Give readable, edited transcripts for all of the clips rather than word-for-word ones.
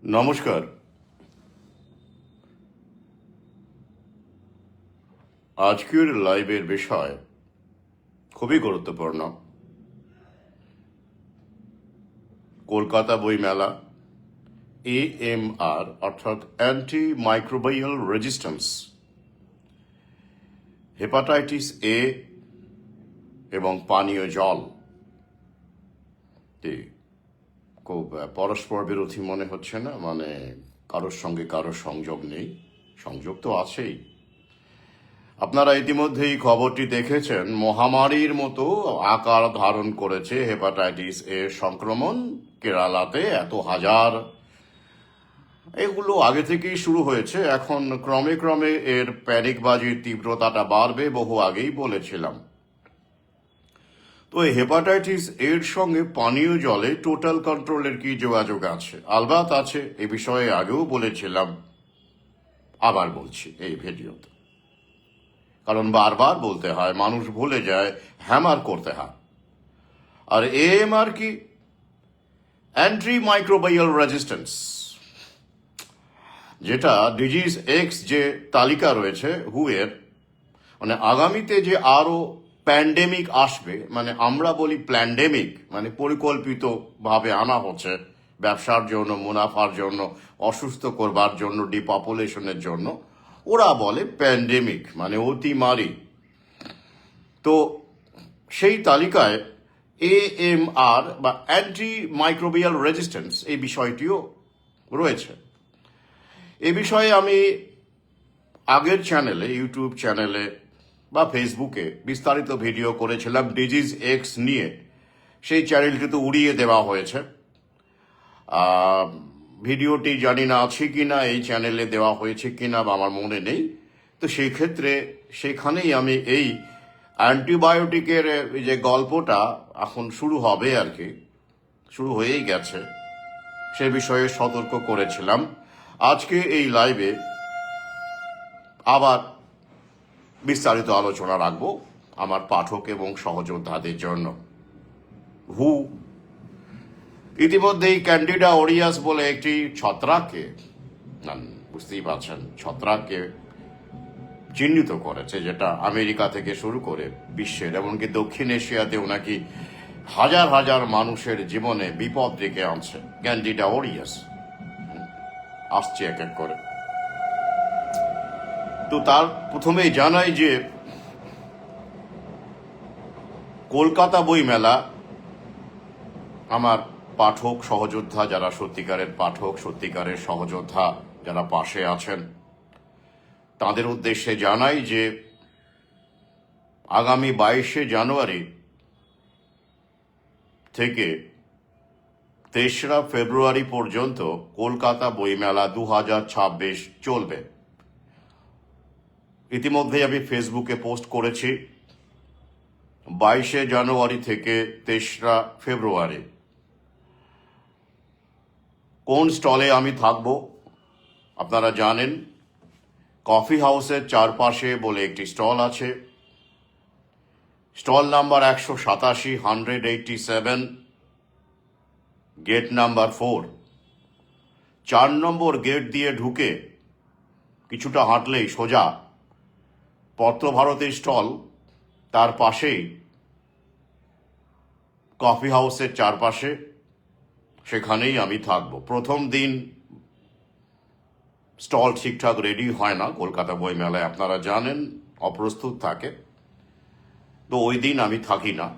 নমস্কার। আজকের লাইভের বিষয় খুবই গুরুত্বপূর্ণ। কলকাতা বই মেলা, AMR অর্থাৎ অ্যান্টি মাইক্রোবাইয়াল রেজিস্ট্যান্স, হেপাটাইটিস A এবং পানীয় জল। খুব পরস্পর বিরোধী মনে হচ্ছে না? মানে কারোর সঙ্গে কারোর সংযোগ নেই? সংযোগ তো আছেই। আপনারা ইতিমধ্যেই খবরটি দেখেছেন, মহামারীর মতো আকার ধারণ করেছে হেপাটাইটিস এ সংক্রমণ কেরালাতে। এত হাজার, এগুলো আগে থেকেই শুরু হয়েছে। এখন ক্রমে ক্রমে এর প্যানিকবাজির তীব্রতাটা বাড়বে, বহু আগেই বলেছিলাম। তো এই হেপাটাইটিস এর সঙ্গে পানীয় জলে টোটাল কন্ট্রোলের কি যোগাযোগ আছে? আলবাত আছে। এ বিষয়ে আগেও বলেছিলাম, আবার বলছি এই ভিডিওতে, কারণ বারবার বলতে হয়, মানুষ ভুলে যায়, হ্যামার করতে হয়। আর AMR কি? অ্যান্টি মাইক্রোবাইয়াল রেজিস্ট্যান্স, যেটা ডিজিজ এক্স যে তালিকা রয়েছে হু এর, মানে আগামীতে যে আরো প্যান্ডেমিক আসবে, মানে আমরা বলি প্ল্যান্ডেমিক, মানে পরিকল্পিতভাবে আনা হচ্ছে ব্যবসার জন্য, মুনাফার জন্য, অসুস্থ করবার জন্য, ডিপপুলেশনের জন্য। ওরা বলে প্যান্ডেমিক, মানে অতিমারি। তো সেই তালিকায় AMR বা অ্যান্টি মাইক্রোবিয়াল রেজিস্ট্যান্স এই বিষয়টিও রয়েছে। এ বিষয়ে আমি আগের চ্যানেলে, ইউটিউব চ্যানেলে বা ফেসবুকে বিস্তারিত ভিডিও করেছিলাম ডিজিজ এক্স নিয়ে। সেই চ্যানেলটি তো উড়িয়ে দেওয়া হয়েছে। ভিডিওটি জানি না আছে কিনা, এই চ্যানেলে দেওয়া হয়েছে কিনা বা আমার মনে নেই। তো সেই ক্ষেত্রে সেখানেই আমি এই অ্যান্টিবায়োটিকের যে গল্পটা এখন শুরু হবে আর কি, শুরু হয়েই গেছে, সে বিষয়ে সতর্ক করেছিলাম। আজকে এই লাইভে আবার বিস্তারিত আলোচনা রাখবো আমার পাঠক এবং সহযোদ্ধাদের জন্য। হু ইতিমধ্যেই ক্যান্ডিডা ওরিয়াস বলে একটি ছত্রাককে, বুঝতেই পারছেন, ছত্রাককে চিহ্নিত করেছে, যেটা আমেরিকা থেকে শুরু করে বিশ্বের, এমনকি দক্ষিণ এশিয়াতেও নাকি হাজার হাজার মানুষের জীবনে বিপদ ডেকে আনছে। ক্যান্ডিডা ওরিয়াস আসছে এক এক করে। তো তার প্রথমেই জানাই যে কলকাতা বই মেলা, আমার পাঠক সহযোদ্ধা যারা সত্যিকারের পাঠক, সত্যিকারের সহযোদ্ধা যারা পাশে আছেন, তাদের উদ্দেশ্যে জানাই যে আগামী 22শে জানুয়ারি থেকে 3রা ফেব্রুয়ারি পর্যন্ত কলকাতা বইমেলা 2026 চলবে। ইতিমধ্যে আমি ফেসবুকে পোস্ট করেছি, 22শে জানুয়ারি থেকে 3রা ফেব্রুয়ারি কোন স্টলে আমি থাকব আপনারা জানেন। কফি হাউসের চারপাশে বলে একটি স্টল আছে, স্টল নাম্বার 187, 187, গেট নাম্বার 4। 4 নম্বর গেট দিয়ে ঢুকে কিছুটা হাঁটলেই সোজা পত্রভারতীর স্টল, তার পাশেই কফি হাউসের চারপাশে, সেখানেই আমি থাকব। প্রথম দিন স্টল ঠিকঠাক রেডি হয় না কলকাতা বই মেলায়, আপনারা জানেন, অপ্রস্তুত থাকে। তো ওই দিন আমি থাকি না,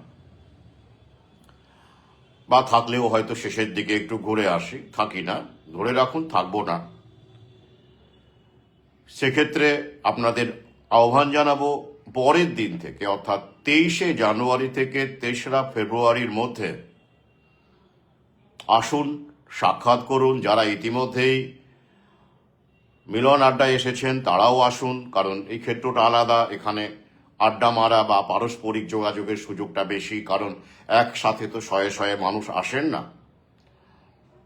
বা থাকলেও হয়তো শেষের দিকে একটু ঘুরে আসি, থাকি না, ধরে রাখুন থাকবো না। সেক্ষেত্রে আপনাদের আহ্বান জানাবো পরের দিন থেকে, অর্থাৎ 23শে জানুয়ারি থেকে 3রা ফেব্রুয়ারির মধ্যে আসুন, সাক্ষাৎ করুন। যারা ইতিমধ্যেই মিলন আড্ডায় এসেছেন তারাও আসুন, কারণ এই ক্ষেত্রটা আলাদা। এখানে আড্ডা মারা বা পারস্পরিক যোগাযোগের সুযোগটা বেশি, কারণ একসাথে তো শয়ে শয়ে মানুষ আসেন না,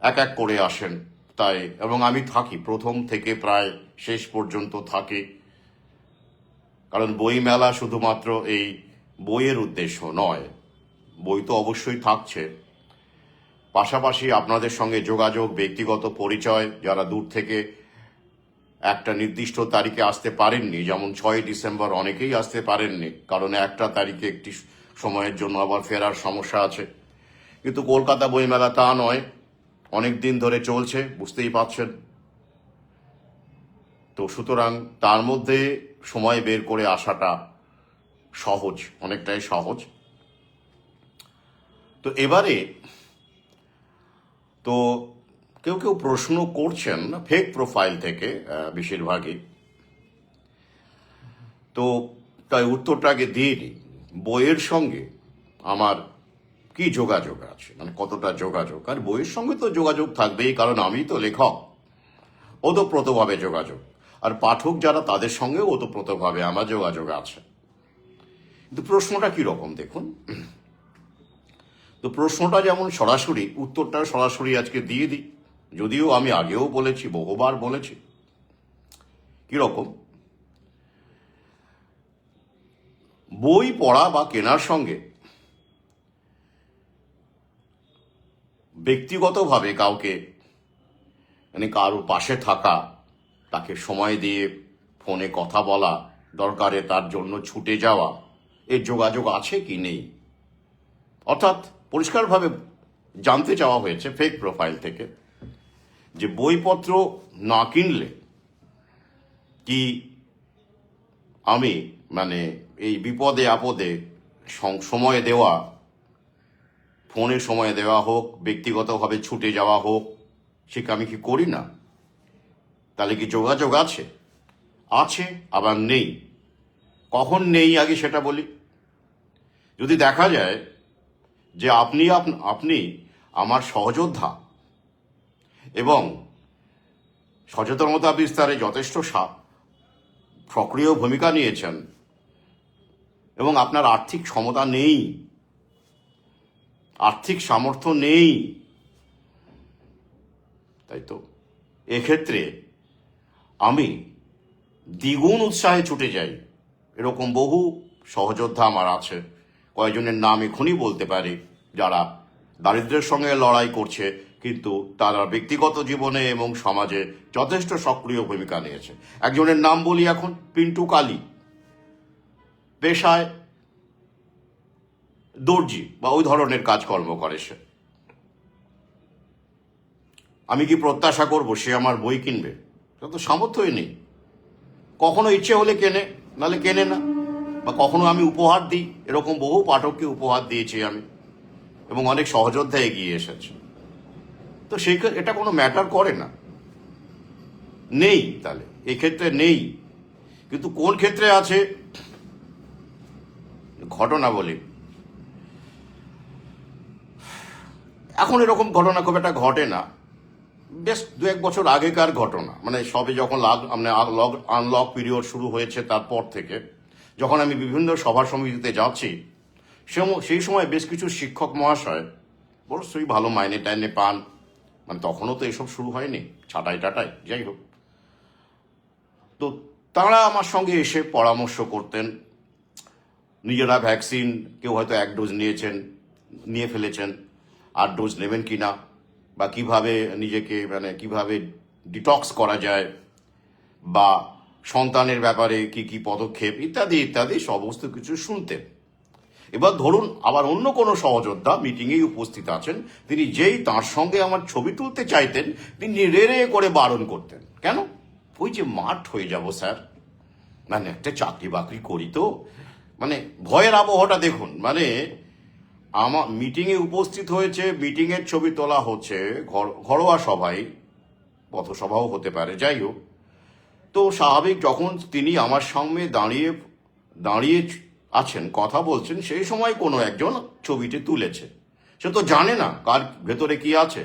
এক এক করে আসেন। তাই, এবং আমি থাকি প্রথম থেকে প্রায় শেষ পর্যন্ত থাকি, কারণ বই মেলা শুধুমাত্র এই বইয়ের উদ্দেশ্য নয়, বই তো অবশ্যই থাকছে, পাশাপাশি আপনাদের সঙ্গে যোগাযোগ, ব্যক্তিগত পরিচয়, যারা দূর থেকে একটা নির্দিষ্ট তারিখে আসতে পারেননি, যেমন 6 ডিসেম্বর অনেকেই আসতে পারেননি, কারণ একটা তারিখে একটি সময়ের জন্য আবার ফেরার সমস্যা আছে। কিন্তু কলকাতা বইমেলা তা নয়, অনেক দিন ধরে চলছে, বুঝতেই পারছেন। তো সুতরাং তার মধ্যে সময় বের করে আসাটা সহজ, অনেকটাই সহজ। তো এবারে তো কেউ কেউ প্রশ্ন করছেন ফেক প্রোফাইল থেকে, বেশিরভাগই। তো তাই উত্তরটাকে দিয়ে দিই। বইয়ের সঙ্গে আমার কি যোগাযোগ আছে, মানে কতটা যোগাযোগ? আর বইয়ের সঙ্গে তো যোগাযোগ থাকবেই, কারণ আমি তো লেখক, ওতপ্রোতভাবে যোগাযোগ। আর পাঠক যারা, তাদের সঙ্গেও ওতপ্রোতভাবে আমার যোগাযোগ আছে। কিন্তু প্রশ্নটা কিরকম দেখুন। তো প্রশ্নটা যেমন সরাসরি, উত্তরটা সরাসরি আজকে দিয়ে দিই, যদিও আমি আগেও বলেছি, বহুবার বলেছি। কিরকম? বই পড়া বা কেনার সঙ্গে ব্যক্তিগতভাবে কাউকে, মানে কারো পাশে থাকা, তাকে সময় দিয়ে ফোনে কথা বলা, দরকারে তার জন্য ছুটে যাওয়া, এর যোগাযোগ আছে কি নেই? অর্থাৎ পরিষ্কারভাবে জানতে চাওয়া হয়েছে ফেক প্রোফাইল থেকে যে বইপত্র না কিনলে কি আমি, মানে এই বিপদে আপদে সময় দেওয়া, ফোনে সময় দেওয়া হোক, ব্যক্তিগতভাবে ছুটে যাওয়া হোক, সে আমি কি করি না? তাহলে কি যোগাযোগ আছে? আছে, আবার নেই। কখন নেই আগে সেটা বলি। যদি দেখা যায় যে আপনি আমার সহযোদ্ধা এবং সচেতনতা বিস্তারে যথেষ্ট সক্রিয় ভূমিকা নিয়েছেন এবং আপনার আর্থিক ক্ষমতা নেই, আর্থিক সামর্থ্য নেই, তাই তো এক্ষেত্রে আমি দ্বিগুণ উৎসাহে ছুটে যাই। এরকম বহু সহযোদ্ধা আমার আছে, কয়েকজনের নাম এখনই বলতে পারি, যারা দারিদ্র্যের সঙ্গে লড়াই করছে, কিন্তু তারা ব্যক্তিগত জীবনে এবং সমাজে যথেষ্ট সক্রিয় ভূমিকা নিয়েছে। একজনের নাম বলি এখন, পিন্টু কালী, পেশায় দর্জি বা ওই ধরনের কাজকর্ম করে সে। আমি কি প্রত্যাশা করবো সে আমার বই কিনবে? সে তো সামর্থ্যই নেই। কখনো ইচ্ছে হলে কেনে, নাহলে কেনে না। বা কখনো আমি উপহার দিই, এরকম বহু পাঠককে উপহার দিয়েছি আমি, এবং অনেক সহযোদ্ধা এগিয়ে এসেছে। তো সেই এটা কোনো ম্যাটার করে না, নেই। তাহলে এক্ষেত্রে নেই, কিন্তু কোন ক্ষেত্রে আছে? ঘটনা বলি, এখন এরকম ঘটনা খুব একটা ঘটে না, বেশ 2-1 বছর আগেকার ঘটনা। মানে সবে যখন আনলক পিরিয়ড শুরু হয়েছে, তারপর থেকে যখন আমি বিভিন্ন সভা সমিতিতে যাচ্ছি, সেই সময় বেশ কিছু শিক্ষক মহাশয় অবশ্যই ভালো মাইনে টাইনে পান, মানে তখনও তো এসব শুরু হয়নি, ছাটাই টাটাই, যাই হোক। তো তারা আমার সঙ্গে এসে পরামর্শ করতেন। নিজেরা ভ্যাকসিন, কেউ হয়তো 1 ডোজ নিয়ে ফেলেছেন, 8 ডোজ নেবেন কিনা, বা কিভাবে নিজেকে, মানে কিভাবে ডিটক্স করা যায়, বা সন্তানের ব্যাপারে কি কি পদক্ষেপ, ইত্যাদি ইত্যাদি সমস্ত কিছু শুনতেন। এবার ধরুন আবার অন্য কোনো সহযোদ্ধা মিটিংয়ে উপস্থিত আছেন, তিনি যেই তার সঙ্গে আমার ছবি তুলতে চাইতেন, তিনি রে করে বারণ করতেন। কেন? ওই যে মাঠ হয়ে যাব স্যার, মানে একটা চাকরি বাকরি করি তো, মানে ভয়ের আবহাওয়াটা দেখুন। মানে আমার মিটিংয়ে উপস্থিত হয়েছে, মিটিংয়ের ছবি তোলা হচ্ছে, ঘরোয়া সভায়, পথসভাও হতে পারে, যাই হোক। তো স্বাভাবিক, যখন তিনি আমার সামনে দাঁড়িয়ে আছেন, কথা বলছেন, সেই সময় কোনো একজন ছবিটি তুলেছে। সে তো জানে না কার ভেতরে কি আছে,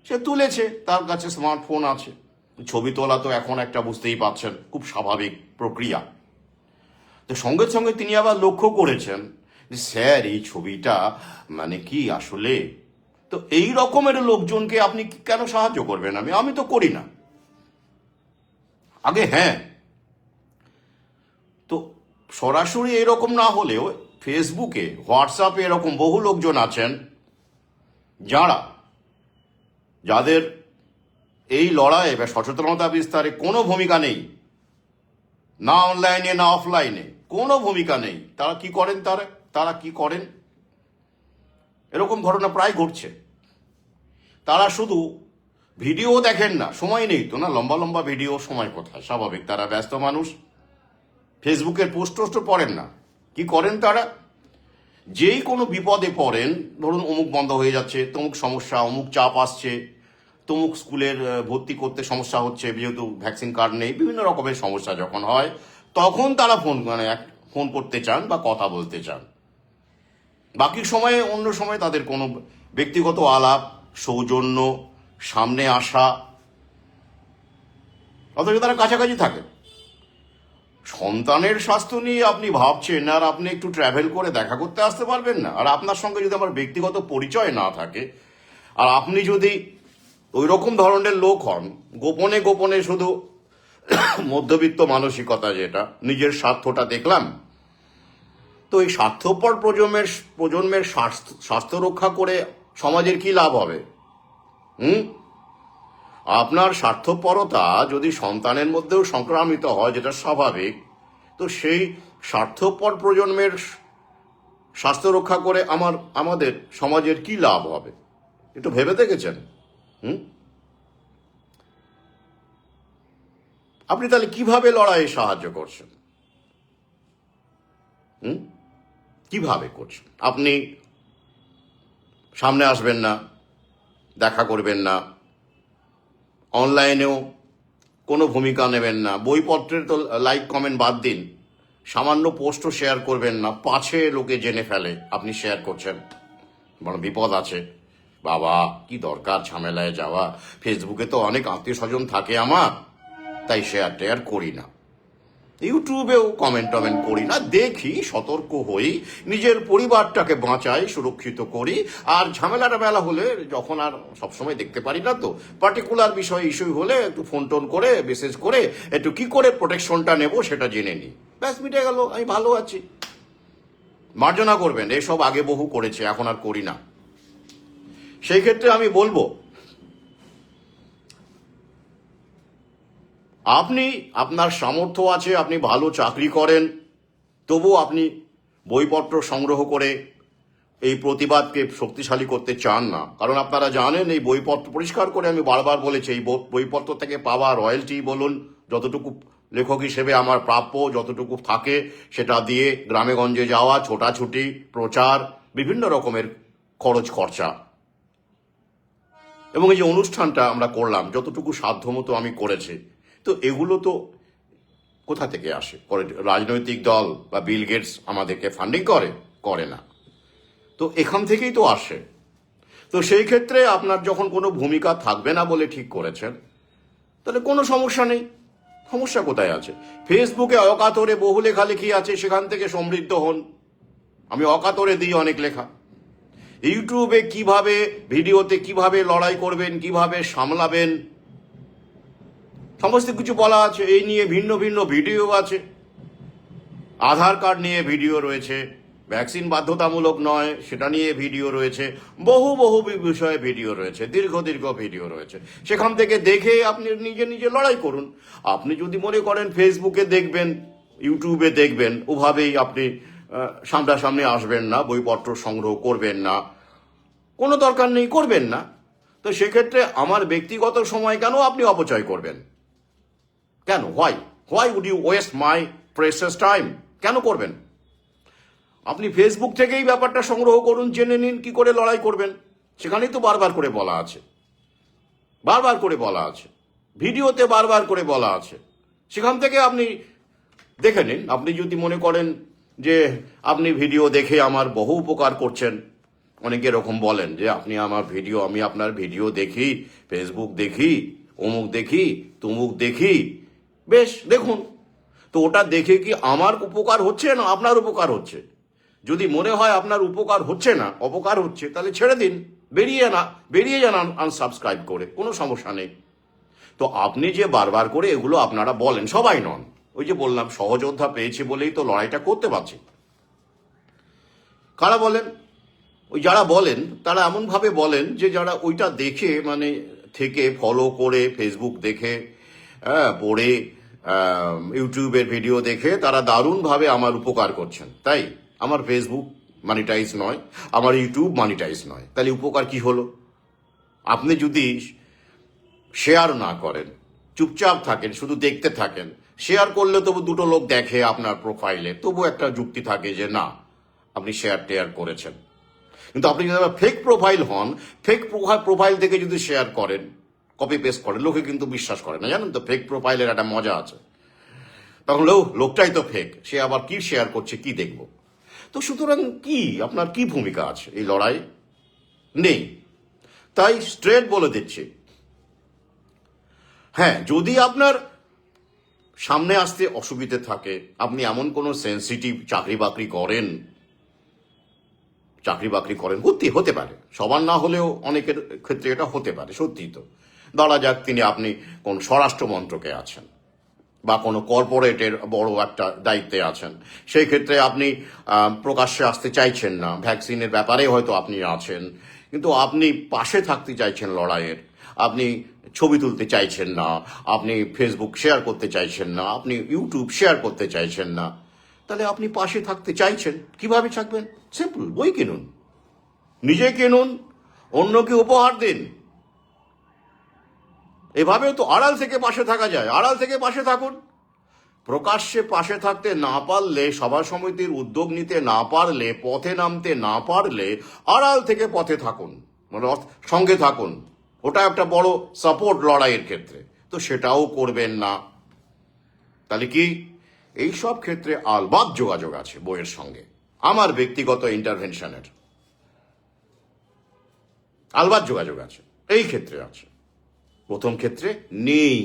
সে তুলেছে, তার কাছে স্মার্টফোন আছে। ছবি তোলা তো এখন একটা, বুঝতেই পারছেন, খুব স্বাভাবিক প্রক্রিয়া। তো সঙ্গে সঙ্গে তিনি আবার লক্ষ্য করেছেন যে স্যার এই ছবিটা মানে কি আসলে। তো এই রকমের লোকজনকে আপনি কেন সাহায্য করবেন? আমি তো করি না আগে। হ্যাঁ, তো সরাসরি এরকম না হলেও ফেসবুকে, হোয়াটসঅ্যাপে এরকম বহু লোকজন আছেন যারা যাদের এই লড়াইয়ে বা সচেতনতা বিস্তারে কোনো ভূমিকা নেই, না অনলাইনে না অফলাইনে কোনো ভূমিকা নেই, তারা কি করেন? তারা কি করেন? এরকম ঘটনা প্রায় ঘটছে। তারা শুধু ভিডিও দেখেন না, সময় নেই তো না, লম্বা লম্বা ভিডিও সময় কোথায়? স্বাভাবিক, তারা ব্যস্ত মানুষ, ফেসবুকের পোস্ট টোস্ট পড়েন না। কি করেন তারা? যেই কোনো বিপদে পড়েন, ধরুন অমুক বন্ধ হয়ে যাচ্ছে, তমুক সমস্যা, অমুক চাপ আসছে, তমুক স্কুলের ভর্তি করতে সমস্যা হচ্ছে যেহেতু ভ্যাকসিন কার্ড নেই, বিভিন্ন রকমের সমস্যা যখন হয় তখন তারা ফোন করতে চান বা কথা বলতে চান। বাকি সময়ে অন্য সময় তাদের কোনো ব্যক্তিগত আলাপ, সৌজন্য, সামনে আসা, অথচ তারা কাছাকাছি থাকে। সন্তানের স্বাস্থ্য নিয়ে আপনি ভাবছেন আর আপনি একটু ট্রাভেল করে দেখা করতে আসতে পারবেন না? আর আপনার সঙ্গে যদি আমার ব্যক্তিগত পরিচয় না থাকে, আর আপনি যদি ওই রকম ধরনের লোক হন, গোপনে গোপনে শুধু মধ্যবিত্ত মানসিকতা, যেটা নিজের স্বার্থটা দেখলাম, তো এই স্বার্থপর প্রজন্মের স্বাস্থ্য রক্ষা করে সমাজের কি লাভ হবে? আপনার স্বার্থপরতা যদি সন্তানের মধ্যেও সংক্রামিত হয়, যেটা স্বাভাবিক, তো সেই স্বার্থপর প্রজন্মের স্বাস্থ্য রক্ষা করে আমাদের সমাজের কি লাভ হবে? একটু ভেবে দেখেছেন? আপনি তাহলে কিভাবে লড়াইয়ে সাহায্য করছেন? কিভাবে করছেন? আপনি সামনে আসবেন না, দেখা করবেন না, অনলাইনেও কোনো ভূমিকা নেবেন না, বইপত্রের তো লাইক কমেন্ট বাদ দিন, সামান্য পোস্টও শেয়ার করবেন না, পাছে লোকে জেনে ফেলে আপনি শেয়ার করছেন, বড় বিপদ আছে। বাবা, কি দরকার ঝামেলায় যাওয়া? ফেসবুকে তো অনেক আত্মীয় স্বজন থাকে আমার, তাই শেয়ার টেয়ার করি না, ইউটিউবেও কমেন্ট করি না, দেখি, সতর্ক হই, নিজের পরিবারটাকে বাঁচাই, সুরক্ষিত করি। আর ঝামেলাটা মেলা হলে, যখন আর সবসময় দেখতে পারি না, তো পার্টিকুলার বিষয় ইস্যু হলে একটু ফোন টোন করে, মেসেজ করে একটু কি করে প্রোটেকশনটা নেব সেটা জেনে নিই, ব্যাস মিটে গেল, আমি ভালো আছি। মার্জনা করবেন, এসব আগে বহু করেছে, এখন আর করি না। সেই ক্ষেত্রে আমি বলবো, আপনি, আপনার সামর্থ্য আছে, আপনি ভালো চাকরি করেন, তবু আপনি বইপত্র সংগ্রহ করে এই প্রতিবাদকে শক্তিশালী করতে চান না। কারণ আপনারা জানেন, এই বইপত্র, পরিষ্কার করে আমি বারবার বলেছি, এই বইপত্র থেকে পাওয়া রয়্যালটি বলুন, যতটুকু লেখক হিসেবে আমার প্রাপ্য যতটুকু থাকে, সেটা দিয়ে গ্রামে গঞ্জে যাওয়া, ছোটাছুটি, প্রচার, বিভিন্ন রকমের খরচা, এবং এই যে অনুষ্ঠানটা আমরা করলাম, যতটুকু সাধ্যমতো আমি করেছি, তো এগুলো তো কোথা থেকে আসে? রাজনৈতিক দল বা বিল গেটস আমাদেরকে ফান্ডিং করে না, তো এখান থেকেই তো আসে। তো সেই ক্ষেত্রে আপনার যখন কোনো ভূমিকা থাকবে না বলে ঠিক করেছেন, তাহলে কোনো সমস্যা নেই। সমস্যা কোথায় আছে? ফেসবুকে অকাতরে বহু লেখালেখি আছে, সেখান থেকে সমৃদ্ধ হন। আমি অকাতরে দিই অনেক লেখা। ইউটিউবে কিভাবে, ভিডিওতে কিভাবে লড়াই করবেন, কিভাবে সামলাবেন, সমস্ত কিছু বলা আছে। এই নিয়ে ভিন্ন ভিন্ন ভিডিও আছে, আধার কার্ড নিয়ে ভিডিও রয়েছে, ভ্যাকসিন বাধ্যতামূলক নয় সেটা নিয়ে ভিডিও রয়েছে, বহু বিষয়ে ভিডিও রয়েছে, দীর্ঘ ভিডিও রয়েছে। সেখান থেকে দেখে আপনি নিজে লড়াই করুন। আপনি যদি মনে করেন ফেসবুকে দেখবেন, ইউটিউবে দেখবেন, ওভাবেই আপনি সামনাসামনি আসবেন না, বইপত্র সংগ্রহ করবেন না, কোনো দরকার নেই, করবেন না। তো সেক্ষেত্রে আমার ব্যক্তিগত সময় কেন আপনি অপচয় করবেন? কেন? Why would you waste my precious time? কেন করবেন? আপনি ফেসবুক থেকেই ব্যাপারটা সংগ্রহ করুন, জেনে নিন কি করে লড়াই করবেন। সেখানেই তো বারবার করে বলা আছে, ভিডিওতে বারবার করে বলা আছে। সেখান থেকে আপনি দেখে নিন। আপনি যদি মনে করেন যে আপনি ভিডিও দেখে আমার বহু উপকার করছেন, অনেকে এরকম বলেন যে আমি আপনার ভিডিও দেখি, ফেসবুক দেখি, অমুক দেখি, তমুক দেখি, বেশ দেখুন। তো ওটা দেখে কি আমার উপকার হচ্ছে না আপনার উপকার হচ্ছে? যদি মনে হয় আপনার উপকার হচ্ছে না, অপকার হচ্ছে, তাহলে ছেড়ে দিন, বেরিয়ে যান আনসাবস্ক্রাইব করে, কোনো সমস্যা নেই। তো আপনি যে বারবার করে এগুলো আপনারা বলেন, সবাই নন, ওই যে বললাম সহযোদ্ধা পেয়েছি বলেই তো লড়াইটা করতে পারছি। কারা বলেন? ওই যারা বলেন তারা এমনভাবে বলেন যে যারা ওইটা দেখে মানে থেকে ফলো করে ফেসবুক দেখে পড়ে ইউটিউবের ভিডিও দেখে তারা দারুণভাবে আমার উপকার করছেন। তাই আমার ফেসবুক মানিটাইজ নয়, আমার ইউটিউব মানিটাইজ নয়, তাহলে উপকার কি হলো? আপনি যদি শেয়ার না করেন, চুপচাপ থাকেন, শুধু দেখতে থাকেন, শেয়ার করলে তবু দুটো লোক দেখে আপনার প্রোফাইলে, তবু একটা যুক্তি থাকে যে না আপনি শেয়ার টেয়ার করেছেন। কিন্তু আপনি যদি ফেক প্রোফাইল হন, ফেক প্রোফাইল থেকে যদি শেয়ার করেন, কপি পেস্ট করেন, লোকে কিন্তু বিশ্বাস করে না, জানেন তো? ফেক প্রোফাইলের একটা মজা আছে, তখন লোকটাই তো ফেক, সে আবার কি শেয়ার করছে কি দেখব। তো সুতরাং কি আপনার কি ভূমিকা আছে এই লড়াই? নেই। তাই স্ট্রেট বলে দিচ্ছি, হ্যাঁ, যদি আপনার সামনে আসতে অসুবিধে থাকে, আপনি এমন কোনো সেন্সিটিভ চাকরি বাকরি করেন, হতে পারে, সবার না হলেও অনেকের ক্ষেত্রে এটা হতে পারে, সত্যি তো। ধরা যাক আপনি কোন স্বরাষ্ট্র মন্ত্রকে আছেন বা কোনো কর্পোরেটের বড় একটা দায়িত্বে আছেন, সেই ক্ষেত্রে আপনি প্রকাশ্যে আসতে চাইছেন না, ভ্যাকসিনের ব্যাপারে হয়তো আপনি আছেন, কিন্তু আপনি পাশে থাকতে চাইছেন লড়াইয়ের, আপনি ছবি তুলতে চাইছেন না, আপনি ফেসবুক শেয়ার করতে চাইছেন না, আপনি ইউটিউব শেয়ার করতে চাইছেন না, তাহলে আপনি পাশে থাকতে চাইছেন, কিভাবে থাকবেন? সিম্পল, বই কিনুন, নিজে কিনুন, অন্যকে উপহার দিন। এভাবেও তো আড়াল থেকে পাশে থাকা যায়, আড়াল থেকে পাশে থাকুন। প্রকাশ্যে পাশে থাকতে না পারলে, সভা সমিতির উদ্যোগ নিতে না পারলে, পথে নামতে না পারলে, আড়াল থেকে পথে থাকুন, মানে সঙ্গে থাকুন, ওটা একটা বড় সাপোর্ট লড়াইয়ের ক্ষেত্রে। তো সেটাও করবেন না, তাহলে কি? এই সব ক্ষেত্রে আলবাদ যোগাযোগ আছে বইয়ের সঙ্গে, আমার ব্যক্তিগত ইন্টারভেনশনের আলবাদ যোগাযোগ আছে, এই ক্ষেত্রে আছে, প্রথম ক্ষেত্রে নেই।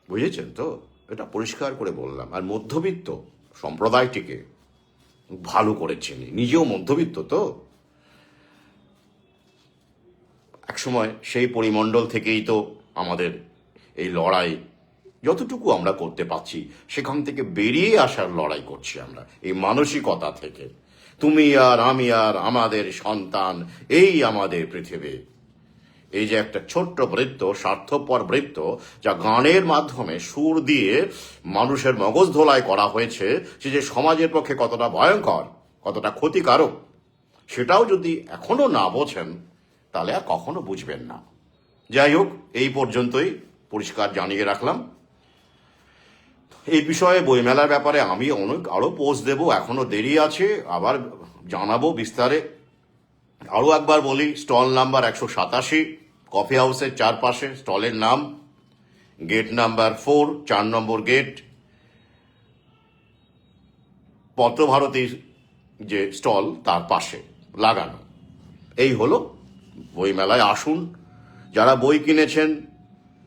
বুঝেছেন তো? এটা পরিষ্কার করে বললাম। আর মধ্যবিত্ত সম্প্রদায়টিকে ভালো করে চিনি, নিজেও মধ্যবিত্ত তো। একসময় সেই পরিমণ্ডল থেকেই তো আমাদের এই লড়াই যতটুকু আমরা করতে পারছি, সেখান থেকে বেরিয়ে আসার লড়াই করছি আমরা, এই মানসিকতা থেকে। তুমি আর আমি আর আমাদের সন্তান, এই আমাদের পৃথিবী। এই যে একটা ছোট্ট বৃত্ত, স্বার্থপর বৃত্ত, যা গানের মাধ্যমে সুর দিয়ে মানুষের মগজ ধোলাই করা হয়েছে, সে যে সমাজের পক্ষে কতটা ভয়ঙ্কর, কতটা ক্ষতিকারক, সেটাও যদি এখনো না বোঝেন, তাহলে আর কখনো বুঝবেন না। যাই হোক, এই পর্যন্তই পরিষ্কার জানিয়ে রাখলাম। এই বিষয়ে বইমেলার ব্যাপারে আমি আরো পোস্ট দেব, এখনো দেরি আছে, আবার জানাবো বিস্তারে। আরো একবার বলি, স্টল নাম্বার 187, কফি হাউসের চারপাশে স্টলের নাম, গেট নাম্বার 4, 4 নম্বর গেট, পত্রভারতীর যে স্টল তার পাশে লাগানো। এই হলো, বইমেলায় আসুন, যারা বই কিনেছেন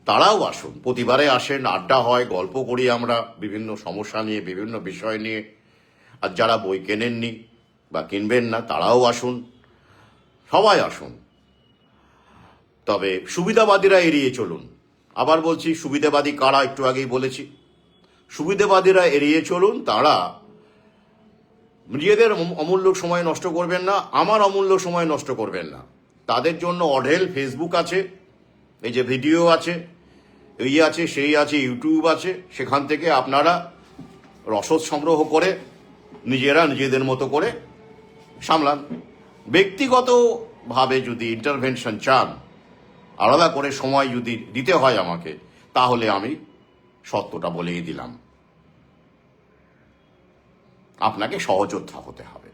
তারাও আসুন, প্রতিবারে আসেন, আড্ডা হয়, গল্প করি আমরা বিভিন্ন সমস্যা নিয়ে, বিভিন্ন বিষয় নিয়ে। আর যারা বই কেনেননি বা কিনবেন না তারাও আসুন, সবাই আসুন। তবে সুবিধাবাদীরা এড়িয়ে চলুন। আবার বলছি, সুবিধাবাদী কারা একটু আগেই বলেছি। সুবিধাবাদীরা এড়িয়ে চলুন, তারা নিজেদের অমূল্য সময় নষ্ট করবেন না, আমার অমূল্য সময় নষ্ট করবেন না। তাদের জন্য অঢেল ফেসবুক আছে, এই যে ভিডিও আছে, এই আছে, সেই আছে, ইউটিউব আছে, সেখান থেকে আপনারা রসদ সংগ্রহ করে নিজেরা নিজেদের মতো করে সামলান। ব্যক্তিগতভাবে যদি ইন্টারভেনশন চান, আলাদা করে সময় যদি দিতে হয় আমাকে, তাহলে আমি সত্যটা বলেই দিলাম, আপনাকে সহযোদ্ধা হতে হবে।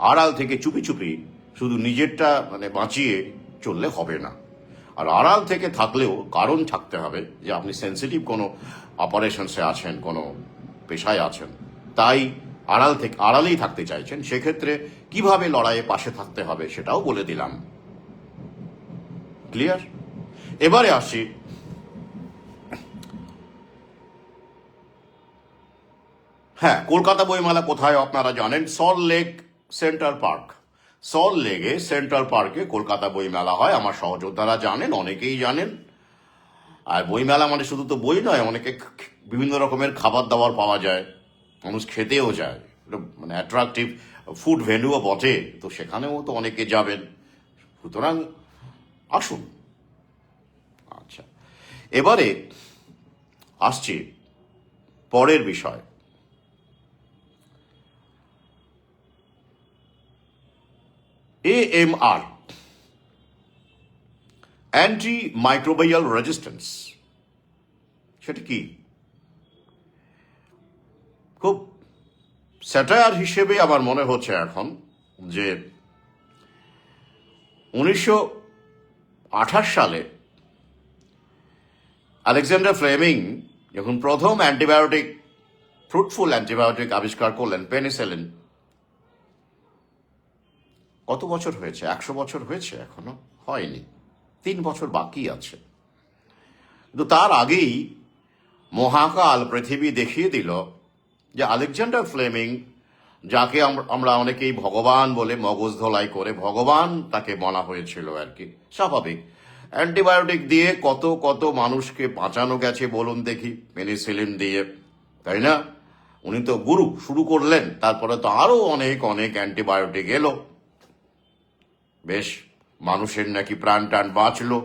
আড়াল থেকে চুপি চুপি শুধু নিজেরটা বাঁচিয়ে চললে হবে না। আর আড়াল থেকে থাকলেও কারণ থাকতে হবে যে আপনি সেন্সিটিভ কোনো অপারেশনসে আছেন, কোনো পেশায় আছেন, তাই আড়ালেই থাকতে চাইছেন। সেক্ষেত্রে কিভাবে লড়াইয়ে পাশে থাকতে হবে সেটাও বলে দিলাম। ক্লিয়ার? এবারে আসি, হ্যাঁ, কলকাতা বইমেলা কোথায় আপনারা জানেন, salt lake central park. Salt লেকে সেন্ট্রাল পার্কে কলকাতা বইমেলা হয়, আমার সহযোদ্ধারা জানেন, অনেকেই জানেন। আর বইমেলা মানে শুধু তো বই নয়, অনেকে বিভিন্ন রকমের খাবার দাবার পাওয়া যায়, মানুষ খেতেও যায়, মানে অ্যাট্রাকটিভ ফুড ভেন্যুও বটে, তো সেখানেও তো অনেকে যাবেন। সুতরাং আসুন। আচ্ছা, এবারে আসছি পরের বিষয়। AMR, অ্যান্টি মাইক্রোবাইয়াল রেজিস্ট্যান্স, সেটা কি? খুব স্যাটায়ার হিসেবে আমার মনে হচ্ছে এখন যে 1928 সালে আলেকজান্ডার ফ্লেমিং যখন প্রথম অ্যান্টিবায়োটিক, ফ্রুটফুল অ্যান্টিবায়োটিক আবিষ্কার করলেন, পেনিসিলিন, কত বছর হয়েছে? 100 বছর হয়েছে? এখনো হয়নি, 3 বছর বাকি আছে। কিন্তু তার আগেই মহাকাল পৃথিবী দেখিয়ে দিল যে আলেকজান্ডার ফ্লেমিং, যাকে আমরা অনেকেই ভগবান বলে মগজ ধোলাই করে ভগবান তাকে বলা হয়েছিল আর কি, স্বাভাবিক। অ্যান্টিবায়োটিক দিয়ে কত কত মানুষকে বাঁচানো গেছে বলুন দেখি, পেনিসিলিন দিয়ে, তাই না? উনি তো গুরু, শুরু করলেন, তারপরে তো আরো অনেক অনেক অ্যান্টিবায়োটিক এলো, বেশ মানুষের নাকি প্রাণ টান বাঁচলো।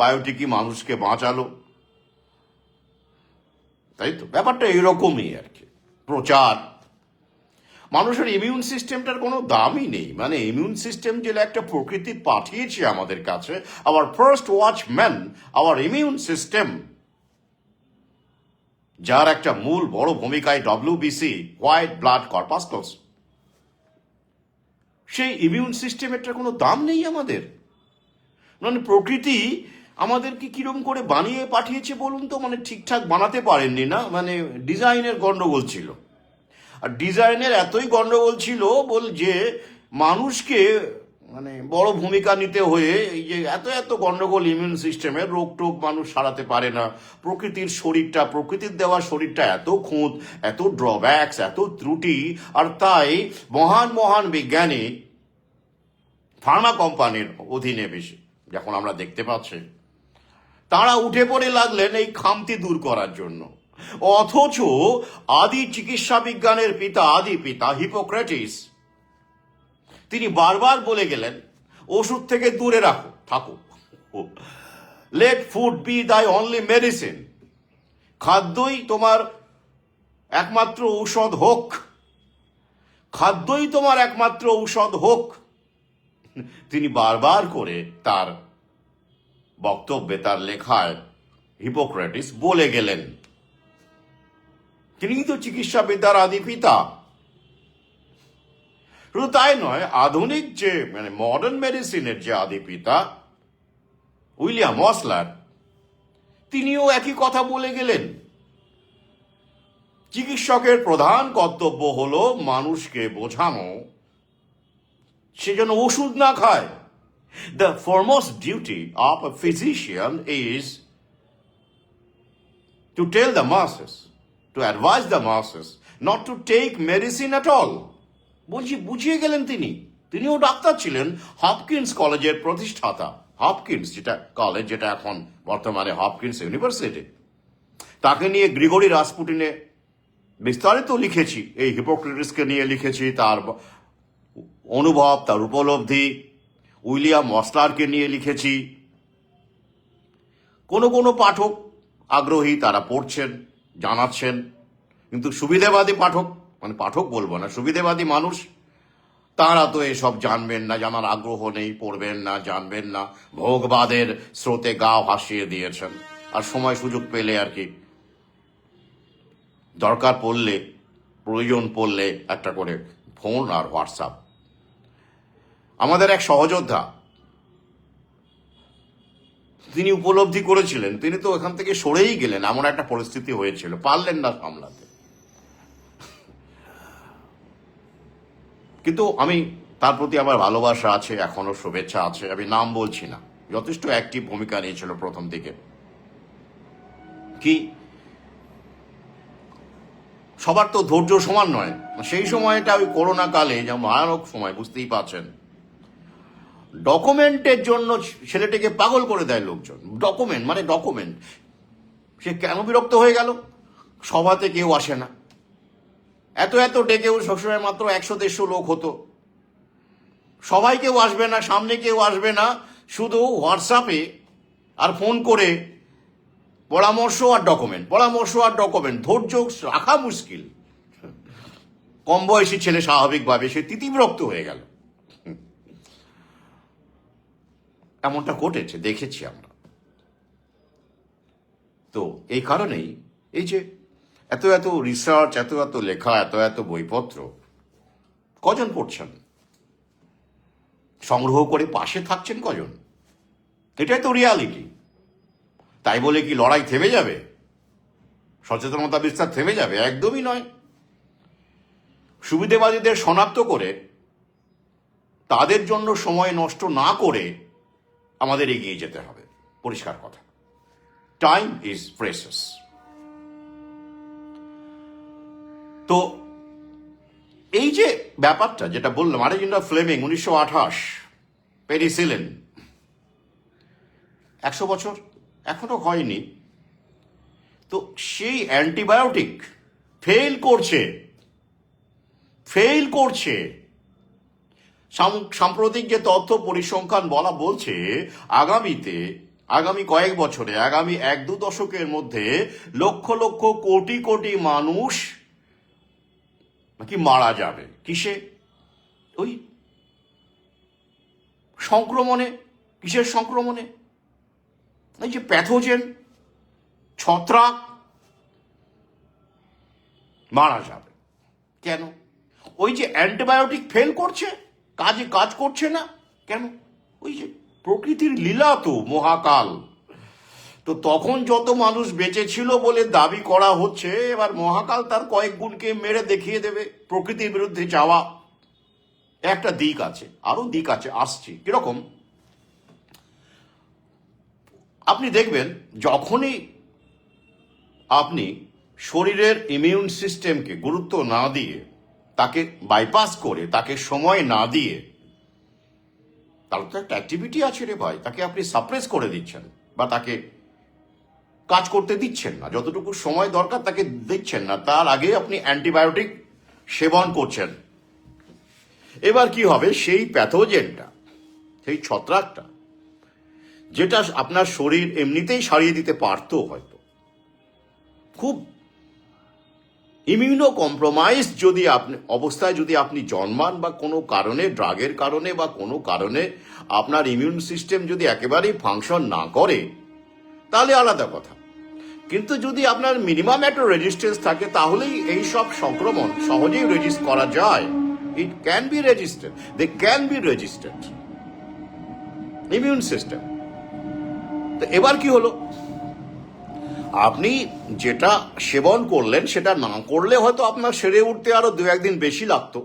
বায়োটিকই মানুষকে বাঁচালো, তাই তো? ব্যাপারটা এরকমই আর কি, প্রচার। মানুষের ইমিউন সিস্টেমটার কোনো দামই নেই, মানে ইমিউন সিস্টেম যে একটা প্রকৃতি পাঠিয়েছে আমাদের কাছে, our first watchman, our immune system, যার একটা মূল বড় ভূমিকায় WBC, হোয়াইট ব্লাড কর্পাসকলস, সেই ইমিউন সিস্টেমের কোনো দাম নেই আমাদের। মানে প্রকৃতি আমাদেরকে কিরম করে বানিয়ে পাঠিয়েছে বলুন তো, মানে ঠিকঠাক বানাতে পারেননি না, মানে ডিজাইনের গন্ডগোল ছিল। আর ডিজাইনের এতই গন্ডগোল ছিল যে মানুষকে মানে বড় ভূমিকা নিতে হয়ে এই যে এত এত গন্ডগোল ইমিউন সিস্টেমের, রোগ টোগ মানুষ সারাতে পারে না। প্রকৃতির দেওয়া শরীরটা এত খুঁত, এত ড্রব্যাকস, এত ত্রুটি, আর তাই মহান মহান বিজ্ঞানী ফার্মা কোম্পানির অধীনে বেশি যখন আমরা দেখতে পাচ্ছি, তারা উঠে পড়ে লাগলেন এই খামতি দূর করার জন্য। অথচ আদি চিকিৎসা বিজ্ঞানের আদি পিতা হিপোক্রেটিস, তিনি বারবার বলে গেলেন ওষুধ থেকে দূরে থাকো, লেট ফুড বি দাই অনলি মেডিসিন, খাদ্যই তোমার একমাত্র ঔষধ হোক, খাদ্যই তোমার একমাত্র ঔষধ হোক। তিনি বারবার করে তার বক্তব্যে, তার লেখায় হিপোক্রেটিস বলে গেলেন। তিনি তো চিকিৎসাবিদ্যার আদি পিতা। শুধু তাই নয়, আধুনিক যে মানে মডার্ন মেডিসিনের যে আদি পিতা উইলিয়াম মসলার, তিনিও একই কথা বলে গেলেন। চিকিৎসকের প্রধান কর্তব্য হলো মানুষকে বোঝানো সে যেন ওষুধ না খায়। The foremost duty of a physician is to tell the masses, to advise the masses not to take medicine at all. বুঝিয়ে গেলেন তিনিও ডাক্তার ছিলেন, হপকিন্স কলেজের প্রতিষ্ঠাতা। হপকিন্স যেটা কলেজ, যেটা এখন বর্তমানে হপকিন্স ইউনিভার্সিটি, তাকে নিয়ে গ্রিগরি রাসপুটিনে বিস্তারিত লিখেছি, এই হিপোক্রেটিসকে নিয়ে লিখেছি, তার অনুভব, তার উপলব্ধি। উইলিয়াম মসলারকে নিয়ে লিখেছি। কোনো পাঠক আগ্রহী, তারা পড়ছেন, জানাচ্ছেন। কিন্তু সুবিধেবাদী পাঠক, মানে পাঠক বলবো না, সুবিধেবাদী মানুষ, তারা তো এসব জানবেন না, জানার আগ্রহ নেই, পড়বেন না, জানবেন না, ভোগবাদের স্রোতে গা ভাসিয়ে দিয়েছেন। আর সময় সুযোগ পেলে আর কি, দরকার পড়লে, প্রয়োজন পড়লে একটা করে ফোন আর হোয়াটসঅ্যাপ। আমাদের এক সহযোদ্ধা, তিনি উপলব্ধি করেছিলেন, তিনি তো এখান থেকে সরেই গেলেন, এমন একটা পরিস্থিতি হয়েছিল, পারলেন না সামলাতে। কিন্তু আমি তার প্রতি আমার ভালোবাসা আছে, এখনো শুভেচ্ছা আছে, আমি নাম বলছি না। যথেষ্ট অ্যাক্টিভ ভূমিকা নিয়েছিল প্রথম দিকে। কি সবার তো ধৈর্য সমান নয়। সেই সময়টা ওই করোনা কালে, যেমন ভয়ানক সময়, বুঝতেই পারছেন, ডকুমেন্টের জন্য ছেলেটাকে পাগল করে দেয় লোকজন। ডকুমেন্ট। সে কেন বিরক্ত হয়ে গেল? সভাতে কেউ আসে না, এত এত ডেকেও সবসময় মাত্র 100-150 লোক হতো। সবাই কেউ আসবে না, সামনে কেউ আসবে না, শুধু হোয়াটসঅ্যাপে আর ফোন করে পরামর্শ আর ডকুমেন্ট। ধৈর্য রাখা মুশকিল। কম বয়সী ছেলে স্বাভাবিকভাবে সে তিতিবিরক্ত হয়ে গেল। এমনটা ঘটেছে, দেখেছি আমরা। তো এই কারণেই এই যে এত এত রিসার্চ, এত এত লেখা, এত এত বইপত্র কজন পড়ছেন? সংগ্রহ করে পাশে থাকছেন কজন? এটাই তো রিয়ালিটি। তাই বলে কি লড়াই থেমে যাবে? সচেতনতা বিস্তার থেমে যাবে? একদমই নয়। সুবিধাবাদীদের শনাক্ত করে তাদের জন্য সময় নষ্ট না করে আমাদের এগিয়ে যেতে হবে। পরিষ্কার কথা, টাইম ইজ প্রেসিয়াস। তো এই যে ব্যাপারটা যেটা বললাম, আলেকজান্ডার ফ্লেমিং 1928, পেনিসিলিন 100 বছর এখনো হয়নি। তো সেই অ্যান্টিবায়োটিক ফেল করছে। সাম্প্রতিক যে তথ্য পরিসংখ্যান বলছে, আগামী কয়েক বছরে, আগামী 1-2 দশকের মধ্যে লক্ষ লক্ষ কোটি কোটি মানুষ নাকি মারা যাবে। কিসে? ওই সংক্রমণে। কিসের সংক্রমণে? এই যে প্যাথোজেন, ছত্রাক মারা যাবে। কেন? ওই যে অ্যান্টিবায়োটিক ফেল করছে, কাজ করছে না কেন? ওই যে প্রকৃতির লীলা তো, মহাকাল। তো তখন যত মানুষ বেঁচে ছিল বলে দাবি করা হচ্ছে, এবার মহাকাল তার কয়েক গুণকে মেরে দেখিয়ে দেবে। প্রকৃতির বিরুদ্ধে যাওয়া একটা দিক আছে, আরো দিক আছে, আসছি। কিরকম? আপনি দেখবেন যখনই আপনি শরীরের ইমিউন সিস্টেমকে গুরুত্ব না দিয়ে, তাকে বাইপাস করে, তাকে সময় না দিয়ে, তার তো একটা অ্যাক্টিভিটি আছে রে ভাই, তাকে আপনি সাপ্রেস করে দিচ্ছেন বা তাকে কাজ করতে দিচ্ছেন না, যতটুকু সময় দরকার তাকে দিচ্ছেন না, তার আগে আপনি অ্যান্টিবায়োটিক সেবন করছেন। এবার কি হবে? সেই প্যাথোজেনটা, সেই ছত্রাকটা, যেটা আপনার শরীর এমনিতেই সারিয়ে দিতে পারতো, হয়তো খুব ইমিউনো কম্প্রোমাইজ যদি আপনি জন্মান, বা কোনো কারণে, ড্রাগের কারণে বা কোনো কারণে আপনার ইমিউন সিস্টেম যদি একেবারেই ফাংশন না করে, তাহলে আলাদা কথা। কিন্তু যদি আপনার মিনিমাম একটা রেজিস্ট্যান্স থাকে, তাহলেই এই সব সংক্রমণ সহজেই রেজিস্ট করা যায়। It can be resisted, they can be resisted immune system. তো এবার কি হলো? আপনি যেটা সেবন করলেন সেটা না করলে হয়তো আপনার সেরে উঠতে আরো 2-1 দিন বেশি লাগতো,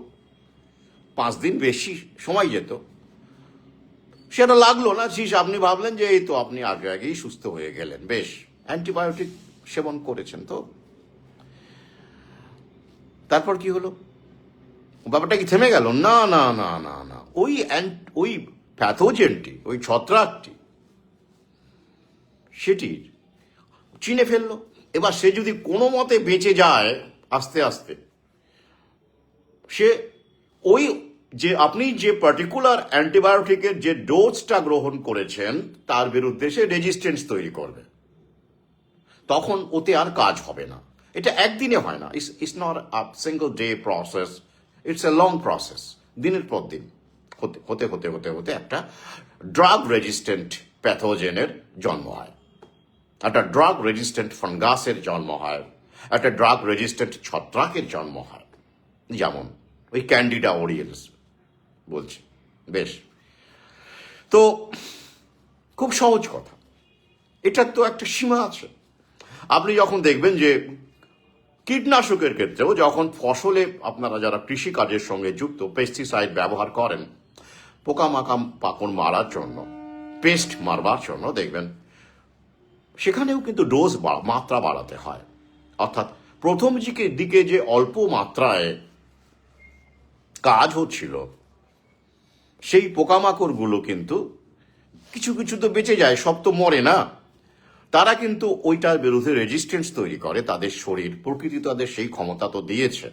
5 দিন বেশি সময় যেত। সেটা লাগলো না, আপনি ভাবলেন যে এই তো আপনি আগেই সুস্থ হয়ে গেলেন, বেশ অ্যান্টিবায়োটিক সেবন করেছেন। তো তারপর কি হলো? ব্যাপারটা কি থেমে গেল? না না না না না, ওই প্যাথোজেনটি, ওই ছত্রাকটি সেটির চিনে ফেললো। এবার সে যদি কোনো মতে বেঁচে যায়, আস্তে আস্তে সে ওই যে আপনি যে পার্টিকুলার অ্যান্টিবায়োটিকের যে ডোজটা গ্রহণ করেছেন তার বিরুদ্ধে সে রেজিস্ট্যান্স তৈরি করবে। তখন ওতে আর কাজ হবে না। এটা একদিনে হয় না। It's not a single day process, it's a long process. দিনের পর দিন হতে হতে হতে হতে একটা ড্রাগ রেজিস্ট্যান্ট প্যাথোজেনের জন্ম হয়, একটা ড্রাগ রেজিস্ট্যান্ট ফাঙ্গাসের জন্ম হয়, একটা ড্রাগ রেজিস্ট্যান্ট ছত্রাকের জন্ম হয়। যেমন ওই ক্যান্ডিডা ওরিয়েন্স বলছি। বেশ, তো খুব সহজ কথা, এটার তো একটা সীমা আছে। আপনি যখন দেখবেন যে কীটনাশকের ক্ষেত্রেও, যখন ফসলে আপনারা যারা কৃষি কাজের সঙ্গে যুক্ত পেস্টিসাইড ব্যবহার করেন পোকামাকড় মারার জন্য, পেস্ট মারবার জন্য, দেখবেন সেখানেও কিন্তু ডোজ মাত্রা বাড়াতে হয়। অর্থাৎ প্রথম দিকে যে অল্প মাত্রায় কাজ হচ্ছিল, সেই পোকামাকড়গুলো কিন্তু কিছু কিছু তো বেঁচে যায়, সব তো মরে না। তারা কিন্তু ওইটার বিরুদ্ধে রেজিস্ট্যান্স তৈরি করে, তাদের শরীর, প্রকৃতি তাদের সেই ক্ষমতা তো দিয়েছে।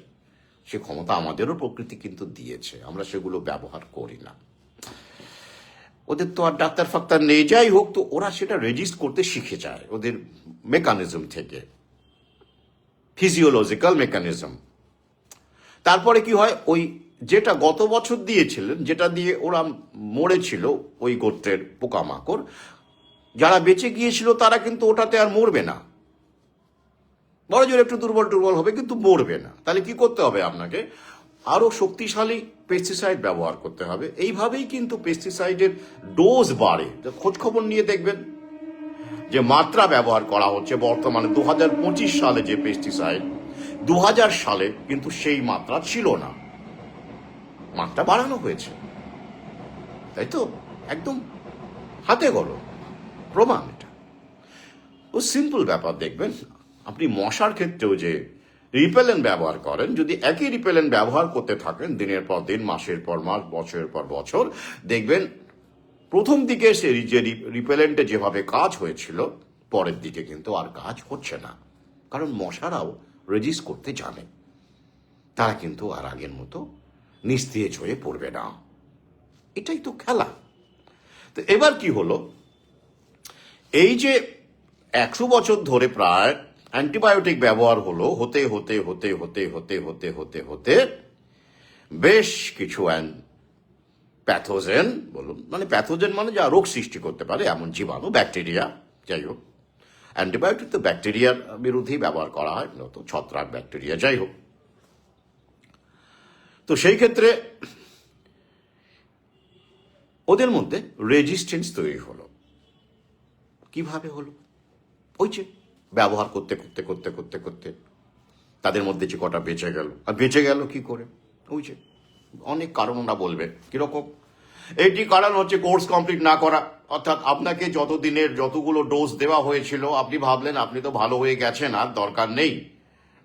সে ক্ষমতা আমাদেরও প্রকৃতি কিন্তু দিয়েছে, আমরা সেগুলো ব্যবহার করি না। ওদের তো আর ডাক্তার ফাক্তার নেই, যাই হোক, তো ওরা সেটা রেজিস্ট করতে শিখে যায় ওদের মেকানিজম থেকে, ফিজিওলজিক্যাল মেকানিজম। তারপরে কি হয়, ওই যেটা গত বছর দিয়েছিলেন, যেটা দিয়ে ওরা মরেছিল ওই গোত্রের পোকামাকড়, যারা বেঁচে গিয়েছিল তারা কিন্তু ওটাতে আর মরবে না, বড় জোর একটু দুর্বল টুর্বল হবে কিন্তু মরবে না। তাহলে কি করতে হবে, আপনাকে আরো শক্তিশালী পেস্টিসাইড ব্যবহার করতে হবে। এইভাবেই কিন্তু পেস্টিসাইডের ডোজ বাড়ে। খোঁজ খবর নিয়ে দেখবেন যে মাত্রা ব্যবহার করা হচ্ছে বর্তমানে 2025 সালে যে পেস্টিসাইড, 2000 সালে কিন্তু সেই মাত্রা ছিল না, মাত্রা বাড়ানো হয়েছে, তাই তো? একদম হাতে গড়ো প্রমাণ এটা। ও সিম্পল ব্যাপার। দেখবেন আপনি মশার ক্ষেত্রেও যে রিপেলেন্ট ব্যবহার করেন, যদি একই রিপেলেন্ট ব্যবহার করতে থাকেন দিনের পর দিন, মাসের পর মাস, বছরের পর বছর, দেখবেন প্রথম দিকে সে যে রিপেলেন্টে যেভাবে কাজ হয়েছিল, পরের দিকে কিন্তু আর কাজ হচ্ছে না, কারণ মশারাও রেজিস্ট করতে জানে, তারা কিন্তু আর আগের মতো নিস্তেজ হয়ে পড়বে না। এটাই তো খেলা। তো এবার কি হলো, এই যে 100 বছর ধরে প্রায় অ্যান্টিবায়োটিক ব্যবহার হলো, হতে হতে হতে হতে হতে হতে হতে হতে বেশ কিছু প্যাথোজেন, বলুন মানে প্যাথোজেন মানে যা রোগ সৃষ্টি করতে পারে এমন জীবাণু, ব্যাকটেরিয়া, যাই হোক, অ্যান্টিবায়োটিক তো ব্যাকটেরিয়ার বিরুদ্ধেই ব্যবহার করা হয়, তো ছত্রাক, ব্যাকটেরিয়া, যাই হোক। তো সেই ক্ষেত্রে ওদের মধ্যে রেজিস্ট্যান্স তৈরি হলো। কিভাবে হলো? ওই যে ব্যবহার করতে করতে করতে করতে করতে তাদের মধ্যে যে কটা বেঁচে গেল। আর বেঁচে গেল কি করে? ওই যে অনেক কারণ ওরা বলবে। কিরকম? এটি কারণ হচ্ছে কোর্স কমপ্লিট না করা, অর্থাৎ আপনাকে যতদিনের যতগুলো ডোজ দেওয়া হয়েছিল আপনি ভাবলেন আপনি তো ভালো হয়ে গেছেন, আর দরকার নেই,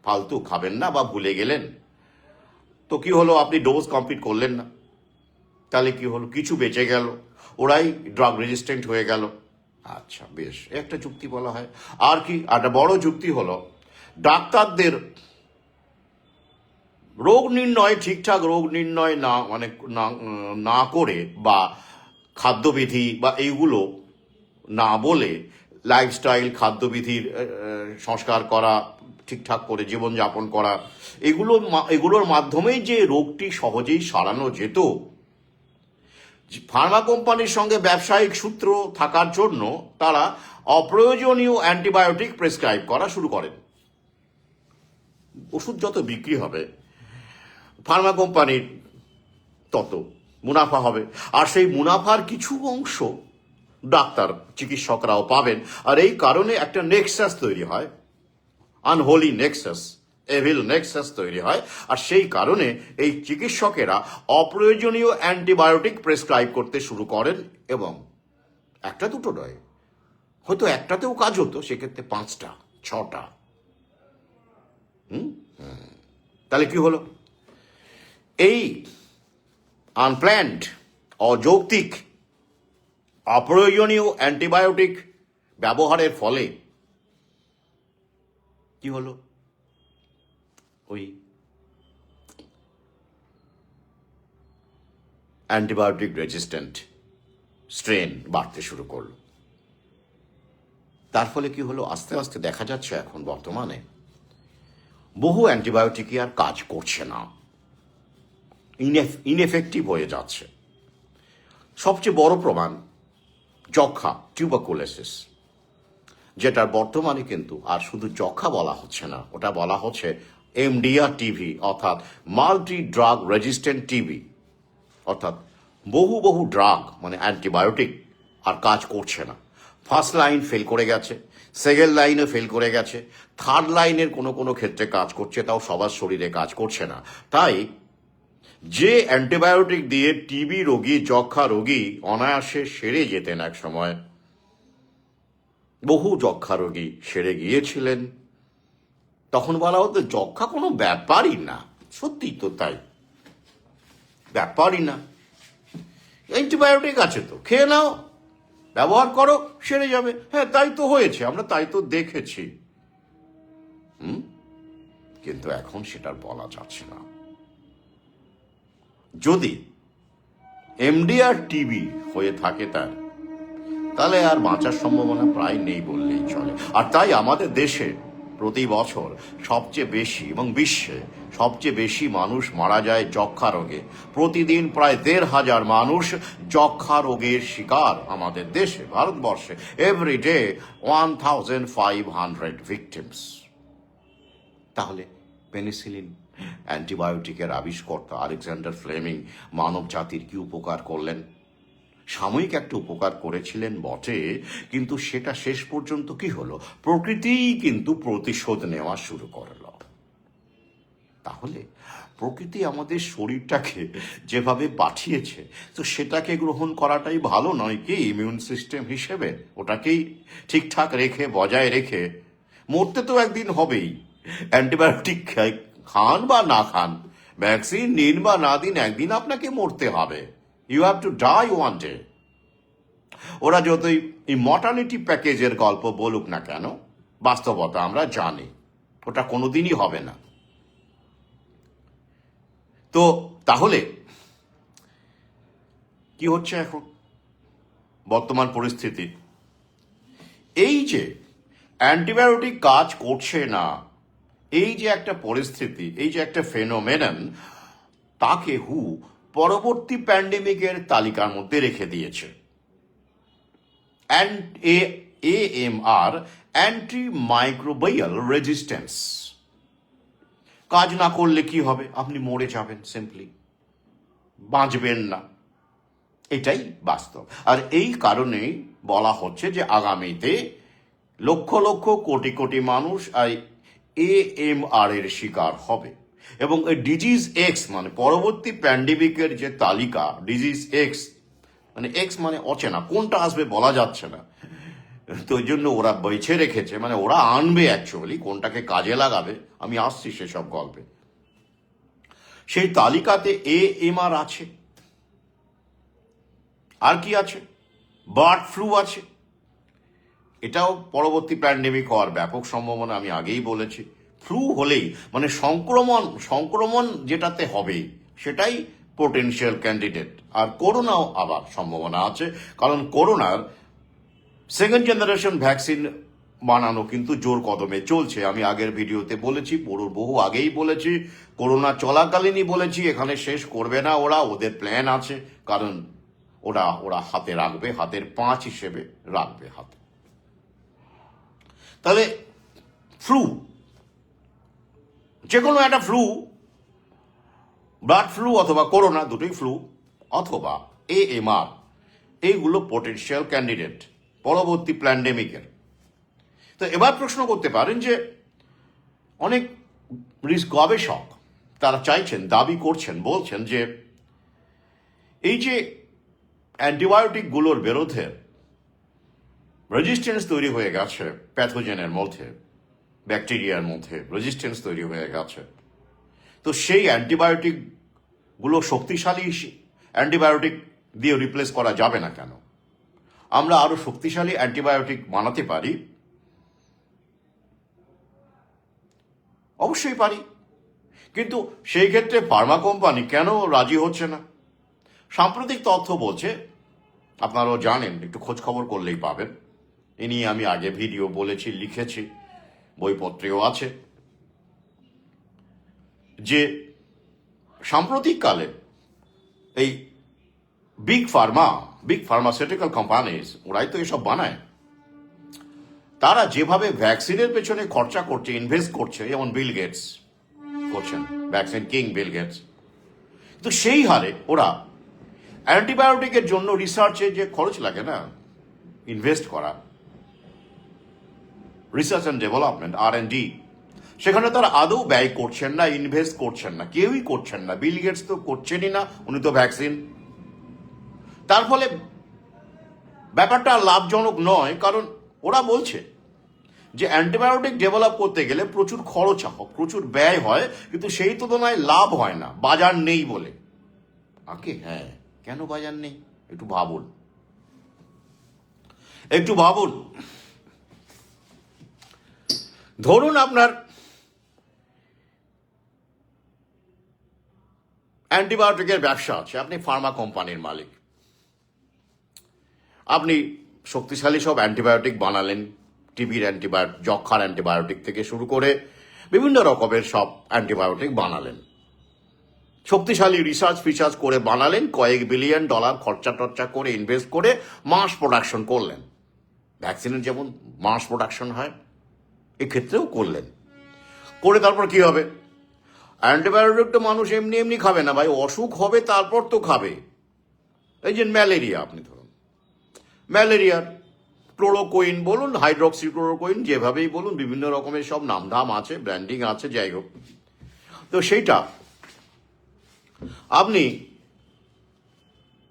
ফালতু খাবেন না বা ভুলে গেলেন। তো কি হলো, আপনি ডোজ কমপ্লিট করলেন না, তাহলে কি হলো, কিছু বেঁচে গেল, ওরাই ড্রাগ রেজিস্ট্যান্ট হয়ে গেল। আচ্ছা বেশ, একটা যুক্তি বলা হয়। আর কি একটা বড় যুক্তি হলো, ডাক্তারদের রোগ নির্ণয়, ঠিকঠাক রোগ নির্ণয় না মানে না করে, বা খাদ্যবিধি বা এইগুলো না বলে, লাইফস্টাইল, খাদ্যবিধির সংস্কার করা, ঠিকঠাক করে জীবনযাপন করা, এগুলোর মাধ্যমেই যে রোগটি সহজেই সারানো যেত, ফার্মা কোম্পানির সঙ্গে ব্যবসায়িক সূত্র থাকার জন্য তারা অপ্রয়োজনীয় অ্যান্টিবায়োটিক প্রেসক্রাইব করা শুরু করেন। ওষুধ যত বিক্রি হবে ফার্মা কোম্পানির তত মুনাফা হবে, আর সেই মুনাফার কিছু অংশ ডাক্তার, চিকিৎসকরাও পাবেন। আর এই কারণে একটা নেক্সাস তৈরি হয়, আনহোলি নেক্সাস, এভিল নেক্সাস তৈরি হয়। আর সেই কারণে এই চিকিৎসকেরা অপ্রয়োজনীয় অ্যান্টিবায়োটিক প্রেসক্রাইব করতে শুরু করেন, এবং একটা দুটো নয়, হয়তো একটাতেও কাজ হতো, সেক্ষেত্রে 5টা 6টা। তাহলে কি হলো, এই আনপ্ল্যান্ড, অযৌক্তিক, অপ্রয়োজনীয় অ্যান্টিবায়োটিক ব্যবহারের ফলে কি হলো, ওই অ্যান্টিবায়োটিক রেজিস্ট্যান্ট স্ট্রেন বাড়তে শুরু করলো। তার ফলে কি হলো, আস্তে আস্তে দেখা যাচ্ছে এখন বর্তমানে বহু অ্যান্টিবায়োটিকই আর কাজ করছে না, ইনএফেক্টিভ হয়ে যাচ্ছে। সবচেয়ে বড় প্রমাণ যক্ষা, টিউবারকুলোসিস, যেটার বর্তমানে কিন্তু আর শুধু যক্ষা বলা হচ্ছে না, ওটা বলা হচ্ছে এমডিআর টিভি, অর্থাৎ মাল্টি ড্রাগ রেজিস্ট্যান্ট টিবি। অর্থাৎ বহু বহু ড্রাগ মানে অ্যান্টিবায়োটিক আর কাজ করছে না। ফার্স্ট লাইন ফেল করে গেছে, সেকেন্ড লাইনে ফেল করে গেছে, থার্ড লাইনের কোনো কোনো ক্ষেত্রে কাজ করছে, তাও সবার শরীরে কাজ করছে না। তাই যে অ্যান্টিবায়োটিক দিয়ে টিবি রোগী, যক্ষা রোগী অনায়াসে সেরে যেতেন এক সময়, বহু যক্ষা রোগী সেরে গিয়েছিলেন, তখন বলা হতো যক্ষা কোনো ব্যাপারই না। সত্যি তো তাই, ব্যাপারই না, অ্যান্টিবায়োটিক আছে তো, খেয়ে নাও, ব্যবহার করো, সেরে যাবে। হ্যাঁ তাই তো হয়েছে, আমরা তাই তো দেখেছি। কিন্তু এখন সেটার বলা যাচ্ছে না। যদি এমডিআর টিবি হয়ে থাকে তাহলে আর বাঁচার সম্ভাবনা প্রায় নেই বললেই চলে। আর তাই আমাদের দেশে প্রতি বছর সবচেয়ে বেশি এবং বিশ্বে সবচেয়ে বেশি মানুষ মারা যায় যক্ষা রোগে। প্রতিদিন প্রায় 1,500 মানুষ যক্ষা রোগের শিকার আমাদের দেশে, ভারতবর্ষে। Everyday 1,500 victims. তাহলে পেনিসিলিন অ্যান্টিবায়োটিকের আবিষ্কর্তা আলেকজান্ডার ফ্লেমিং মানব জাতির কি উপকার করলেন? সাময়িক একটা উপকার করেছিলেন বটে, কিন্তু সেটা শেষ পর্যন্ত কি হলো? প্রকৃতিই কিন্তু প্রতিশোধ নেওয়া শুরু করলো। তাহলে প্রকৃতি আমাদের শরীরটাকে যেভাবে পাঠিয়েছে, তো সেটাকে গ্রহণ করাটাই ভালো নয় কি ইমিউন সিস্টেম হিসেবে? ওটাকেই ঠিকঠাক রেখে, বজায় রেখে, মরতে তো একদিন হবেই। অ্যান্টিবায়োটিক খান বা না খান, ভ্যাকসিন নিন বা না দিন, একদিন আপনাকে মরতে হবে। You have to die one day. ওরা যতই ইমর্টালিটি প্যাকেজের গল্প বলুক না কেন, বাস্তবতা আমরা জানি ওটা কোনোদিনই হবে না। তো তাহলে কি হচ্ছে এখন বর্তমান পরিস্থিতি? এই যে অ্যান্টিবায়োটিক কাজ করছে না, এই যে একটা পরিস্থিতি, এই যে একটা ফেনোমেনন, তাকে হু পরবর্তী প্যান্ডেমিকের তালিকার মধ্যে রেখে দিয়েছে। AMR, antimicrobial resistance. কাজ না করলে কি হবে? আপনি মরে যাবেন, সিম্পলি বাঁচবেন না। এটাই বাস্তব। আর এই কারণেই বলা হচ্ছে যে আগামীতে লক্ষ লক্ষ কোটি কোটি মানুষ AMR এর শিকার হবে। এবং এই ডিজিজ এক্স মানে পরবর্তী প্যান্ডেমিকের যে তালিকা, ডিজিজ এক্স মানে এক্স মানে অচেনা, কোনটা আসবে বলা যাচ্ছে না। তো ওই জন্য ওরা বেছে রেখেছে, মানে ওরা আনবে অ্যাকচুয়ালি, কোনটাকে কাজে লাগাবে আমি আসছি সেসব গল্পে। সেই তালিকাতে AMR আছে। আর কি আছে? বার্ড ফ্লু আছে। এটাও পরবর্তী প্যান্ডেমিক হওয়ার ব্যাপক সম্ভাবনা, আমি আগেই বলেছি। ফ্লু হলেই মানে সংক্রমণ যেটাতে হবে সেটাই পোটেনশিয়াল ক্যান্ডিডেট। আর করোনাও আবার সম্ভাবনা আছে, কারণ করোনার সেকেন্ড জেনারেশন ভ্যাকসিন বানানো কিন্তু জোর কদমে চলছে। আমি আগের ভিডিওতে বলেছি, বহু আগেই বলেছি, করোনা চলাকালীনই বলেছি, এখানে শেষ করবে না ওরা, ওদের প্ল্যান আছে। কারণ ওরা হাতে রাখবে, হাতের পাঁচ হিসেবে রাখবে হাতে। তাহলে ফ্লু, যে কোনো একটা ফ্লু, বার্ড ফ্লু অথবা করোনা, দুটোই ফ্লু, অথবা AMR, এইগুলো পোটেনশিয়াল ক্যান্ডিডেট পরবর্তী প্যান্ডেমিকের। তো এবার প্রশ্ন করতে পারেন যে অনেক গবেষক তারা চাইছেন, দাবি করছেন, বলছেন যে এই যে অ্যান্টিবায়োটিকগুলোর বিরুদ্ধে রেজিস্ট্যান্স তৈরি হয়ে গেছে, প্যাথোজেনের মধ্যে, ব্যাকটেরিয়ার মধ্যে রেজিস্ট্যান্স তৈরি হয়ে গেছে, তো সেই অ্যান্টিবায়োটিকগুলো শক্তিশালী অ্যান্টিবায়োটিক দিয়ে রিপ্লেস করা যাবে না কেন? আমরা আরো শক্তিশালী অ্যান্টিবায়োটিক বানাতে পারি, অবশ্যই পারি। কিন্তু সেই ক্ষেত্রে ফার্মা কোম্পানি কেন রাজি হচ্ছে না? সাম্প্রতিক তথ্য বলছে, আপনারাও জানেন, একটু খোঁজ খবর করলেই পাবেন, এ নিয়ে আমি আগে ভিডিও বলেছি, লিখেছি, বইপত্রেও আছে, যে সাম্প্রতিককালে এই বিগ ফার্মাসিউটিক্যাল কোম্পানিজ, ওরাই তো এসব বানায়, তারা যেভাবে ভ্যাকসিনের পেছনে খরচা করছে, ইনভেস্ট করছে, যেমন বিল গেটস করছেন, ভ্যাকসিন কিং বিল গেটস, তো সেই হারে ওরা অ্যান্টিবায়োটিকের জন্য রিসার্চে যে খরচ লাগে না, ইনভেস্ট করা, রিসার্চ অ্যান্ড ডেভেলপমেন্ট, R&D, সেখানে তারা আদৌ ব্যয় করছেন না, ইনভেস্ট করছেন না, কেউই করছেন না। বিল গেটস তো করছেনই না, উনি তো ভ্যাকসিন। তার ফলে ব্যাপারটা লাভজনক নয়, কারণ ওরা বলছে যে অ্যান্টিবায়োটিক ডেভেলপ করতে গেলে প্রচুর খরচ হয়, প্রচুর ব্যয় হয়, কিন্তু সেই তুলনায় লাভ হয় না, বাজার নেই বলে। হ্যাঁ, কেন বাজার নেই? একটু ভাবুন। ধরুন আপনার অ্যান্টিবায়োটিকের ব্যবসা আছে, আপনি ফার্মা কোম্পানির মালিক, আপনি শক্তিশালী সব অ্যান্টিবায়োটিক বানালেন, টিবির অ্যান্টিবায়োটিক, যক্ষার অ্যান্টিবায়োটিক থেকে শুরু করে বিভিন্ন রকমের সব অ্যান্টিবায়োটিক বানালেন, শক্তিশালী রিসার্চ ফিচার্স করে বানালেন, কয়েক বিলিয়ন ডলার খরচা টর্চা করে ইনভেস্ট করে মাস প্রোডাকশন করলেন। ভ্যাকসিনের যেমন মাস প্রোডাকশন হয়, এক্ষেত্রেও করলেন। করে তারপর কি হবে? অ্যান্টিবায়োটিক তো মানুষ এমনি এমনি খাবে না ভাই, অসুখ হবে তারপর তো খাবে। এই যে ম্যালেরিয়া, আপনি ধরুন ম্যালেরিয়ার ক্লোরোকুইন বলুন, হাইড্রক্সি ক্লোরোকুইন, যেভাবেই বলুন, বিভিন্ন রকমের সব নামধাম আছে, ব্র্যান্ডিং আছে, যাই হোক। তো সেইটা আপনি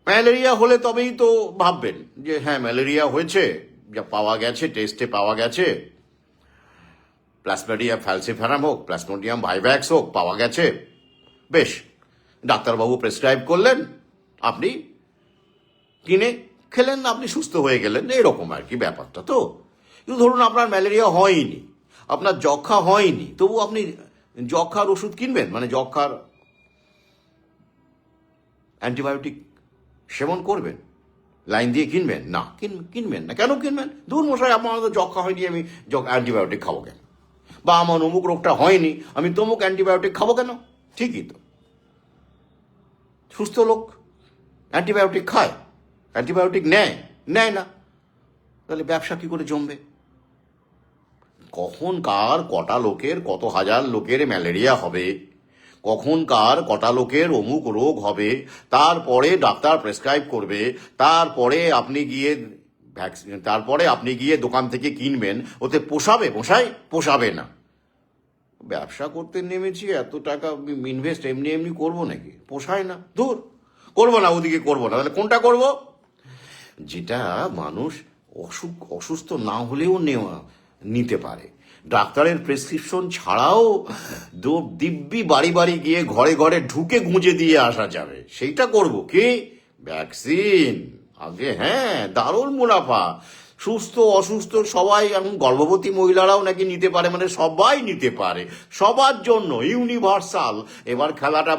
ম্যালেরিয়া হলে তবেই তো ভাববেন যে হ্যাঁ ম্যালেরিয়া হয়েছে, যা পাওয়া গেছে, টেস্টে পাওয়া গেছে, প্লাজমোডিয়াম ফ্যালসিফেরাম হোক, প্লাজমোডিয়াম ভাইভ্যাক্স হোক, পাওয়া গেছে, বেশ, ডাক্তারবাবু প্রেসক্রাইব করলেন, আপনি কিনে খেলেন, আপনি সুস্থ হয়ে গেলেন, এরকম আর কি ব্যাপারটা। তো কিন্তু ধরুন আপনার ম্যালেরিয়া হয়নি, আপনার যক্ষা হয়নি, তবু আপনি যক্ষার ওষুধ কিনবেন, মানে যক্ষার অ্যান্টিবায়োটিক সেবন করবেন, লাইন দিয়ে কিনবেন না? কিনবেন না। কেন কিনবেন? দূর মশাই, আমার তো যক্ষা হয়নি, আমি অ্যান্টিবায়োটিক খাবো কেন? বা আমার অমুক রোগটা হয়নি, আমি তমুক অ্যান্টিবায়োটিক খাবো কেন? ঠিকই তো, সুস্থ লোক অ্যান্টিবায়োটিক খায়, অ্যান্টিবায়োটিক নেয় না, তাহলে ব্যবসা কি করে জমবে? কখন কার কটা লোকের, কত হাজার লোকের ম্যালেরিয়া হবে, কখন কার কটা লোকের অমুক রোগ হবে, তারপরে ডাক্তার প্রেসক্রাইব করবে, তারপরে আপনি গিয়ে দোকান থেকে কিনবেন, ওতে পোষাবে? পোষাবে না। ব্যবসা করতে নেমেছি, এত টাকা ইনভেস্ট এমনি এমনি করবো নাকি? পোষায় না, দূর, করবো না, ওদিকে করবো না। তাহলে কোনটা করব? যেটা মানুষ অসুস্থ না হলেও নিতে পারে, ডাক্তারের প্রেসক্রিপশন ছাড়াও দিব্যি বাড়ি বাড়ি গিয়ে ঘরে ঘরে ঢুকে গুঁজে দিয়ে আসা যাবে, সেইটা করব। কি? ভ্যাকসিন আগে, হ্যাঁ, দারুণ মুনাফা, সুস্থ অসুস্থ সবাই, এখন গর্ভবতী মহিলারাও নাকি নিতে পারে, মানে সবাই নিতে পারে, সবার জন্য ইউনিভার্সাল। এবার খেলাটা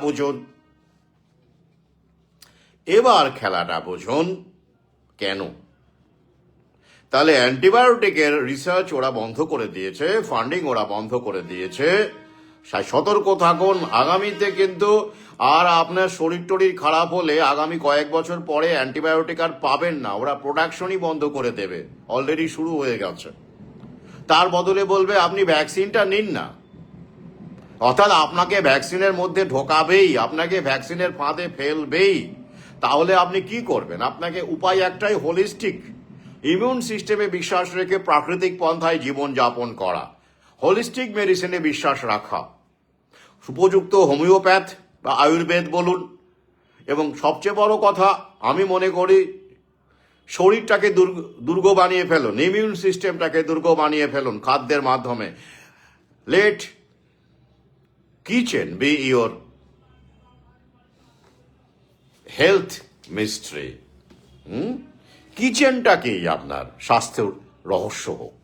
বুঝুন কেন। তাহলে অ্যান্টিবায়োটিকের রিসার্চ ওরা বন্ধ করে দিয়েছে, ফান্ডিং ওরা বন্ধ করে দিয়েছে। সতর্ক থাকুন, আগামীতে কিন্তু আর আপনার শরীর টরীর খারাপ হলে আগামী কয়েক বছর পরে অ্যান্টিবায়োটিক আর পাবেন না, ওরা প্রোডাকশনই বন্ধ করে দেবে, অলরেডি শুরু হয়ে গেছে। তার বদলে বলবে আপনি ভ্যাকসিনটা নিন না, অর্থাৎ আপনাকে ভ্যাকসিনের মধ্যে ঢোকাবেই, আপনাকে ভ্যাকসিনের ফাঁদে ফেলবেই। তাহলে আপনি কি করবেন? আপনাকে উপায় একটাই, হোলিস্টিক ইমিউন সিস্টেমে বিশ্বাস রেখে প্রাকৃতিক পন্থায় জীবন যাপন করা, হোলিস্টিক মেডিসিনে বিশ্বাস রাখা, উপযুক্ত হোমিওপ্যাথ বা আয়ুর্বেদ বলুন। এবং সবচেয়ে বড় কথা, আমি মনে করি শরীরটাকে দুর্গ বানিয়ে ফেলুন, ইমিউন সিস্টেমটাকে দুর্গ বানিয়ে ফেলুন খাদ্যের মাধ্যমে। Let kitchen be your health mystery. কিচেনটাকেই আপনার স্বাস্থ্যের রহস্য হোক,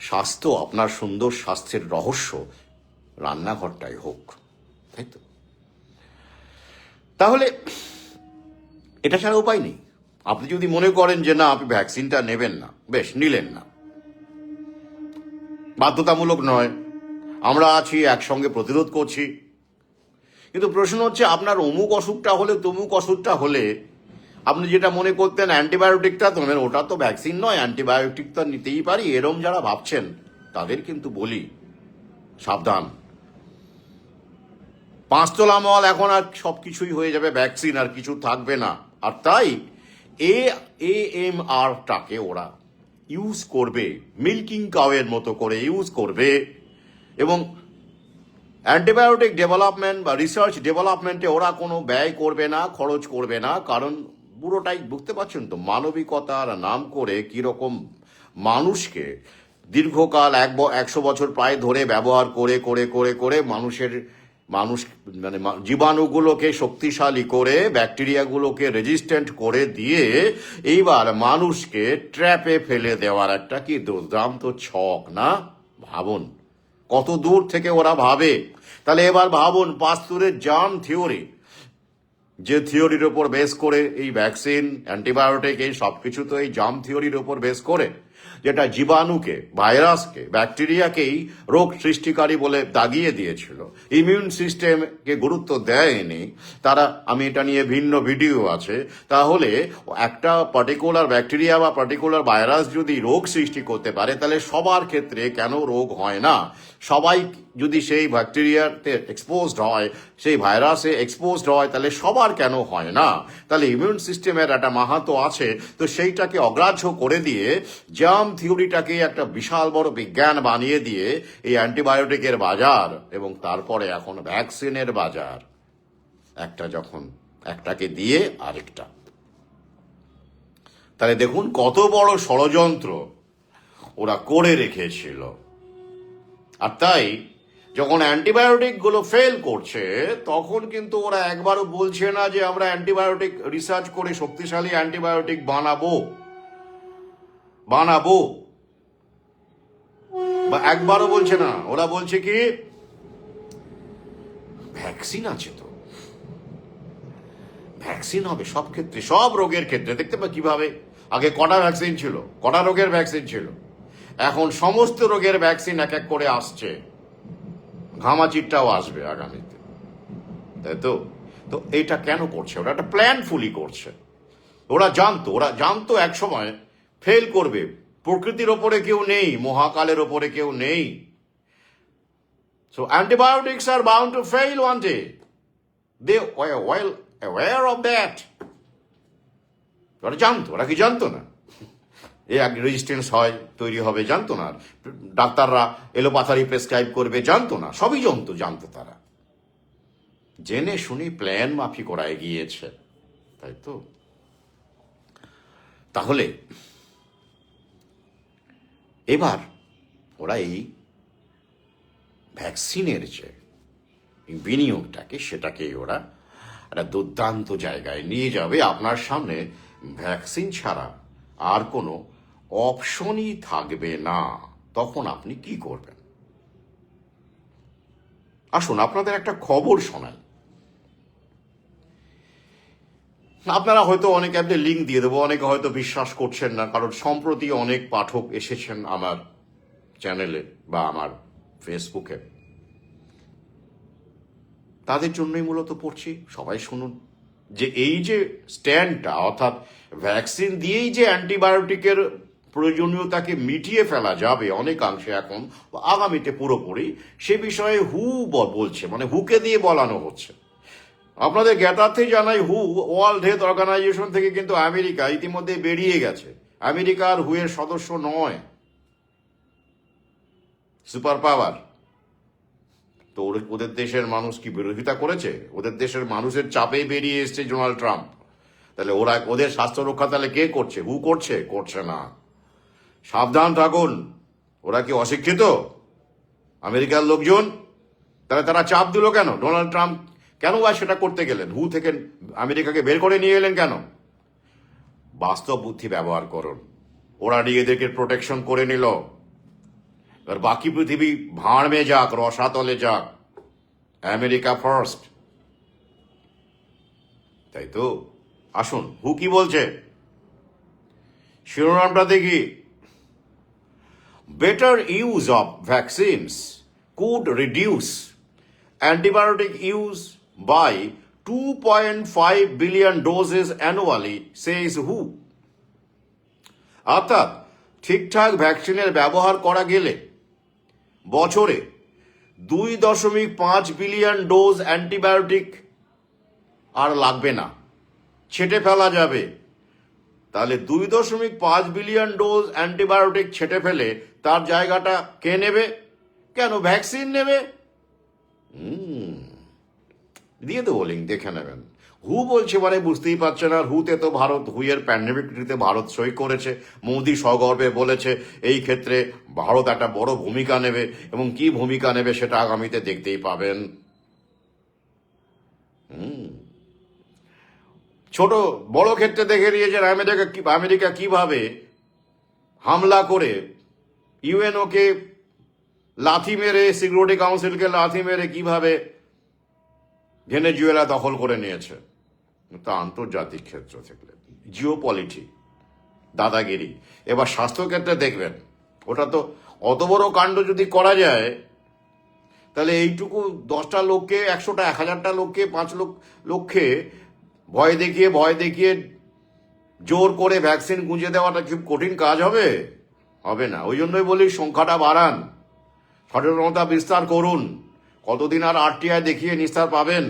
স্বাস্থ্য, আপনার সুন্দর স্বাস্থ্যের রহস্য রান্নাঘরটাই হোক, তাই তো? তাহলে এটা ছাড়া উপায় নেই। আপনি যদি মনে করেন যে না, আপনি ভ্যাকসিনটা নেবেন না, বেশ, নিলেন না, বাধ্যতামূলক নয়, আমরা আছি, একসঙ্গে প্রতিরোধ করছি। কিন্তু প্রশ্ন হচ্ছে, আপনার অমুক অসুখটা হলে, তমুক অসুখটা হলে, আপনি যেটা মনে করতেন অ্যান্টিবায়োটিকটা তো, ওটা তো ভ্যাকসিন নয়, অ্যান্টিবায়োটিক তো নিতেই পারি, এরম যারা ভাবছেন তাদের কিন্তু বলি সাবধান। 5 তোলা মল এখন আর সব কিছুই হয়ে যাবে ভ্যাকসিন, আর কিছু থাকবে না। আর তাই AMRটাকে ওরা ইউজ করবে, মিল্কিং কাউয়ের মতো করে ইউজ করবে, এবং অ্যান্টিবায়োটিক ডেভেলপমেন্ট বা রিসার্চ ডেভেলপমেন্টে ওরা কোনো ব্যয় করবে না, খরচ করবে না। কারণ পুরোটাই, বুঝতে পারছেন তো, মানবিকতার নাম করে কীরকম মানুষকে দীর্ঘকাল 100 বছর প্রায় ধরে ব্যবহার করে করে করে করে মানুষ মানে জীবাণুগুলোকে শক্তিশালী করে, ব্যাকটেরিয়াগুলোকে রেজিস্ট্যান্ট করে দিয়ে এইবার মানুষকে ট্র্যাপে ফেলে দেওয়ার একটা কি দুর্দান্ত ছক না? ভাবুন কত দূর থেকে ওরা ভাবে। তাহলে এবার ভাবুন পাস্তুরের জার্ম থিওরি, যে থিওরির ওপর বেস করে এই ভ্যাকসিন, অ্যান্টিবায়োটিক, এই সবকিছু তো এই জার্ম থিওরির ওপর বেস করে, যেটা জীবাণুকে, ভাইরাসকে, ব্যাকটেরিয়াকেই রোগ সৃষ্টিকারী বলে দাগিয়ে দিয়েছিল, ইমিউন সিস্টেমকে গুরুত্ব দেয়নি তারা। আমি এটা নিয়ে ভিন্ন ভিডিও আছে। তাহলে একটা পার্টিকুলার ব্যাকটেরিয়া বা পার্টিকুলার ভাইরাস যদি রোগ সৃষ্টি করতে পারে, তাহলে সবার ক্ষেত্রে কেন রোগ হয় না? সবাই যদি সেই ব্যাকটেরিয়াতে এক্সপোজড হয়, সেই ভাইরাসে এক্সপোজড হয়, তাহলে সবার কেন হয় না? তাহলে ইমিউন সিস্টেমের একটা মাহাত্ম্য আছে, তো সেইটাকে অগ্রাহ্য করে দিয়ে জার্ম থিওরিটাকে একটা বিশাল বড় বিজ্ঞান বানিয়ে দিয়ে এই অ্যান্টিবায়োটিকের বাজার এবং তারপরে এখন ভ্যাকসিনের বাজার, একটা যখন একটাকে দিয়ে আরেকটা, তাহলে দেখুন কত বড় ষড়যন্ত্র ওরা করে রেখেছিল। আর তাই যখন অ্যান্টিবায়োটিক গুলো ফেল করছে, তখন কিন্তু ওরা একবারও বলছে না যে আমরা অ্যান্টিবায়োটিক রিসার্চ করে শক্তিশালী অ্যান্টিবায়োটিক বানাবো বানাবো বা একবারও বলছে না। ওরা বলছে কি, ভ্যাকসিন আছে তো, ভ্যাকসিন হবে সব ক্ষেত্রে, সব রোগের ক্ষেত্রে। দেখতে পা কিভাবে আগে কটা ভ্যাকসিন ছিল, কটা রোগের ভ্যাকসিন ছিল, এখন সমস্ত রোগের ভ্যাকসিন এক এক করে আসছে, ঘামাচিরটাও আসবে আগামীতে, তাই তো? তো এইটা কেন করছে? ওরা একটা প্ল্যানফুলি করছে। ওরা জানতো এক সময় ফেল করবে। প্রকৃতির ওপরে কেউ নেই, মহাকালের ওপরে কেউ নেই। So antibiotics are bound to fail one day. They were well aware of that. ওরা জানতো, ওরা কি জানতো না এ রেজিস্ট্যান্স হয়, তৈরি হবে? জানতো না। ডাক্তাররা এলোপাথারি প্রেসক্রাইব করবে, জানতো না। সবই জানতো তারা, জেনে শুনে প্ল্যান মাফিক ওরা এগিয়েছে, তাই তো? তাহলে এবার ওরা এই ভ্যাকসিনের যে বিনিয়োগটাকে, সেটাকেই ওরা একটা দুর্দান্ত জায়গায় নিয়ে যাবে। আপনার সামনে ভ্যাকসিন ছাড়া আর কোনো অপশনই থাকবে না। তখন আপনি কি করবেন? আসুন আপনাদের একটা খবর শোনাই। আপনারা হয়তো অনেকে, আপনি লিঙ্ক দিয়ে দেবো, অনেকে হয়তো বিশ্বাস করছেন না, কারণ সম্প্রতি অনেক পাঠক এসেছেন আমার চ্যানেলে বা আমার ফেসবুকে। তাদের জন্যই মূলত পড়ছি। সবাই শুনুন যে এই যে স্ট্যান্ডটা, অর্থাৎ ভ্যাকসিন দিয়েই যে অ্যান্টিবায়োটিকের প্রয়োজনীয়তাকে মিটিয়ে ফেলা যাবে অনেকাংশে এখন, আগামীতে পুরোপুরি, সে বিষয়ে হু বলছে, মানে হুকে দিয়ে বলানো হচ্ছে। আপনাদের জ্ঞাতার্থে জানাই, হু, ওয়ার্ল্ড হেলথ অর্গানাইজেশন থেকে কিন্তু আমেরিকা ইতিমধ্যে বেরিয়ে গেছে। আমেরিকা আর হু এর সদস্য নয়, সুপার পাওয়ার। তো ওদের দেশের মানুষ কি বিরোধিতা করেছে? ওদের দেশের মানুষের চাপেই বেরিয়ে এসছে ডোনাল্ড ট্রাম্প। তাহলে ওদের স্বাস্থ্য রক্ষা তাহলে কে করছে? হু করছে? করছে না। সাবধান থাকুন। ওরা কি অশিক্ষিত আমেরিকার লোকজন? তাহলে তারা চাপ দিল কেন? ডোনাল্ড ট্রাম্প কেন বা সেটা করতে গেলেন? হু থেকে আমেরিকাকে বের করে নিয়ে এলেন কেন? বাস্তব বুদ্ধি ব্যবহার করুন। ওরা নিজেদেরকে প্রোটেকশন করে নিল, আর বাকি পৃথিবী ভাঁড় মে যাক, রসাতলে যাক, আমেরিকা ফার্স্ট, তাই তো? আসুন হু কি বলছে, শিরোনামটা দেখি। Better use of vaccines could reduce antibiotic use by 2.5 billion doses annually, says হু। অর্থাৎ ঠিকঠাক ভ্যাকসিনের ব্যবহার করা গেলে বছরে 2.5 বিলিয়ন ডোজ অ্যান্টিবায়োটিক আর লাগবে না, ছেটে ফেলা যাবে। তাহলে 2.5 বিলিয়ন ডোজ অ্যান্টিবায়োটিক ছেটে ফেলে তার জায়গাটা কে নেবে? কেন? ভ্যাকসিন নেবে। দিয়ে দেবো লিঙ্ক, দেখে নেবেন। হু বলছে মানে বুঝতেই পারছেন। আর হুতে তো ভারত, হুয়ের প্যান্ডেমিকটিতে ভারত সই করেছে। মোদি সগর্বে বলেছে এই ক্ষেত্রে ভারত একটা বড় ভূমিকা নেবে, এবং কি ভূমিকা নেবে সেটা আগামীতে দেখতেই পাবেন। ছোট বড় ক্ষেত্রে দেখে নিয়েছেন আমেরিকা কিভাবে হামলা করে ইউএনওকে লাথি মেরে, সিকিউরিটি কাউন্সিলকে লাথি মেরে কিভাবে ভেনেজুয়েলা দখল করে নিয়েছে। তা আন্তর্জাতিক ক্ষেত্র থেকে জিও পলিটি, দাদাগিরি। এবার স্বাস্থ্যক্ষেত্রে দেখবেন, ওটা তো অত বড় কাণ্ড যদি করা যায়, তাহলে এইটুকু 10টা লোককে, 100টা, 1000টা লোককে, 5 লক্ষে ভয় দেখিয়ে জোর করে ভ্যাকসিন গুঁজে দেওয়াটা খুব কঠিন কাজ হবে? হবে না। ওই জন্যই বলি সংখ্যাটা বাড়ান, সচেতনতা বিস্তার করুন। কতদিন আর RTI দেখিয়ে নিস্তার পাবেন?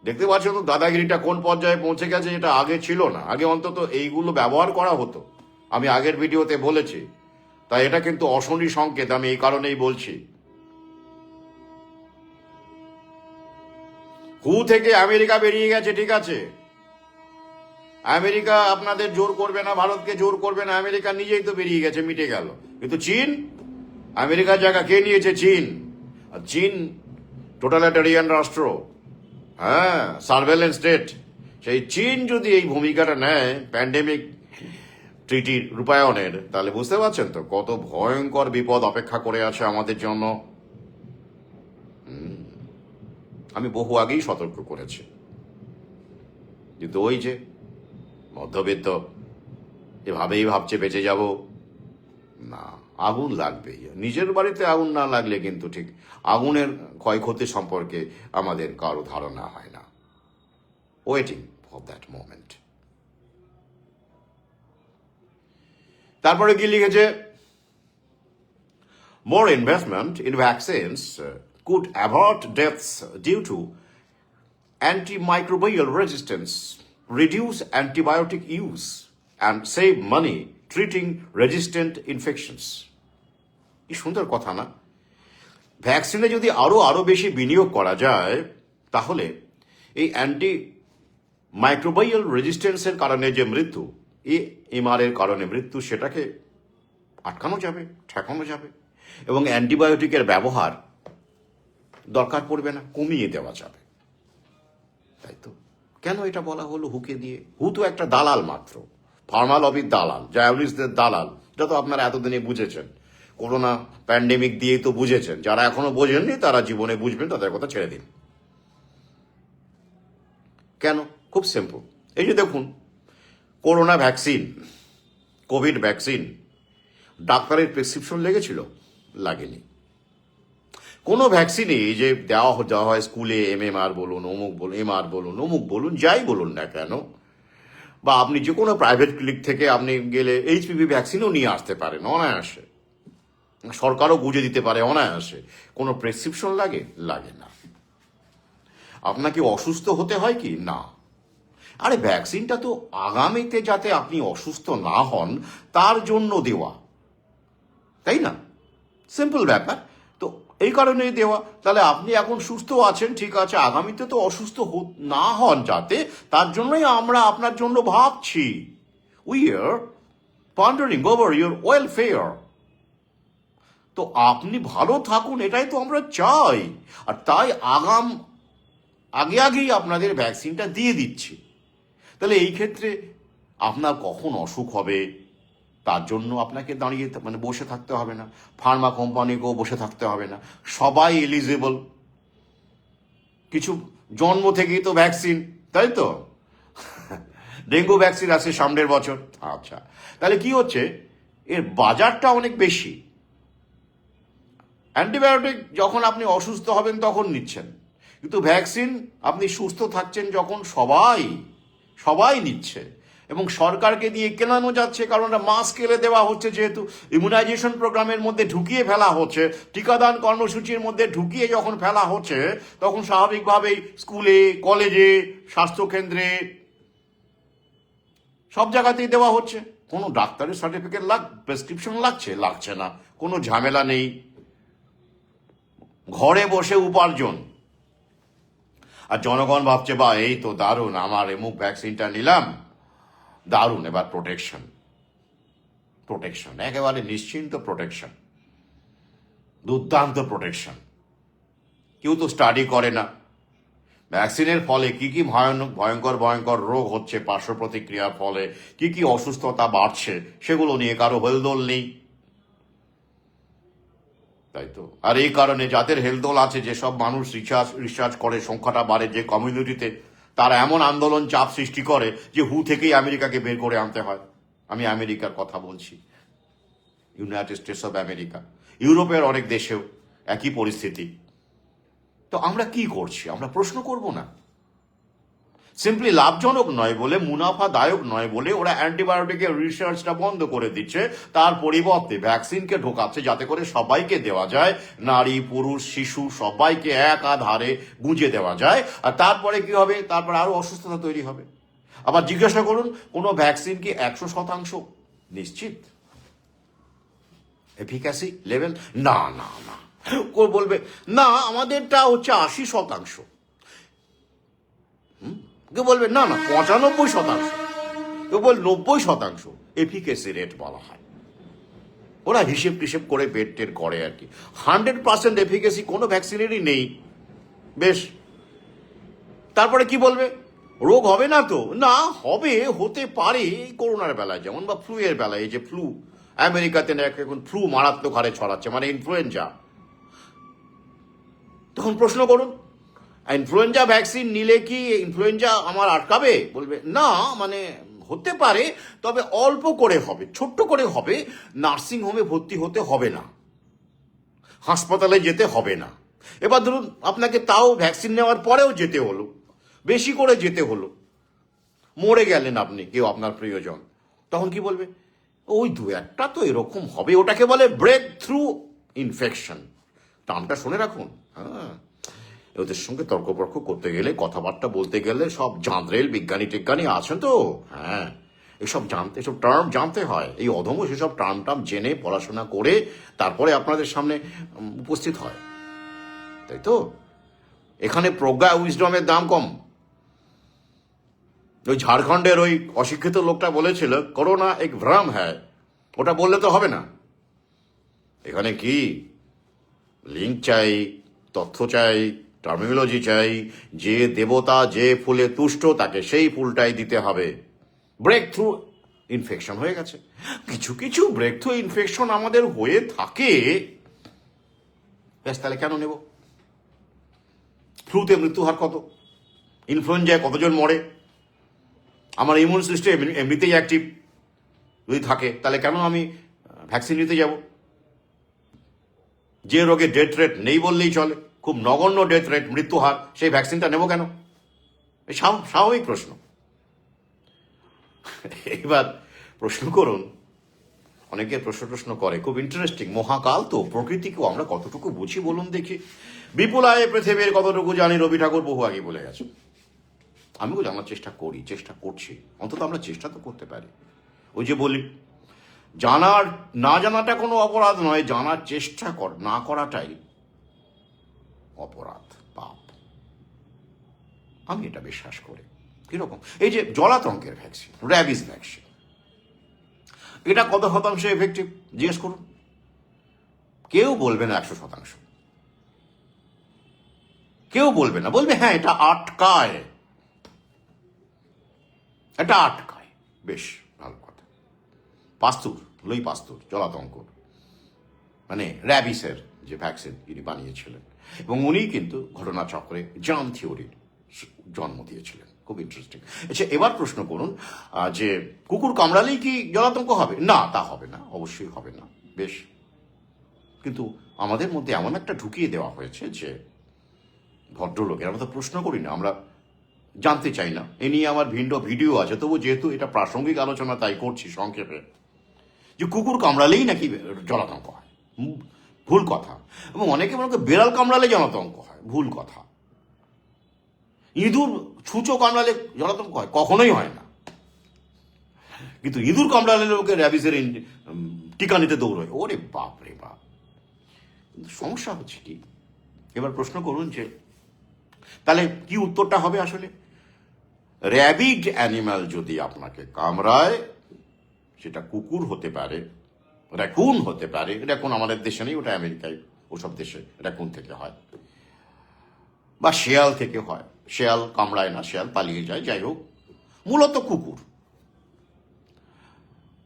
দেখতে পাচ্ছেন তো দাদাগিরিটা কোন পর্যায়ে পৌঁছে গেছে, যেটা আগে ছিল না। আগে অন্তত এইগুলো ব্যবহার করা হতো, আমি আগের ভিডিওতে বলেছি। তাই এটা কিন্তু অশনি সংকেত, আমি এই কারণেই বলছি। হু থেকে আমেরিকা বেরিয়ে গেছে, ঠিক আছে, আমেরিকা আপনাদের জোর করবে না, ভারতকে জোর করবে না, আমেরিকা নিজেই তো বেরিয়ে গেছে, মিটে গেল। কিন্তু চীন, আমেরিকার জায়গা কে নিয়েছে? চীন। আর চীন টোটালিটারিয়ান রাষ্ট্র, হ্যাঁ, সার্ভেলেন্স স্টেট। সেই চীন যদি এই ভূমিকাটা নেয় প্যান্ডেমিক ট্রিটির রূপায়ণের, তাহলে বুঝতে পারছেন তো কত ভয়ঙ্কর বিপদ অপেক্ষা করে আছে আমাদের জন্য। আমি বহু আগেই সতর্ক করেছি, কিন্তু ওই যে মধ্যবিত্ত এভাবেই ভাবছে বেঁচে যাব। না, আগুন লাগবেই। নিজের বাড়িতে আগুন না লাগলে কিন্তু ঠিক আগুনের ক্ষয়ক্ষতি সম্পর্কে আমাদের কারো ধারণা হয় না। Waiting for that moment. তারপরে কি লিখেছে? More investment in vaccines could avert deaths due to antimicrobial resistance, reduce antibiotic use, and save money treating resistant infections. কি সুন্দর কথা না? ভ্যাকসিনে যদি আরো বেশি বিনিয়োগ করা যায়, তাহলে এই মাইক্রোবাইয়াল রেজিস্ট্যান্সের কারণে যে মৃত্যু, AMR এর কারণে মৃত্যু, সেটাকে আটকানো যাবে, ঠেকানো যাবে। এবং অ্যান্টিবায়োটিকের ব্যবহার দরকার পড়বে না, কমিয়ে দেওয়া যাবে। তাই তো কেন এটা বলা হলো হুকে দিয়ে? হু তো একটা দালাল মাত্র, ফার্মা লবির দালাল, জায়োলিস্টদের দালাল, যা তো আপনারা এতদিনে বুঝেছেন। করোনা প্যান্ডেমিক দিয়েই তো বুঝেছেন। যারা এখনো বোঝেননি তারা জীবনে বুঝবেন, তাদের কথা ছেড়ে দিন। কেন? খুব সিম্পল। এই যে দেখুন, করোনা ভ্যাকসিন, কোভিড ভ্যাকসিন, ডাক্তারের প্রেসক্রিপশন লেগেছিল? লাগেনি। কোনো ভ্যাকসিনই যে দেওয়া হয় স্কুলে, MMR বলুন, অমুক বলুন, MR বলুন, অমুক বলুন, যাই বলুন না কেন, বা আপনি যে কোনো প্রাইভেট ক্লিনিক থেকে আপনি গেলে HPV ভ্যাকসিনও নিয়ে আসতে পারেন অনায়াসে, সরকারও বুঝে দিতে পারে অনায়াসে। কোনো প্রেসক্রিপশন লাগে? লাগে না। আপনাকে অসুস্থ হতে হয় কি? না। আরে ভ্যাকসিনটা তো আগামীতে যাতে আপনি অসুস্থ না হন তার জন্য দেওয়া, তাই না? সিম্পল ব্যাপার। তো এই কারণেই দেওয়া। তাহলে আপনি এখন সুস্থ আছেন, ঠিক আছে, আগামীতে তো অসুস্থ না হন যাতে, তার জন্যই আমরা আপনার জন্য ভাবছি। We are pondering over your welfare. তো আপনি ভালো থাকুন, এটাই তো আমরা চাই। আর তাই আগেই আপনাদের ভ্যাকসিনটা দিয়ে দিচ্ছি। তাহলে এই ক্ষেত্রে আপনার কখন অসুখ হবে তার জন্য আপনাকে দাঁড়িয়ে বসে থাকতে হবে না, ফার্মা কোম্পানিকেও বসে থাকতে হবে না, সবাই এলিজিবল। কিছু জন্ম থেকেই তো ভ্যাকসিন, তাই তো? ডেঙ্গু ভ্যাকসিন আছে সামনের বছর। আচ্ছা, তাহলে কি হচ্ছে, এর বাজারটা অনেক বেশি। অ্যান্টিবায়োটিক যখন আপনি অসুস্থ হবেন তখন নিচ্ছেন, কিন্তু ভ্যাকসিন আপনি সুস্থ থাকছেন যখন সবাই নিচ্ছে। এবং সরকারকে দিয়ে কেনানো যাচ্ছে, কারণ মাস স্কেলে দেওয়া হচ্ছে, যেহেতু ইমিউনাইজেশন প্রোগ্রামের মধ্যে ঢুকিয়ে ফেলা হচ্ছে, টিকাদান কর্মসূচির মধ্যে ঢুকিয়ে যখন ফেলা হচ্ছে, তখন স্বাভাবিকভাবেই স্কুলে, কলেজে, স্বাস্থ্যকেন্দ্রে, সব জায়গাতেই দেওয়া হচ্ছে। কোনো ডাক্তারের সার্টিফিকেট প্রেসক্রিপশন লাগছে না, কোনো ঝামেলা নেই, ঘরে বসে উপার্জন। আর জনগণ ভাবছে, বা এই তো দারুণ, আমার এমুক ভ্যাকসিনটা নিলাম, দারুণ, এবার প্রোটেকশন, একেবারে নিশ্চিন্ত প্রোটেকশন, দুর্দান্ত প্রোটেকশন। কেউ তো স্টাডি করে না ভ্যাকসিনের ফলে কি কি ভয়ঙ্কর রোগ হচ্ছে, পার্শ্ব প্রতিক্রিয়ার ফলে কি কি অসুস্থতা বাড়ছে, সেগুলো নিয়ে কারো হেলদোল নেই, তাই তো? আর এই কারণে যাদের হেলদোল আছে, যেসব মানুষ রিসার্চ করে সংখ্যাটা বাড়ে, যে কমিউনিটিতে তারা এমন আন্দোলন চাপ সৃষ্টি করে যে হু থেকেই আমেরিকাকে বের করে আনতে হয়। আমি আমেরিকার কথা বলছি, ইউনাইটেড স্টেটস অফ আমেরিকা, ইউরোপের অনেক দেশেও একই পরিস্থিতি। তো আমরা কি করছি? আমরা প্রশ্ন করব না? সিম্পলি লাভজনক নয় বলে, মুনাফাদায়ক নয় বলে ওরা অ্যান্টিবায়োটিকের রিসার্চটা বন্ধ করে দিচ্ছে, তার পরিবর্তে ভ্যাকসিনকে ঢোকাচ্ছে যাতে করে সবাইকে দেওয়া যায়, নারী পুরুষ শিশু সবাইকে এক আধারে গুঁজে দেওয়া যায়। আর তারপরে কি হবে? তারপরে আরো অসুস্থতা তৈরি হবে। আবার জিজ্ঞাসা করুন, কোনো ভ্যাকসিন কি 100% নিশ্চিত এফিকাসি লেভেল? না না না, কেউ বলবে না আমাদেরটা হচ্ছে 80%, কেউ বলবে না না 95%, কেউ বল 90% এফিকেসি রেট বলা হয়। ওরা হিসেব টিসেব করে বেড টের করে আর কি। 100% এফিকেসি কোনো ভ্যাকসিনেরই নেই। বেশ, তারপরে কি বলবে? রোগ হবে না তো? না, হবে, হতে পারে, করোনার বেলায় যেমন, বা ফ্লু এর বেলায়। এই যে ফ্লু আমেরিকাতে এখন ফ্লু মারাত্মক হারে ছড়াচ্ছে, মানে ইনফ্লুয়েঞ্জা। তখন প্রশ্ন করুন, ইনফ্লুয়েঞ্জা ভ্যাকসিন নিলে কি ইনফ্লুয়েঞ্জা আমার আটকাবে? বলবে না, মানে হতে পারে, তবে অল্প করে হবে, ছোট্ট করে হবে, নার্সিং হোমে ভর্তি হতে হবে না, হাসপাতালে যেতে হবে না। এবার ধরুন আপনাকে তাও ভ্যাকসিন নেওয়ার পরেও যেতে হলো, বেশি করে যেতে হলো, মরে গেলেন আপনি, কেউ আপনার প্রিয়জন, তখন কি বলবে? ওই দু একটা তো এরকম হবে, ওটাকে বলে ব্রেক থ্রু ইনফেকশন। টার্মটা শুনে রাখুন। হ্যাঁ, ওদের সঙ্গে তর্কবর্ক করতে গেলে, কথাবার্তা বলতে গেলে সব জাঁদরেল বিজ্ঞানী টিজ্ঞানী আছেন তো, হ্যাঁ, এসব টার্ম জানতে হয়। এই অধমও সেসব টার্ম জেনে পড়াশোনা করে তারপরে আপনাদের সামনে উপস্থিত হয়, তাই তো? এখানে প্রজ্ঞা উইজডমের দাম কম। ওই ঝাড়খণ্ডের ওই অশিক্ষিত লোকটা বলেছিল করোনা এক ভ্রম হ্যায়, ওটা বললে তো হবে না। এখানে কি লিঙ্ক চাই, তথ্য চাই, টার্মিনোলজি চাই। যে দেবতা যে ফুলে তুষ্ট তাকে সেই ফুলটাই দিতে হবে। ব্রেক থ্রু ইনফেকশন হয়ে গেছে। কিছু কিছু ব্রেক থ্রু ইনফেকশন আমাদের হয়ে থাকে, ব্যাস, তাহলে কেন নেব? ফ্লুতে মৃত্যুহার কত, ইনফ্লুয়েঞ্জায় কতজন মরে, আমার ইমিউন সিস্টেম এমনিতেই অ্যাক্টিভ যদি থাকে, তাহলে কেন আমি ভ্যাকসিন নিতে যাব? যে রোগে ডেথ রেট নেই বললেই চলে, খুব নগণ্য ডেথ রেট, মৃত্যুহার, সেই ভ্যাকসিনটা নেব কেন? এই স্বাভাবিক প্রশ্ন। এবার প্রশ্ন করুন, অনেকে প্রশ্ন করে, খুব ইন্টারেস্টিং, মহাকাল তো, প্রকৃতিকেও আমরা কতটুকু বুঝি বলুন দেখি। বিপুলায় পৃথিবীর কতটুকু জানি রবি ঠাকুর বহু আগে বলে গেছে। আমিও জানার চেষ্টা করছি, অন্তত আমরা চেষ্টা তো করতে পারি। ওই যে বলি, না জানাটা কোনো অপরাধ নয়, জানার চেষ্টা না করাটাই অপরাধ, পাপ। আমি এটা বিশ্বাস করি। কিরকম? এই যে জলাতঙ্কের ভ্যাকসিন, র্যাবিস ভ্যাকসিন, এটা কত শতাংশ এফেক্টিভ জিজ্ঞেস করুন। কেউ বলবে না 100%, কেউ বলবে না, বলবে হ্যাঁ এটা আটকায়, বেশ ভালো কথা। লুই পাস্তুর জলাতঙ্ক, মানে র্যাবিসের যে ভ্যাকসিন যিনি বানিয়েছিলেন, এবং উনি কিন্তু ঘটনাচক্রে জার্ম থিওরির জন্ম দিয়েছিলেন। খুব ইন্টারেস্টিং। আচ্ছা, এবার প্রশ্ন করুন যে কুকুর কামড়ালেই কি জলাতঙ্ক হবে? না, তা হবে না, অবশ্যই হবে না। বেশ, কিন্তু আমাদের মধ্যে এমন একটা ঢুকিয়ে দেওয়া হয়েছে যে ভদ্রলোকের, আমরা তো প্রশ্ন করি না, আমরা জানতে চাই না। এ নিয়ে আমার ভিডিও আছে, তবু যেহেতু এটা প্রাসঙ্গিক আলোচনা তাই করছি সংক্ষেপে, যে কুকুর কামড়ালেই নাকি জলাতঙ্ক হয়। ভুল কথা। এবং অনেকে মনে করে বেড়াল কামড়ালে জলাতঙ্ক হয়, ভুল কথা। ইঁদুর ছুঁচো কামড়ালে জলাতঙ্ক হয়? কখনোই হয় না। কিন্তু ইঁদুর কামড়ালে লোকে র্যাবিসের টিকা নিতে দৌড়য়। ওরে বাপ রে বাপ! সমস্যা হচ্ছে কি? এবার প্রশ্ন করুন যে তাহলে কি উত্তরটা হবে আসলে? র্যাবিড অ্যানিম্যাল যদি আপনাকে কামড়ায়, সেটা কুকুর হতে পারে, র্যাকুন হতে পারে। র্যাকুন আমাদের দেশে নেই, ওটা আমেরিকায়, ওসব দেশে র্যাকুন থেকে হয়, বা শেয়াল থেকে হয়। শেয়াল কামড়ায় না, শেয়াল পালিয়ে যায়, যাই হোক, মূলত কুকুর।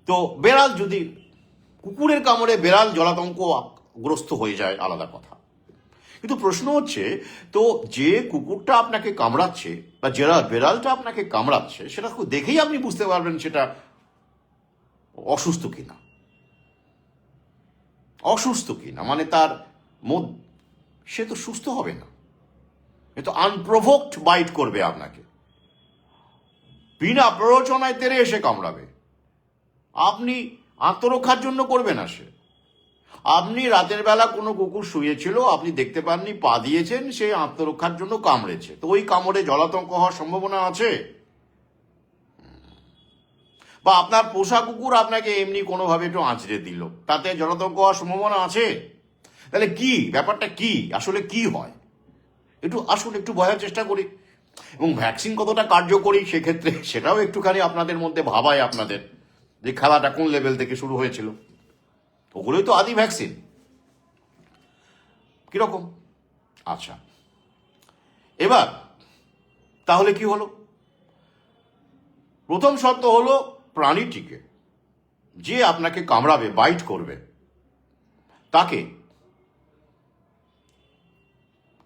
তো বেড়াল, যদি কুকুরের কামড়ে বেড়াল জলাতঙ্ক গ্রস্ত হয়ে যায়, আলাদা কথা। কিন্তু প্রশ্ন হচ্ছে, তো যে কুকুরটা আপনাকে কামড়াচ্ছে বা যে বেড়ালটা আপনাকে কামড়াচ্ছে, সেটা দেখেই আপনি বুঝতে পারবেন সেটা অসুস্থ কিনা। অসুস্থ কিনা মানে তার সে তো সুস্থ হবে না, এ তো আনপ্রভোকড বাইট করবে আপনাকে, বিনা প্ররোচনায় তেড়ে এসে কামড়াবে। আপনি আত্মরক্ষার জন্য করবে না সে। আপনি রাতের বেলা কোনো কুকুর শুয়েছিল, আপনি দেখতে পাননি, পা দিয়েছেন, সে আত্মরক্ষার জন্য কামড়েছে, তো ওই কামড়ে জলাতঙ্ক হওয়ার সম্ভাবনা আছে। বা আপনার পোষা কুকুর আপনাকে এমনি কোনোভাবে একটু আঁচড়ে দিল, তাতে জলাতঙ্ক হওয়ার সম্ভাবনা আছে। তাহলে কি ব্যাপারটা, কি আসলে কি হয়, একটু বোঝার চেষ্টা করি। এবং ভ্যাকসিন কতটা কার্যকরী সেক্ষেত্রে সেটাও একটুখানি আপনাদের মধ্যে ভাবায়, আপনাদের যে খেলাটা কোন লেভেল থেকে শুরু হয়েছিল। ওগুলোই তো আদি ভ্যাকসিন। কিরকম? আচ্ছা, এবার তাহলে কি হলো? প্রথম শর্ত হলো প্রাণীটিকে, যে আপনাকে কামড়াবে, বাইট করবে,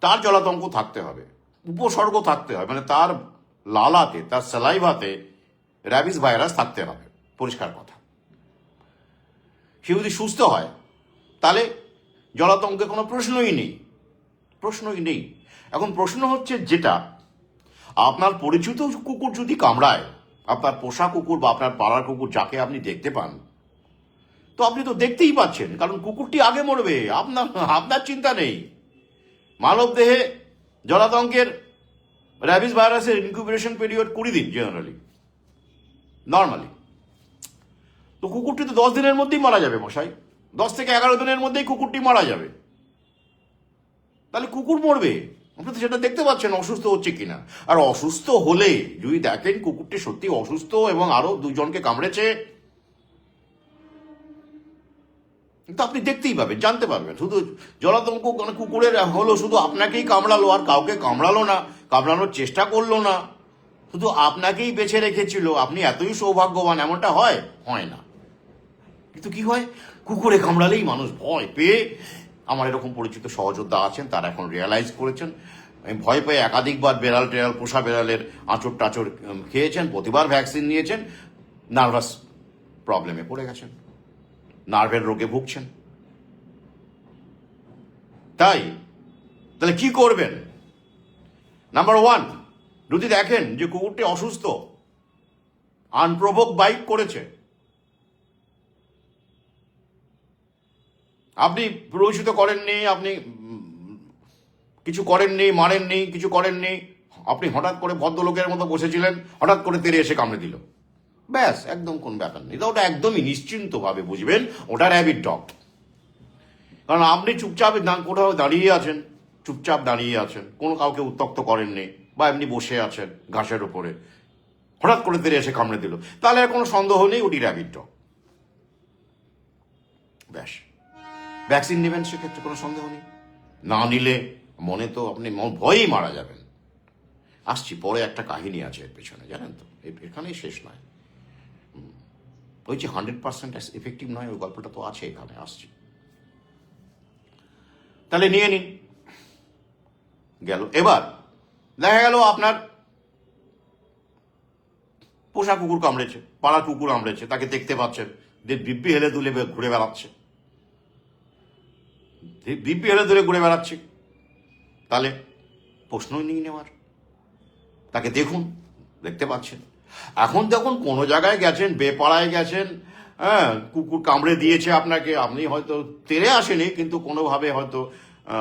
তার জলাতঙ্ক থাকতে হবে, উপসর্গ থাকতে হবে, মানে তার লালাতে, তার স্যালাইভাতে র্যাবিস ভাইরাস থাকতে হবে, পরিষ্কার কথা। সে যদি সুস্থ হয় তাহলে জলাতঙ্কের কোনো প্রশ্নই নেই। এখন প্রশ্ন হচ্ছে, যেটা আপনার পরিচিত কুকুর যদি কামড়ায়, আপনার পোষা কুকুর বা আপনার পাড়ার কুকুর যাকে আপনি দেখতে পান, তো আপনি তো দেখতেই পাচ্ছেন, কারণ কুকুরটি আগে মরবে, আপনার চিন্তা নেই। মানব দেহে জলাতঙ্কের র্যাবিস ভাইরাসের ইনকিউবেশন পিরিয়ড 20 দিন জেনারেলি, নর্মালি। তো কুকুরটি তো 10 দিনের মধ্যেই মারা যাবে মশাই, 10 থেকে 11 দিনের মধ্যেই কুকুরটি মারা যাবে। তাহলে কুকুর মরবে, আপনি তো সেটা দেখতে পাচ্ছেন অসুস্থ হচ্ছে কিনা। আর অসুস্থ হলে যদি দেখেন কুকুরটি সত্যি অসুস্থ এবং আরো 2 জনকে কামড়েছে, কিন্তু আপনি দেখতেই পাবেন, জানতে পারবেন। শুধু জলাতঙ্ক মানে কুকুরের হলো শুধু আপনাকেই কামড়ালো, আর কাউকে কামড়ালো না, কামড়ানোর চেষ্টা করলো না, শুধু আপনাকেই বেছে রেখেছিল, আপনি এতই সৌভাগ্যবান, এমনটা হয় না। কিন্তু কি হয়, কুকুরে কামড়ালেই মানুষ ভয় পেয়ে, আমার এরকম পরিচিত সহযোদ্ধা আছেন, তারা এখন রিয়ালাইজ করেছেন, ভয় পেয়ে একাধিকবার পোষা বেড়ালের আঁচড় টাচড় খেয়েছেন, প্রতিবার ভ্যাকসিন নিয়েছেন, নার্ভাস প্রবলেমে পড়ে গেছেন, নার্ভের রোগে ভুগছেন। তাহলে কি করবেন? নাম্বার 1, যদি দেখেন যে কুকুরটি অসুস্থ, আনপ্রভোক বাইট করেছে, আপনি প্ররোচিত করেননি, আপনি কিছু করেননি, মারেননি, কিছু করেননি, আপনি হঠাৎ করে ভদ্রলোকের মতো বসেছিলেন, হঠাৎ করে তেড়ে এসে কামড়ে দিল, ব্যাস, একদম কোন ব্যাপার নেই। ওটা একদমই নিশ্চিন্তভাবে বুঝবেন ওটা র্যাবিট ডগ। কারণ আপনি চুপচাপ কোথাও দাঁড়িয়ে আছেন, কোনো কাউকে উত্তক্ত করেননি, বা এমনি বসে আছেন ঘাসের উপরে, হঠাৎ করে তেড়ে এসে কামড়ে দিল, তাহলে আর কোনো সন্দেহ নেই ওটি র্যাবিট ডগ। ব্যাস, ভ্যাকসিন নেবেন, সেক্ষেত্রে কোনো সন্দেহ নেই। না নিলে মনে তো আপনি ভয়েই মারা যাবেন। আসছি, পরে একটা কাহিনী আছে এর পেছনে, জানেন তো, এখানেই শেষ নয়। ওই যে 100% এফেক্টিভ নয়, ওই গল্পটা তো আছে এখানে, আসছি। তাহলে নিয়ে নিন, গেল। এবার দেখা গেল আপনার পোষা কুকুর কামড়েছে, পাড়ার কুকুর কামড়েছে, তাকে দেখতে পাচ্ছেন, দিব্যি হেলে দুলে ঘুরে বেড়াচ্ছে, তাহলে প্রশ্নই নেই নেওয়ার, তাকে দেখতে পাচ্ছেন। এখন যখন কোনো জায়গায় গেছেন, বেপাড়ায় গেছেন, হ্যাঁ, কুকুর কামড়ে দিয়েছে আপনাকে, আপনি হয়তো তেড়ে আসেনি, কিন্তু কোনোভাবে হয়তো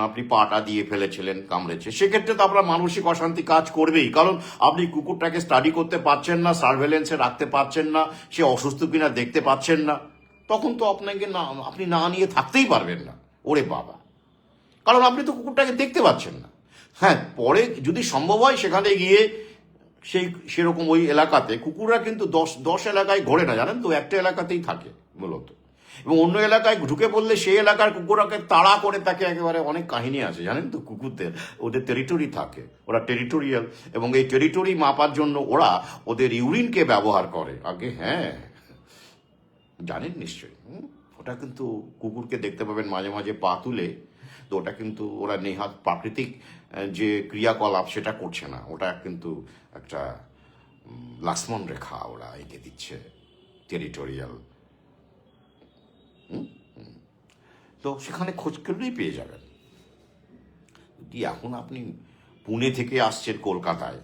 আপনি পাটা দিয়ে ফেলেছিলেন, কামড়েছে, সেক্ষেত্রে তো আপনার মানসিক অশান্তি কাজ করবেই, কারণ আপনি কুকুরটাকে স্টাডি করতে পারছেন না, সার্ভেলেন্সে রাখতে পারছেন না, সে অসুস্থ কিনা দেখতে পাচ্ছেন না, তখন তো আপনি না নিয়ে থাকতেই পারবেন না। ওরে বাবা, কারণ আপনি তো কুকুরটাকে দেখতে পাচ্ছেন না। হ্যাঁ, পরে যদি সম্ভব হয় সেখানে গিয়ে সেরকম ওই এলাকাতে, কুকুররা কিন্তু 10 এলাকায় ঘোরে না, জানেন তো, একটা এলাকাতেই থাকে মূলত, এবং অন্য এলাকায় ঢুকে পড়লে সেই এলাকার কুকুরকে তাড়া করে, তাকে একেবারে, অনেক কাহিনী আছে জানেন তো, কুকুরদের ওদের টেরিটরি থাকে, ওরা টেরিটোরিয়াল, এবং এই টেরিটরি মাপার জন্য ওরা ওদের ইউরিনকে ব্যবহার করে আগে। হ্যাঁ, জানেন নিশ্চয়ই। ওটা কিন্তু কুকুরকে দেখতে পাবেন মাঝে মাঝে পা তুলে তো ওটা কিন্তু ওরা নেহাত প্রাকৃতিক যে ক্রিয়াকলাপ সেটা করছে না, ওটা কিন্তু একটা লাক্ষ্মণ রেখা ওরা এঁকে দিচ্ছে, টেরিটোরিয়াল। তো সেখানে খোঁজ করলেই পেয়ে যাবেন। যদি এখন আপনি পুনে থেকে আসছেন কলকাতায়,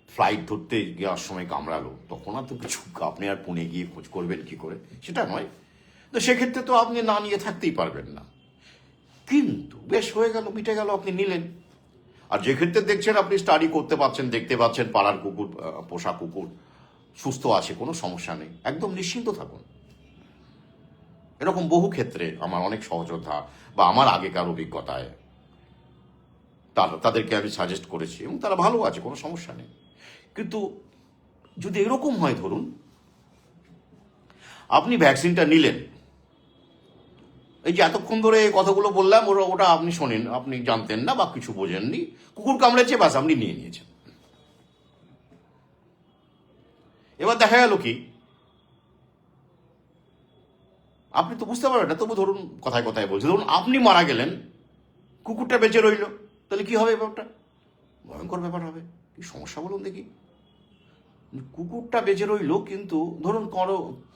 ফ্লাইট ধরতে যাওয়ার সময় কামড়ালো, তখন আর তো কিছু, আপনি আর পুনে গিয়ে খোঁজ করবেন কি করে, সেটা নয়। তো সেক্ষেত্রে তো আপনি না নিয়ে থাকতেই পারবেন না, কিন্তু বেশ হয়ে গেল, মিটে গেল, আপনি নিলেন। আর যে ক্ষেত্রে দেখছেন আপনি স্টাডি করতে পারছেন, দেখতে পাচ্ছেন পাড়ার কুকুর, পোষা কুকুর সুস্থ আছে, কোনো সমস্যা নেই, একদম নিশ্চিন্ত থাকুন। এরকম বহু ক্ষেত্রে আমার অনেক সহযোদ্ধা বা আমার আগেকার অভিজ্ঞতায় তাদেরকে আমি সাজেস্ট করেছি এবং তারা ভালো আছে, কোনো সমস্যা নেই। কিন্তু যদি এরকম হয়, ধরুন আপনি ভ্যাকসিনটা নিলেন, এই যে এতক্ষণ ধরে এই কথাগুলো বললাম, ওটা আপনি শোনেন, আপনি জানতেন না বা কিছু বোঝেননি, কুকুর কামড়েছে, বাস আপনি নিয়ে নিয়েছেন। এবার দেখা গেল কি, আপনি তো বুঝতে পারবেন না, তবু ধরুন কথায় কথায় বলছি, ধরুন আপনি মারা গেলেন, কুকুরটা বেঁচে রইল, তাহলে কি হবে ব্যাপারটা? ভয়ঙ্কর ব্যাপার হবে। কি সমস্যা বলুন দেখি। কুকুরটা বেঁচে রইল, কিন্তু ধরুন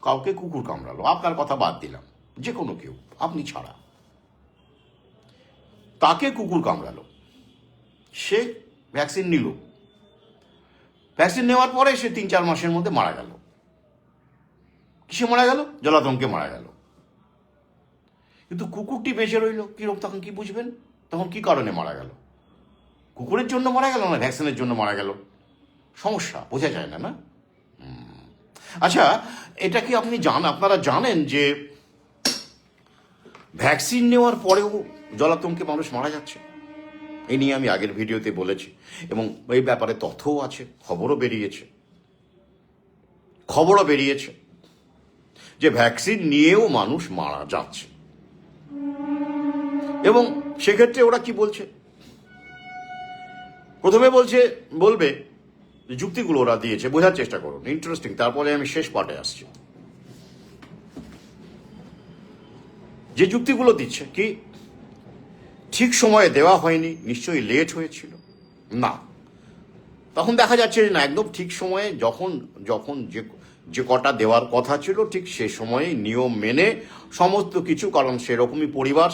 কাউকে কুকুর কামড়ালো, আপনার কথা বাদ দিলাম, যে কোনো কেউ, আপনি ছাড়া, তাকে কুকুর কামড়ালো, সে ভ্যাকসিন নিল, ভ্যাকসিন নেওয়ার পরে সে 3-4 মাসের মধ্যে মারা গেল। কিসে মারা গেল? জলাতঙ্কে মারা গেল। কিন্তু কুকুরটি বেঁচে রইল, কিরকম, তখন কি বুঝবেন? তখন কি কারণে মারা গেল? কুকুরের জন্য মারা গেল না ভ্যাকসিনের জন্য মারা গেল? সমস্যা বোঝা যায় না, না? আচ্ছা, এটা কি আপনারা জানেন যে ভ্যাকসিন নেওয়ার পরেও জলাতঙ্কে মানুষ মারা যাচ্ছে? এই নিয়ে আমি আগের ভিডিওতে বলেছি এবং এই ব্যাপারে তথ্যও আছে, খবরও বেরিয়েছে যে ভ্যাকসিন নিয়েও মানুষ মারা যাচ্ছে। এবং সেক্ষেত্রে ওরা কি বলছে? প্রথমে বলবে যুক্তিগুলো ওরা দিয়েছে, বোঝার চেষ্টা করুন, ইন্টারেস্টিং। তারপরে আমি শেষ পার্টে আসছি। যে যুক্তিগুলো দিচ্ছে কি, ঠিক সময়ে দেওয়া হয়নি, নিশ্চয়ই লেট হয়েছিল, না, তখন দেখা যাচ্ছে যে না, একদম ঠিক সময়ে যখন যে কটা দেওয়ার কথা ছিল ঠিক সে সময়ে নিয়ম মেনে সমস্ত কিছু, কারণ সেরকমই পরিবার,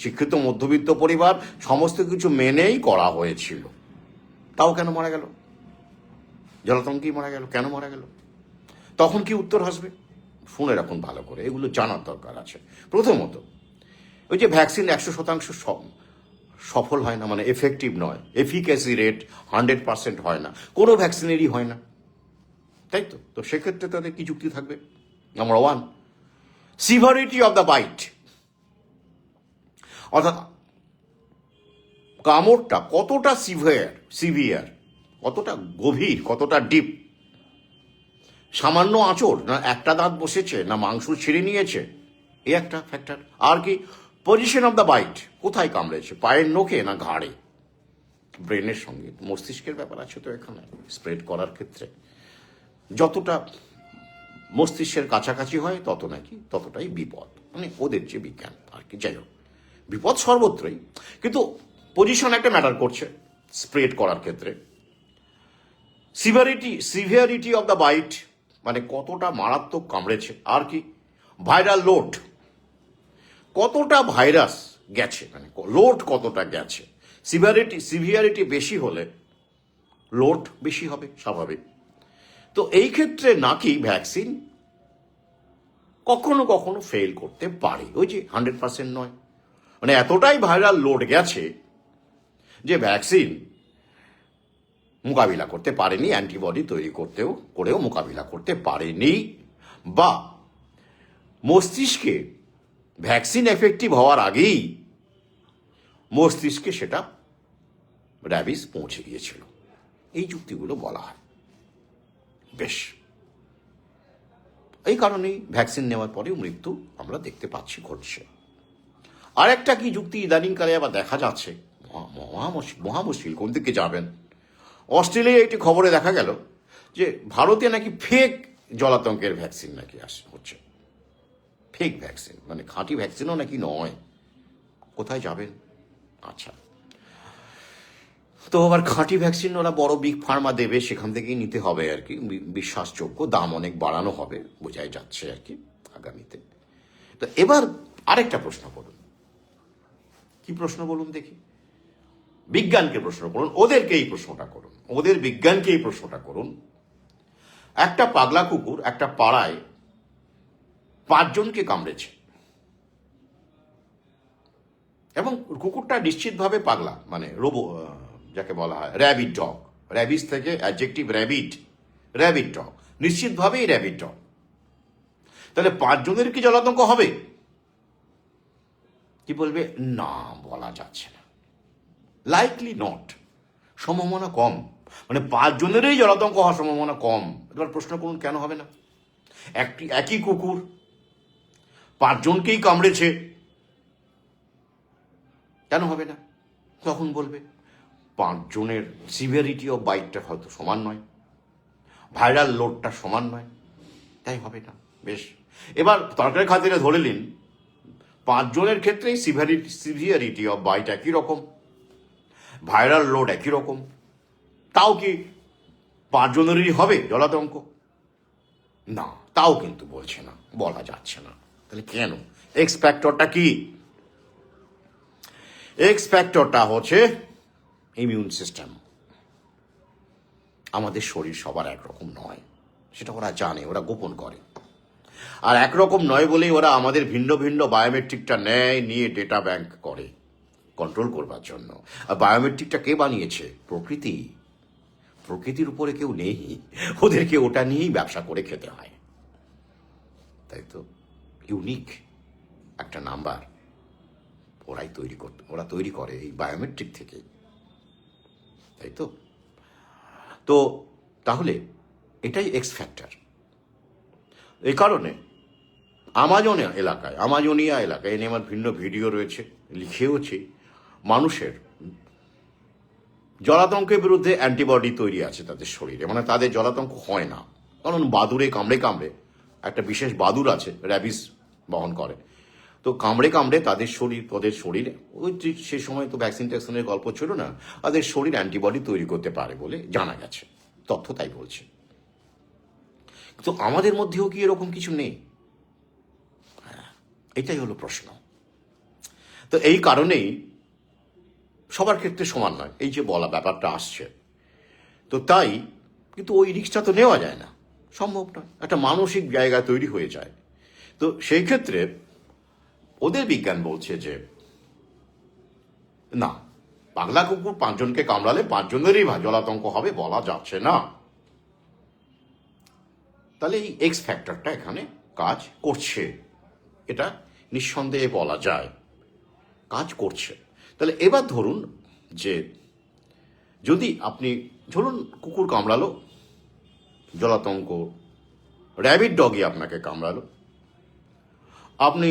শিক্ষিত মধ্যবিত্ত পরিবার, সমস্ত কিছু মেনেই করা হয়েছিল। তাও কেন মারা গেল? জলাতঙ্কেই মারা গেল, কেন মারা গেল? তখন কি উত্তর আসবে? শুনে রাখুন ভালো করে, এগুলো জানার দরকার আছে। প্রথমত, ওই যে ভ্যাকসিন 100% সফল হয় না, মানে এফেক্টিভ নয়, এফিক্যাসি রেট 100% হয় না, কোনো ভ্যাকসিনেরই হয় না, তাই তো? তো সেক্ষেত্রে তাদের কি যুক্তি থাকবে? Number 1, severity of the bite, অর্থাৎ কামড়টা কতটা সিভিয়ার, কতটা গভীর, কতটা ডিপ। সামান্য আঁচড়, না একটা দাঁত বসেছে, না মাংস ছিঁড়ে নিয়েছে, এই একটা ফ্যাক্টর। আর কি, পজিশন অফ দ্য বাইট, কোথায় কামড়েছে, পায়ের নখে না ঘাড়ে? ব্রেনের সঙ্গে মস্তিষ্কের ব্যাপার আছে তো এখানে, স্প্রেড করার ক্ষেত্রে যতটা মস্তিষ্কের কাছাকাছি হয় ততটাই বিপদ, মানে ওদের যে বিজ্ঞান আর কি। যাই হোক, বিপদ সর্বত্রই, কিন্তু পজিশন একটা ম্যাটার করছে স্প্রেড করার ক্ষেত্রে। সিভিয়ারিটি অফ দ্য বাইট, মানে কতটা মারাত্মক কামড়েছে। আর কি, ভাইরাল লোড, কতটা ভাইরাস গেছে, মানে লোড কতটা গেছে। সিভিয়ারিটি বেশি হলে লোড বেশি হবে, স্বাভাবিক। তো এই ক্ষেত্রে নাকি ভ্যাকসিন কখনো কখনো ফেল করতে পারে, ওই যে 100% নয়, মানে এতটাই ভাইরাল লোড গেছে যে ভ্যাকসিন মোকাবিলা করতে পারেনি, অ্যান্টিবডি তৈরি করেও মোকাবিলা করতে পারেনি, বা মস্তিষ্কে ভ্যাকসিন এফেক্টিভ হওয়ার আগেই মস্তিষ্কে সেটা র্যাবিস পৌঁছে গিয়েছিল। এই যুক্তিগুলো বলা হয়। বেশ, এই কারণেই ভ্যাকসিন নেওয়ার পরেও মৃত্যু আমরা দেখতে পাচ্ছি, ঘটছে। আর একটা কি যুক্তি ইদানিংকালে আবার দেখা যাচ্ছে, মহা মুশকিল, কোন দিকে যাবেন। অস্ট্রেলিয়ায় একটি খবরে দেখা গেল যে ভারতে নাকি ফেক জলাতঙ্কের ভ্যাকসিন নাকি হচ্ছে, ফেক ভ্যাকসিন, মানে খাঁটি ভ্যাকসিনও নাকি নয়, কোথায় যাবেন? আচ্ছা, তো আবার খাঁটি ভ্যাকসিন ওরা বড় বিগ ফার্মা দেবে, সেখান থেকেই নিতে হবে আর কি, বিশ্বাসযোগ্য, দাম অনেক বাড়ানো হবে বোঝাই যাচ্ছে আর কি আগামীতে। তো এবার আরেকটা প্রশ্ন করুন। কি প্রশ্ন বলুন দেখি? বিজ্ঞানকে প্রশ্ন করুন, ওদেরকে এই প্রশ্নটা করুন, ওদের বিজ্ঞানকে এই প্রশ্নটা করুন। একটা পাগলা কুকুর একটা পাড়ায় 5 জনকে কামড়েছে, এবং কুকুরটা নিশ্চিতভাবে পাগলা, মানে যাকে বলা হয় র্যাবিট ডগ, র্যাবিস থেকে অ্যাডজেক্টিভ র্যাবিট ডগ, নিশ্চিতভাবেই র্যাবিট ডগ। তাহলে 5 জনের কি জলাতঙ্ক হবে? কি বলবে? না, বলা যাচ্ছে না, লাইকলি নট, সম্ভাবনা কম, মানে 5 জনেরই জলাতঙ্ক হওয়ার সম্ভাবনা কম। এবার প্রশ্ন করুন কেন হবে না? একই কুকুর 5 জনকেই কামড়েছে, কেন হবে না? তখন বলবে 5 জনের সিভিয়ারিটি অফ বাইটটা হয়তো সমান নয়, ভাইরাল লোডটা সমান নয়, তাই হবে না। বেশ, এবার তর্কের খাতিরে ধরে নিন 5 জনের ক্ষেত্রেই সিভিয়ারিটি অফ বাইট একই রকম, ভাইরাল লোড একই রকম, তাও কি 5 জনেরই হবে জলাতঙ্ক? না, তাও কিন্তু বলছে না, বলা যাচ্ছে না। তাহলে কেন? এক্স ফ্যাক্টরটা কি? এক্স ফ্যাক্টরটা হচ্ছে ইমিউন সিস্টেম। আমাদের শরীর সবার একরকম নয়, সেটা ওরা জানে, ওরা গোপন করে। আর একরকম নয় বলেই ওরা আমাদের ভিন্ন ভিন্ন বায়োমেট্রিকটা নেয়, নিয়ে ডেটা ব্যাংক করে কন্ট্রোল করবার জন্য। আর বায়োমেট্রিকটা কে বানিয়েছে? প্রকৃতি। প্রকৃতির উপরে কেউ নেই, ওদেরকে ওটা নিয়েই ব্যবসা করে খেতে হয়, তাই তো। ইউনিক একটা নাম্বার ওরা তৈরি করে এই বায়োমেট্রিক থেকে, তাই তো। তো তাহলে এটাই এক্স ফ্যাক্টর। এই কারণে আমাজনিয়া এলাকায় এনে আমার ভিন্ন ভিডিও রয়েছে, লিখেওছি, মানুষের জলাতঙ্কের বিরুদ্ধে অ্যান্টিবডি তৈরি আছে তাদের শরীরে, মানে তাদের জলাতঙ্ক হয় না। কারণ বাদুড়ে কামড়ে একটা বিশেষ বাদুড় আছে র্যাবিস বহন করে, তো কামড়ে তাদের শরীরে ওই সে সময় তো ভ্যাকসিন ট্যাকসিনের গল্প ছিল না, তাদের শরীর অ্যান্টিবডি তৈরি করতে পারে বলে জানা গেছে, তথ্য তাই বলছে। তো আমাদের মধ্যেও কি এরকম কিছু নেই? এটাই হলো প্রশ্ন। তো এই কারণেই সবার ক্ষেত্রে সমান নয়, এই যে বলা ব্যাপারটা আসছে, তো তাই কিন্তু ওই রিস্কটা তো নেওয়া যায় না, সম্ভব নয়, একটা মানসিক জায়গা তৈরি হয়ে যায়। তো সেই ক্ষেত্রে ওদের বিজ্ঞান বলছে যে না, পাগলা কুকুর 5 জনকে কামড়ালে 5 জনেরই জলাতঙ্ক হবে, বলা যাচ্ছে না। তাহলে এই এক্স ফ্যাক্টরটা এখানে কাজ করছে, এটা নিঃসন্দেহে বলা যায়, কাজ করছে। তাহলে এবার ধরুন যে যদি আপনি ধরুন কুকুর কামড়ালো, জলাতঙ্ক, র্যাবিট ডগই আপনাকে কামড়ালো, আপনি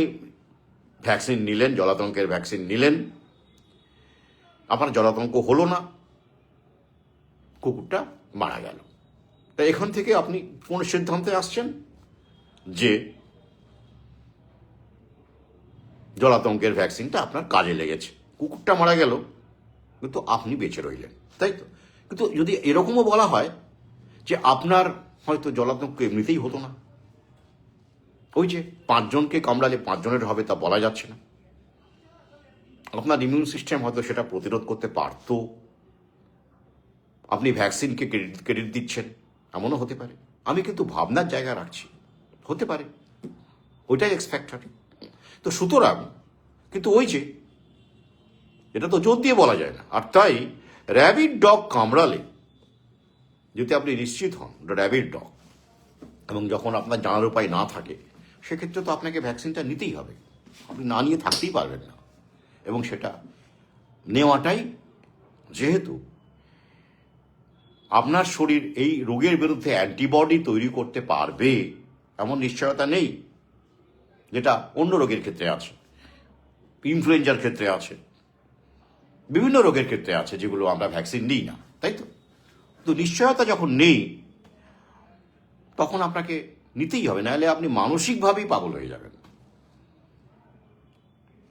ভ্যাকসিন নিলেন, জলাতঙ্কের ভ্যাকসিন নিলেন, আপনার জলাতঙ্ক হলো না, কুকুরটা মারা গেল। তা এখান থেকে আপনি কোন সিদ্ধান্তে আসছেন? যে জলাতঙ্কের ভ্যাকসিনটা আপনার কাজে লেগেছে, কুকুরটা মারা গেল কিন্তু আপনি বেঁচে রইলেন, তাই তো। কিন্তু যদি এরকমও বলা হয় যে আপনার হয়তো জলাতঙ্ক এমনিতেই হতো না, ওই যে 5 জনকে কামড়ালে 5 জনের হবে, তা বলা যাচ্ছে না, আপনার ইমিউন সিস্টেম হয়তো সেটা প্রতিরোধ করতে পারত, আপনি ভ্যাকসিনকে ক্রেডিট দিচ্ছেন, এমনও হতে পারে। আমি কিন্তু ভাবনার জায়গা রাখছি, হতে পারে, ওইটাই এক্স ফ্যাক্টর। তো সুতরাং কিন্তু ওই যে এটা তো জোর দিয়ে বলা যায় না। আর তাই র্যাবিট ডগ কামড়ালে যদি আপনি নিশ্চিত হন র্যাবিট ডগ, এবং যখন আপনার জানার উপায় না থাকে, সেক্ষেত্রে তো আপনাকে ভ্যাকসিনটা নিতেই হবে, আপনি না নিয়ে থাকতেই পারবেন না। এবং সেটা নেওয়াটাই, যেহেতু আপনার শরীর এই রোগের বিরুদ্ধে অ্যান্টিবডি তৈরি করতে পারবে এমন নিশ্চয়তা নেই, যেটা অন্য রোগের ক্ষেত্রে আছে, ইনফ্লুয়েঞ্জার ক্ষেত্রে আছে, বিভিন্ন রোগের ক্ষেত্রে আছে যেগুলো আমরা ভ্যাকসিন নিই না, তাই তো। তো নিশ্চয়তা যখন নেই, তখন আপনাকে নিতেই হবে, নাহলে আপনি মানসিকভাবেই পাগল হয়ে যাবেন,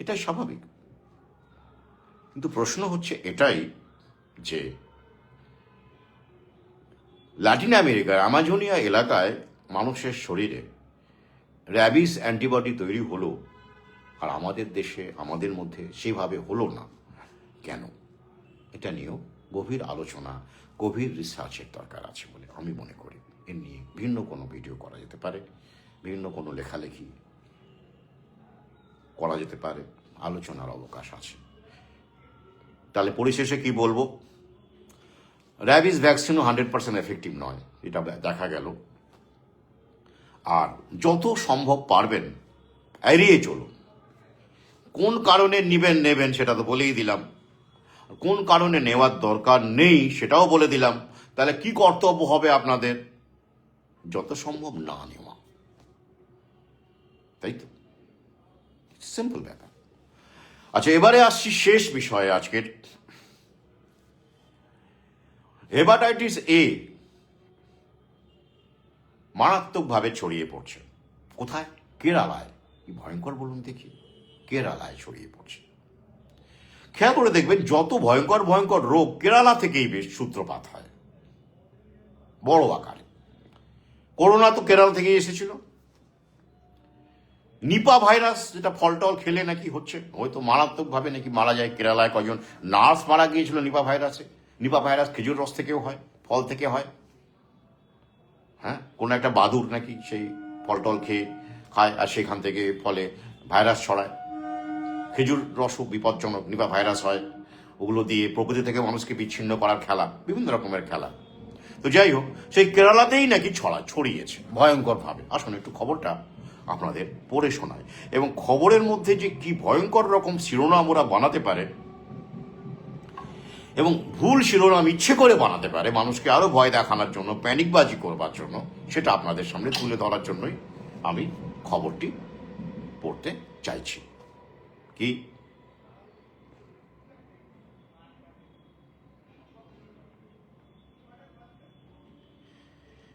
এটাই স্বাভাবিক। কিন্তু প্রশ্ন হচ্ছে এটাই যে ল্যাটিন আমেরিকার আমাজোনিয়া এলাকায় মানুষের শরীরে র্যাবিস অ্যান্টিবডি তৈরি হলো, আর আমাদের দেশে আমাদের মধ্যে সেভাবে হলো না কেন? এটা নিয়েও গভীর আলোচনা, গভীর রিসার্চের দরকার আছে বলে আমি মনে করি। এ নিয়ে ভিন্ন কোনো ভিডিও করা যেতে পারে, বিভিন্ন কোনো লেখালেখি করা যেতে পারে, আলোচনার অবকাশ আছে। তাহলে পরিশেষে কি বলবো? র্যাবিস ভ্যাকসিনও 100% এফেক্টিভ নয়, এটা দেখা গেল। আর যত সম্ভব পারবেন এড়িয়ে চলুন। কোন কারণে নেবেন সেটা তো বলেই দিলাম, কোন কারণে নেওয়ার দরকার নেই সেটাও বলে দিলাম। তাহলে কি কর্তব্য হবে আপনাদের? যত সম্ভব না নেওয়া, তাই তো? সিম্পল ব্যাপার। আচ্ছা, এবারে আসছি শেষ বিষয়ে আজকের। হেপাটাইটিস এ মারাত্মকভাবে ছড়িয়ে পড়ছে। কোথায়? কেরালায়। কি ভয়ঙ্কর বলুন দেখি। কেরালায় ছড়িয়ে পড়ছে। খেয়াল করে দেখবেন, যত ভয়ঙ্কর ভয়ঙ্কর রোগ কেরালা থেকেই বেশ সূত্রপাত হয় বড় আকারে। করোনা তো কেরালা থেকেই এসেছিল। নিপা ভাইরাস, যেটা ফলটল খেলে নাকি হচ্ছে, হয়তো মারাত্মকভাবে নাকি মারা যায়। কেরালায় কজন নার্স মারা গিয়েছিল নিপা ভাইরাসে। নিপা ভাইরাস খেজুর রস থেকেও হয়, ফল থেকে হয়। হ্যাঁ, কোনো একটা বাদুর নাকি সেই ফলটল খেয়ে খায়, আর সেখান থেকে ফলে ভাইরাস ছড়ায়। খেজুর রসও বিপজ্জনক, নিপা ভাইরাস হয়। ওগুলো দিয়ে প্রকৃতি থেকে মানুষকে বিচ্ছিন্ন করার খেলা, বিভিন্ন রকমের খেলা। তো যাই হোক, সেই কেরালাতেই নাকি ছড়িয়েছে ভয়ঙ্করভাবে। আসুন একটু খবরটা আপনাদের পড়ে শোনায়। এবং খবরের মধ্যে যে কি ভয়ঙ্কর রকম শিরোনাম ওরা বানাতে পারে, এবং ভুল শিরোনাম ইচ্ছে করে বানাতে পারে মানুষকে আরো ভয় দেখানোর জন্য, প্যানিকবাজি করবার জন্য, সেটা আপনাদের সামনে তুলে ধরার জন্যই আমি খবরটি পড়তে চাইছি। কি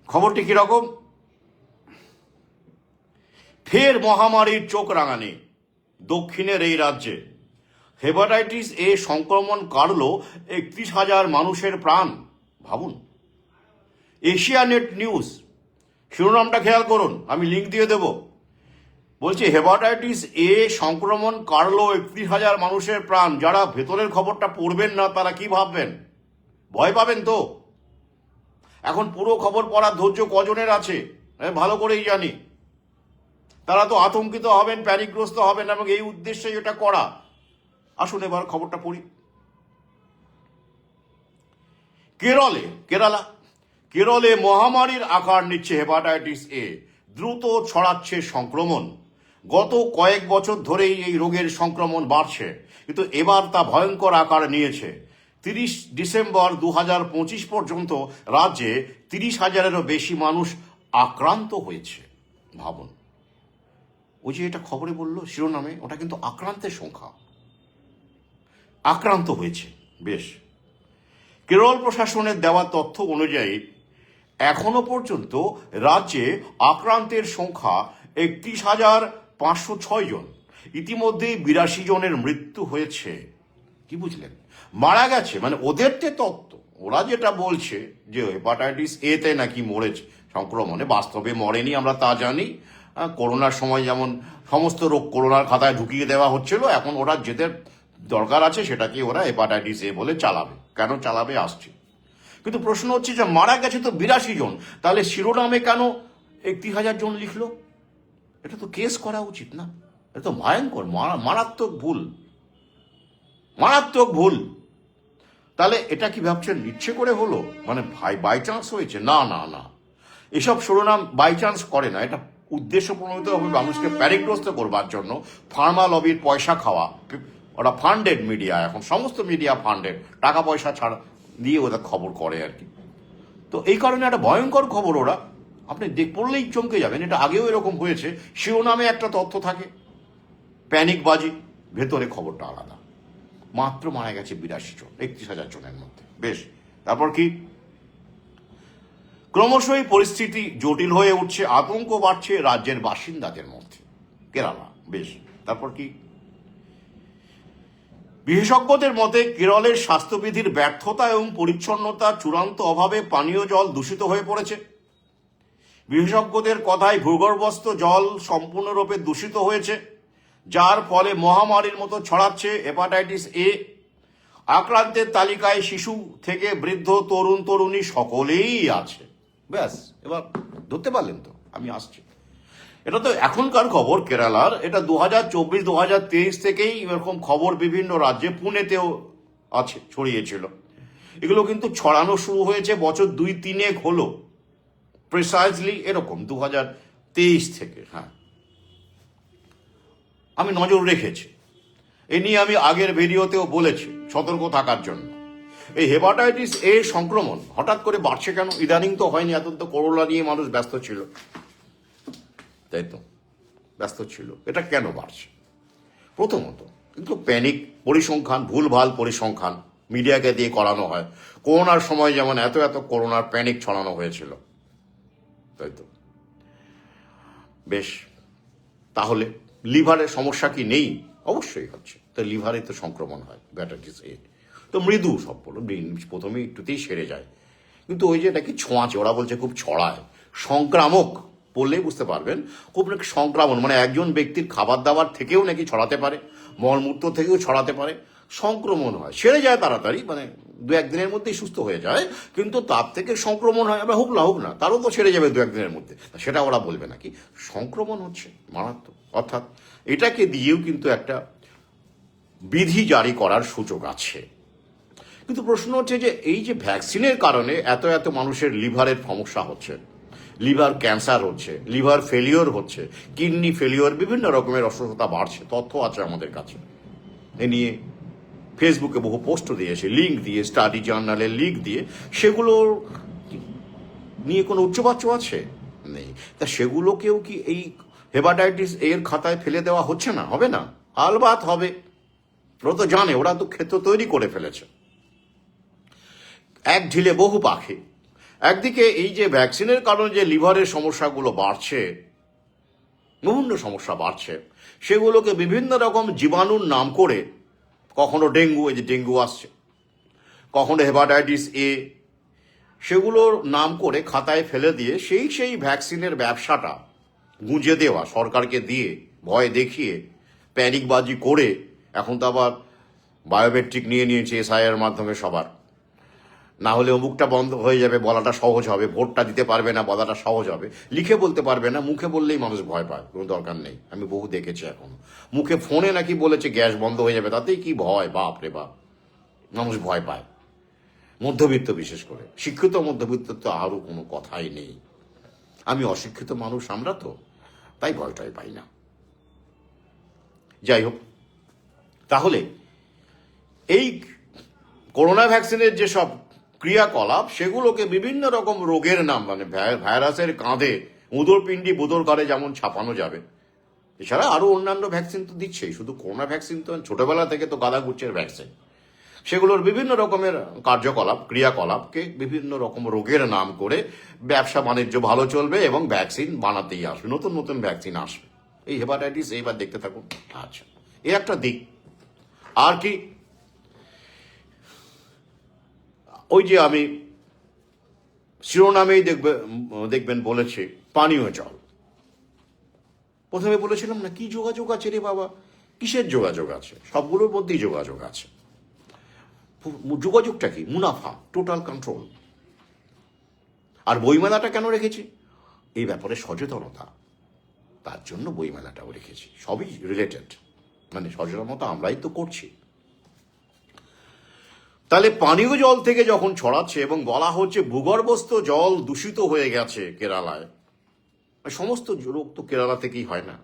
খবরটি কিরকম? ফের মহামারীর চোখ রাঙানি দক্ষিণের এই রাজ্যে। হেপাটাইটিস এ সংক্রমণ কাড়ল 31,000 মানুষের প্রাণ। ভাবুন। এশিয়া নেট নিউজ শিরোনামটা খেয়াল করুন, আমি লিঙ্ক দিয়ে দেব। বলছি, হেপাটাইটিস এ সংক্রমণ কাড়ল 31,000 মানুষের প্রাণ। যারা ভেতরের খবরটা পড়বেন না তারা কি ভাববেন? ভয় পাবেন তো? এখন পুরো খবর পড়ার ধৈর্য কজনের আছে ভালো করেই জানি। তারা তো আতঙ্কিত হবেন, প্যানিকগ্রস্ত হবেন, এবং এই উদ্দেশ্যে এটা করা। আসুন এবার খবরটা পড়ি। কেরলে মহামারীর আকার নিচ্ছে হেপাটাইটিস এ। দ্রুত ছড়াচ্ছে সংক্রমণ। গত কয়েক বছর ধরেই এই রোগের সংক্রমণ বাড়ছে, কিন্তু এবার তা ভয়ঙ্কর আকার নিয়েছে। 30 ডিসেম্বর 2025 পর্যন্ত রাজ্যে 30,000-এরও বেশি মানুষ আক্রান্ত হয়েছে। ভাবুন, ওই যে এটা খবরে বললো শিরোনামে, ওটা কিন্তু আক্রান্তের সংখ্যা। আক্রান্ত হয়েছে। বেশ। কেরল প্রশাসনের দেওয়া তথ্য অনুযায়ী এখনো পর্যন্ত রাজ্যে আক্রান্তের সংখ্যা 31,506 জন। ইতিমধ্যেই 82 জনের মৃত্যু হয়েছে। কি বুঝলেন? মারা গেছে মানে ওদের যে তত্ত্ব, ওরা যেটা বলছে যে হেপাটাইটিস এ তে নাকি মরেছে সংক্রমণে, বাস্তবে মরেনি, আমরা তা জানি। করোনার সময় যেমন সমস্ত রোগ করোনার খাতায় ঢুকিয়ে দেওয়া হচ্ছিল, এখন ওরা যেদের দরকার আছে সেটাকে ওরা হেপাটাইটিস এ বলে চালাবে। কেন চালাবে আসছে। কিন্তু প্রশ্ন হচ্ছে যে মারা গেছে তো 82 জন, তাহলে শিরোনামে কেন 31,000 জন লিখলো? এটা তো কেস করা উচিত না? এটা তো ভয়ঙ্কর, মারাত্মক ভুল, মারাত্মক ভুল। তাহলে এটা কি ভাবছেন ইচ্ছে করে হলো, মানে বাই চান্স হয়েছে? না না না, এসব শিরোনাম বাই চান্স করে না। এটা উদ্দেশ্য প্রণোদিতভাবে মানুষকে প্যানিকগ্রস্ত করবার জন্য, ফার্মা লবির পয়সা খাওয়া। ওরা ফান্ডেড মিডিয়া, এখন সমস্ত মিডিয়া ফান্ডেড, টাকা পয়সা ছাড়া দিয়ে ওদের খবর করে আর কি। তো এই কারণে একটা ভয়ঙ্কর খবর ওরা, আপনি পড়লেই চমকে যাবেন। এটা আগেও এরকম হয়েছে, শিরোনামে একটা তথ্য থাকে, প্যানিকবাজি, ভেতরে খবরটা আলাদা। মাত্র মারা গেছে 82 জন 31,000 জনের মধ্যে। বেশ। তারপর কি? ক্রমশই পরিস্থিতি জটিল হয়ে উঠছে, আতঙ্ক বাড়ছে রাজ্যের বাসিন্দাদের মধ্যে। কেরালা। বেশ। তারপর কি? বিশেষজ্ঞদের মতে কেরলের স্বাস্থ্যবিধির ব্যর্থতা এবং পরিচ্ছন্নতার চূড়ান্ত অভাবে পানীয় জল দূষিত হয়ে পড়েছে। বিশেষজ্ঞদের কথায় ভূগর্ভস্থ জল সম্পূর্ণরূপে দূষিত হয়েছে, যার ফলে মহামারীর মতো ছড়াচ্ছে হেপাটাইটিস এ। আক্রান্তের তালিকায় শিশু থেকে বৃদ্ধ, তরুণ তরুণী সকলেই আছে। ব্যাস, এবার ধরতে পারলেন তো, আমি আসছি। এটা তো এখনকার খবর কেরালার, এটা 2024-2023 থেকেই এরকম খবর বিভিন্ন রাজ্যে, পুনেতেও আছে, ছড়িয়েছিল। এগুলো কিন্তু ছড়ানো শুরু হয়েছে বছর 2-3 হলো, প্রিসাইজলি এরকম 2023 থেকে। হ্যাঁ, আমি নজর রেখেছি, এ নিয়ে আমি আগের ভিডিওতেও বলেছি সতর্ক থাকার জন্য। এই হেপাটাইটিস এ সংক্রমণ হঠাৎ করে বাড়ছে কেন? ইদানিং তো হয়নি, এত তো করোনা নিয়ে মানুষ ব্যস্ত ছিল, তাই তো, ব্যস্ত ছিল। এটা কেন বাড়ছে? প্রথমত কিন্তু প্যানিক, পরিসংখ্যান, ভুলভাল পরিসংখ্যান মিডিয়াকে দিয়ে করানো হয়। করোনার সময় যেমন এত এত করোনার প্যানিক ছড়ানো হয়েছিল, তাই তো। বেশ, তাহলে লিভারের সমস্যা কি নেই? অবশ্যই হচ্ছে। তো লিভারে তো সংক্রমণ হয় হেপাটাইটিস এ, তো মৃদু সব বলো, প্রথমে একটুতেই সেরে যায়। কিন্তু ওই যে নাকি ছোঁয়াচে, ওরা বলছে খুব ছড়ায়, সংক্রামক, বললেই বুঝতে পারবেন, খুব নাকি সংক্রমণ, মানে একজন ব্যক্তির খাবার দাবার থেকেও নাকি ছড়াতে পারে, মলমূত্র থেকেও ছড়াতে পারে, সংক্রমণ হয়, সেরে যায় তাড়াতাড়ি, মানে 2-1 দিনের মধ্যেই সুস্থ হয়ে যায়, কিন্তু তার থেকে সংক্রমণ হয়, আবার হোক না তারও তো সেরে যাবে 2-1 দিনের মধ্যে, সেটা ওরা বলবে নাকি সংক্রমণ হচ্ছে মারাত্মক। অর্থাৎ এটাকে দিয়েও কিন্তু একটা বিধি জারি করার সুযোগ আছে। কিন্তু প্রশ্ন হচ্ছে যে এই যে ভ্যাকসিনের কারণে এত এত মানুষের লিভারের সমস্যা হচ্ছে, লিভার ক্যান্সার হচ্ছে, লিভার ফেলিওর হচ্ছে, কিডনি ফেলিওর, বিভিন্ন রকমের অসুস্থতা বাড়ছে, তথ্য আছে আমাদের কাছে। এ নিয়ে ফেসবুকে বহু পোস্ট দিয়েছে, লিঙ্ক দিয়ে, স্টাডি জার্নালের লিঙ্ক দিয়ে, সেগুলোর নিয়ে কোনো উচ্চবাচ্য আছে? নেই। তা সেগুলোকেও কি এই হেপাটাইটিস এর খাতায় ফেলে দেওয়া হচ্ছে না? হবে না, আলবাত হবে। ওরা তো জানে, ওরা তো ক্ষেত্র তৈরি করে ফেলেছে। এক ঢিলে বহু পাখি। একদিকে এই যে ভ্যাকসিনের কারণে যে লিভারের সমস্যাগুলো বাড়ছে, বিভিন্ন সমস্যা বাড়ছে, সেগুলোকে বিভিন্ন রকম জীবাণুর নাম করে, কখনো ডেঙ্গু, এই যে ডেঙ্গু আসছে, কখনো হেপাটাইটিস এ, সেগুলোর নাম করে খাতায় ফেলে দিয়ে সেই ভ্যাকসিনের ব্যবসাটা গুঁজে দেওয়া, সরকারকে দিয়ে ভয় দেখিয়ে প্যানিকবাজি করে। এখন তো আবার বায়োমেট্রিক নিয়ে নিয়েছে এসআইআর মাধ্যমে সবার, না হলে অমুকটা বন্ধ হয়ে যাবে, বলাটা সহজ হবে, ভোটটা দিতে পারবে না, বলাটা সহজ হবে, লিখে বলতে পারবে না, মুখে বললেই মানুষ ভয় পায়, কোনো দরকার নেই। আমি বহু দেখেছি, এখন মুখে ফোনে নাকি বলেছে গ্যাস বন্ধ হয়ে যাবে, তাতেই কি ভয়, বাপ রে বাপ, মানুষ ভয় পায়। মধ্যবিত্ত, বিশেষ করে শিক্ষিত মধ্যবিত্ত তো আরও কোনো কথাই নেই। আমি অশিক্ষিত মানুষ, আমরা তো তাই ভয়টাই পাই না। যাই হোক, তাহলে এই করোনা ভ্যাকসিনের যেসব ক্রিয়াকলাপ, সেগুলোকে বিভিন্ন রকম রোগের নাম, মানে ভাইরাসের কাঁধে, উদরপিণ্ডি বুদরঘরে যেমন ছাপানো যাবে, এছাড়া আরো অন্যান্য ভ্যাকসিন তো দিচ্ছেই, শুধু করোনা ভ্যাকসিন তো, ছোটবেলা থেকে তো গাঁদাগুচ্ছের ভ্যাকসিন, সেগুলোর বিভিন্ন রকমের কার্যকলাপ, ক্রিয়াকলাপকে বিভিন্ন রকম রোগের নাম করে ব্যবসা বাণিজ্য ভালো চলবে এবং ভ্যাকসিন বানাতেই আসবে, নতুন নতুন ভ্যাকসিন আসবে। এই হেপাটাইটিস এইবার দেখতে থাকুন। আচ্ছা, এই একটা দিক। আর কি, ওই যে আমি শিরোনামেই দেখবেন বলেছে পানীয় জল। প্রথমে বলেছিলাম না, কি যোগাযোগ আছে রে বাবা, কিসের যোগাযোগ আছে? সবগুলোর মধ্যেই যোগাযোগ আছে। যোগাযোগটা কি? মুনাফা, টোটাল কন্ট্রোল। আর বইমেলাটা কেন রেখেছি? এই ব্যাপারে সচেতনতা, তার জন্য বইমেলাটাও রেখেছি। সবই রিলেটেড, মানে সচেতনতা আমরাই তো করছি। তাহলে পানীয় জল থেকে যখন ছড়াচ্ছে এবং বলা হচ্ছে ভূগর্ভস্থ জল দূষিত হয়ে গেছে কেরালায়, সমস্ত রোগ তো কেরালা থেকেই হয় না,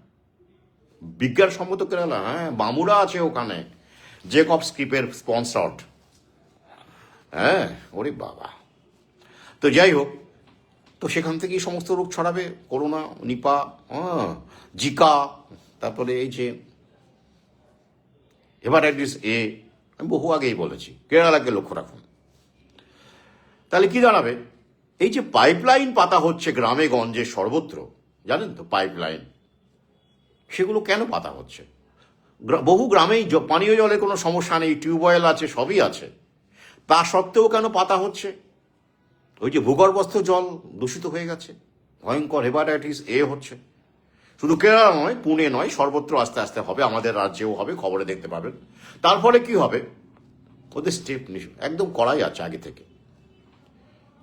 বিজ্ঞানসম্মত কেরালা। হ্যাঁ, বামুরা আছে ওখানে, জেকব স্কিপের স্পন্সর্ড। হ্যাঁ, ওরে বাবা। তো যাই হোক, তো সেখান থেকেই সমস্ত রোগ ছড়াবে, করোনা, নিপা, জিকা, তারপরে এই যে হেপাটাইটিস এ। আমি বহু আগেই বলেছি, কেরালাকে লক্ষ্য রাখুন। তাহলে কি দাঁড়াবে? এই যে পাইপলাইন পাতা হচ্ছে গ্রামে গঞ্জে সর্বত্র, জানেন তো পাইপলাইন, সেগুলো কেন পাতা হচ্ছে? বহু গ্রামেই পানীয় জলের কোনো সমস্যা নেই, টিউবওয়েল আছে, সবই আছে, তা সত্ত্বেও কেন পাতা হচ্ছে? ওই যে ভূগর্ভস্থ জল দূষিত হয়ে গেছে, ভয়ঙ্কর হেপাটাইটিস এ হচ্ছে। শুধু কেরালা নয়, পুনে নয়, সর্বত্র আস্তে আস্তে হবে, আমাদের রাজ্যেও হবে, খবরে দেখতে পাবেন। তারপরে কি হবে? ওদের স্টেপ একদম করাই আছে আগে থেকে,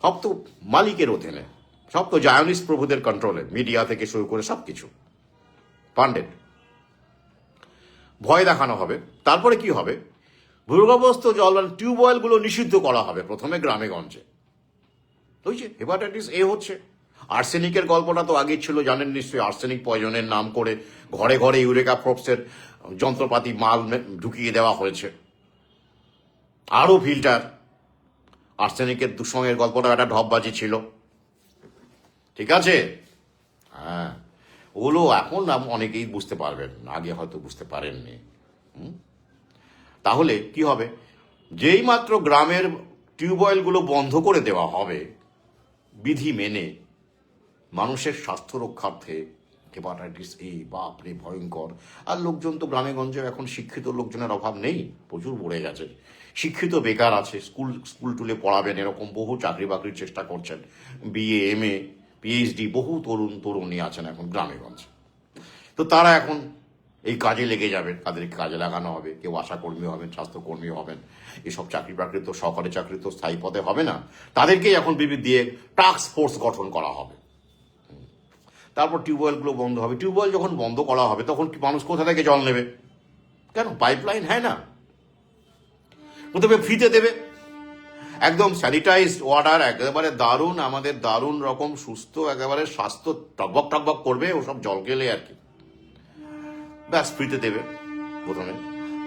সব তো মালিকের অধীনে, সব তো জায়নিস্ট প্রভুদের কন্ট্রোলে, মিডিয়া থেকে শুরু করে সব কিছু পান্ডেট। ভয় দেখানো হবে। তারপরে কি হবে? ভূগর্ভস্থ জল টিউবওয়েলগুলো নিষিদ্ধ করা হবে প্রথমে গ্রামে গঞ্জে। ওই যে হেপাটাইটিস এ হচ্ছে। আর্সেনিকের গল্পটা তো আগেই ছিল, জানেন নিশ্চয়ই। আর্সেনিক পয়জনের নাম করে ঘরে ঘরে ইউরেকা ফ্রপসের যন্ত্রপাতি মাল ঢুকিয়ে দেওয়া হয়েছে, আরও ফিল্টার। আর্সেনিকের দুঃসঙ্গের গল্পটা একটা ঢপবাজি ছিল, ঠিক আছে? হ্যাঁ, ওগুলো এখন অনেকেই বুঝতে পারবেন, আগে হয়তো বুঝতে পারেননি। তাহলে কি হবে? যেই মাত্র গ্রামের টিউবওয়েলগুলো বন্ধ করে দেওয়া হবে বিধি মেনে, মানুষের স্বাস্থ্য রক্ষার্থে, হেপাটাইটিস এ বাপরে ভয়ঙ্কর। আর লোকজন তো গ্রামে গঞ্জে এখন শিক্ষিত লোকজনের অভাব নেই, প্রচুর বেড়ে গেছে। শিক্ষিত বেকার আছে, স্কুল টুলে পড়াবেন এরকম বহু চাকরি বাকরির চেষ্টা করছেন, বিএ এমএ পিএইচডি বহু তরুণী আছেন এখন গ্রামে গঞ্জে। তো তারা এখন এই কাজে লেগে যাবেন, তাদেরকে কাজে লাগানো হবে। কেউ আশাকর্মী হবেন, স্বাস্থ্যকর্মী হবেন। এসব চাকরি বাকরি তো, সরকারি চাকরি তো স্থায়ী পদে হবে না, তাদেরকেই এখন দিয়ে টাস্ক ফোর্স গঠন করা হবে। তারপর টিউবওয়েলগুলো বন্ধ হবে। টিউবওয়েল যখন বন্ধ করা হবে তখন কি মানুষ কোথা থেকে জল নেবে? কেন? পাইপলাইন হয় না, প্রথমে ফ্রিতে দেবে, একদম স্যানিটাইজড ওয়াটার, একেবারে দারুণ, আমাদের দারুণ রকম সুস্থ, একেবারে স্বাস্থ্য টকবক টকবক করবে ওসব জল গেলে আর কি, ব্যাস ফ্রিতে দেবে প্রথমে।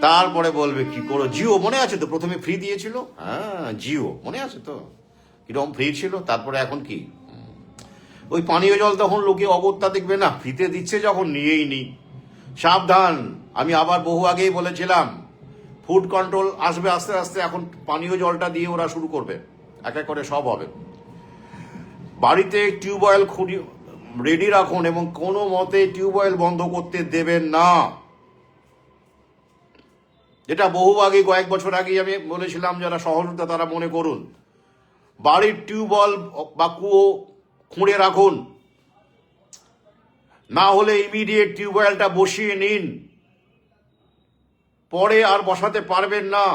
তারপরে বলবে কি করো, জিও মনে আছে তো প্রথমে ফ্রি দিয়েছিল? হ্যাঁ, জিও মনে আছে তো, কিরকম ফ্রি ছিল। তারপরে এখন কি, ওই পানীয় জল তখন লোকে অগত্যা দেখবে না, ফ্রিতে দিচ্ছে যখন নিয়েই নি। সাবধান, আমি আবার বহু আগেই বলেছিলাম, ফুড কন্ট্রোল আসবে আস্তে আস্তে, এখন পানীয় জলটা দিয়ে ওরা শুরু করবে, এক এক করে সব হবে। বাড়িতে টিউবওয়েল রেডি রাখুন এবং কোনো মতে টিউবওয়েল বন্ধ করতে দেবেন না। এটা বহু আগে, কয়েক বছর আগে আমি বলেছিলাম, যারা সহযোগিতা তারা মনে করুন। বাড়ির টিউবওয়েল বা কুয়ো খুঁড়ে রাখুন, না হলে ইমিডিয়েট টিউবওয়েলটা বসিয়ে নিন, পরে আর বসাতে পারবেন না,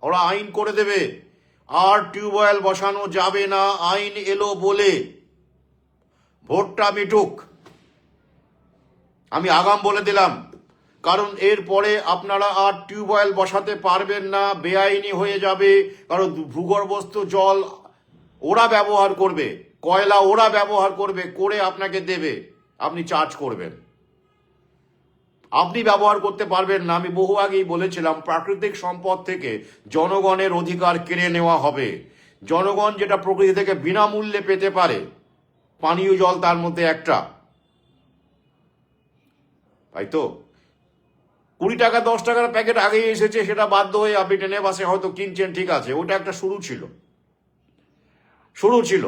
ওরা আইন করে দেবে। আর টিউবওয়েল বসানো যাবে না, আইন এলো বলে। ভোটটা মিটুক, আমি আগাম বলে দিলাম, কারণ এরপরে আপনারা আর টিউবওয়েল বসাতে পারবেন না, বেআইনি হয়ে যাবে। কারণ ভূগর্ভস্থ জল ওরা ব্যবহার করবে, কয়লা ওরা ব্যবহার করবে, করে আপনাকে দেবে, আপনি চার্জ করবেন, আপনি ব্যবহার করতে পারবেন না। আমি বহু আগেই বলেছিলাম, প্রাকৃতিক সম্পদ থেকে জনগণের অধিকার কেড়ে নেওয়া হবে। জনগণ যেটা প্রকৃতি থেকে বিনামূল্যে পেতে পারে, পানীয় জল তার মধ্যে একটা, তাই তো 20 টাকা 10 টাকার প্যাকেট আগেই এসেছে, সেটা বাধ্য হয়ে আপনি ট্রেনে বাসে হয়তো কিনছেন, ঠিক আছে, ওটা একটা শুরু ছিল,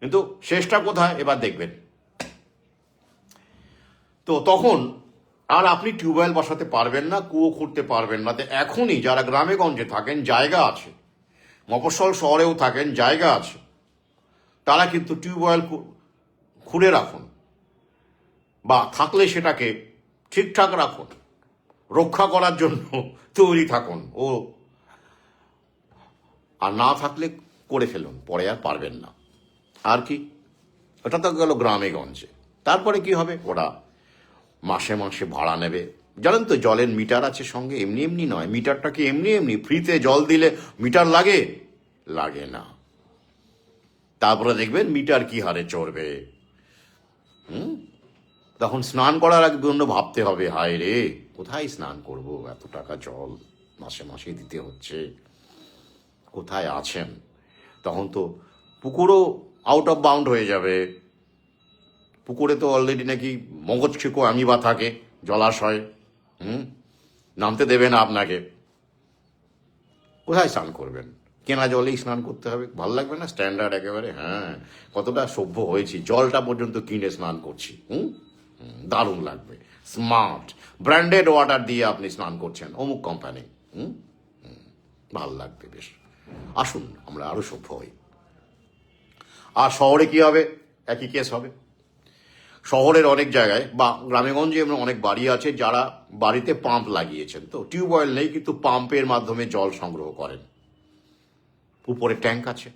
কিন্তু শেষটা কোথায় এবার দেখবেন। তো তখন আর আপনি টিউবওয়েল বসাতে পারবেন না, কুয়ো খুঁড়তে পারবেন না। তো এখনই যারা গ্রামে গঞ্জে থাকেন, জায়গা আছে, মফস্বল শহরেও থাকেন, জায়গা আছে, তারা কিন্তু টিউবওয়েল খুঁড়ে রাখুন, বা থাকলে সেটাকে ঠিকঠাক রাখুন, রক্ষা করার জন্য তৈরি থাকুন। আর না থাকলে করে ফেলুন, পরে আর পারবেন না। আর কি, ওটা তো গেল গ্রামে গঞ্জে। তারপরে কি হবে? ওরা মাসে মাসে ভাড়া নেবে। জানেন তো, জলের মিটার আছে সঙ্গে, এমনি এমনি নয়। মিটারটা কি এমনি এমনি ফ্রিতে জল দিলে মিটার লাগে না। তারপরে দেখবেন মিটার কি হারে চড়বে। তখন স্নান করার আগে জন্য ভাবতে হবে, হায় রে কোথায় স্নান করব, এত টাকা জল মাসে মাসে দিতে হচ্ছে, কোথায় আছেন? তখন তো পুকুরও আউট অফ বাউন্ড হয়ে যাবে। পুকুরে তো অলরেডি নাকি মগজ খেকো অ্যামিবা থাকে, জলাশয়, নামতে দেবে না আপনাকে। কোথায় স্নান করবেন? কেনা জলেই স্নান করতে হবে, ভালো লাগবে না? স্ট্যান্ডার্ড একেবারে, হ্যাঁ, কতটা সভ্য হয়েছি, জলটা পর্যন্ত কিনে স্নান করছি, দারুণ লাগবে। স্মার্ট ব্র্যান্ডেড ওয়াটার দিয়ে আপনি স্নান করছেন অমুক কোম্পানি। ভাল লাগবে বেশ। আসুন আমরা আরো সভ্য হই। আর শহরে কি হবে? একই কেস হবে। শহরের অনেক জায়গায় বা গ্রামেগঞ্জে এমন অনেক বাড়ি আছে যারা বাড়িতে পাম্প লাগিয়েছেন, তো টিউবওয়েল নেই কিন্তু পাম্পের মাধ্যমে জল সংগ্রহ করেন, উপরে ট্যাঙ্ক আছে,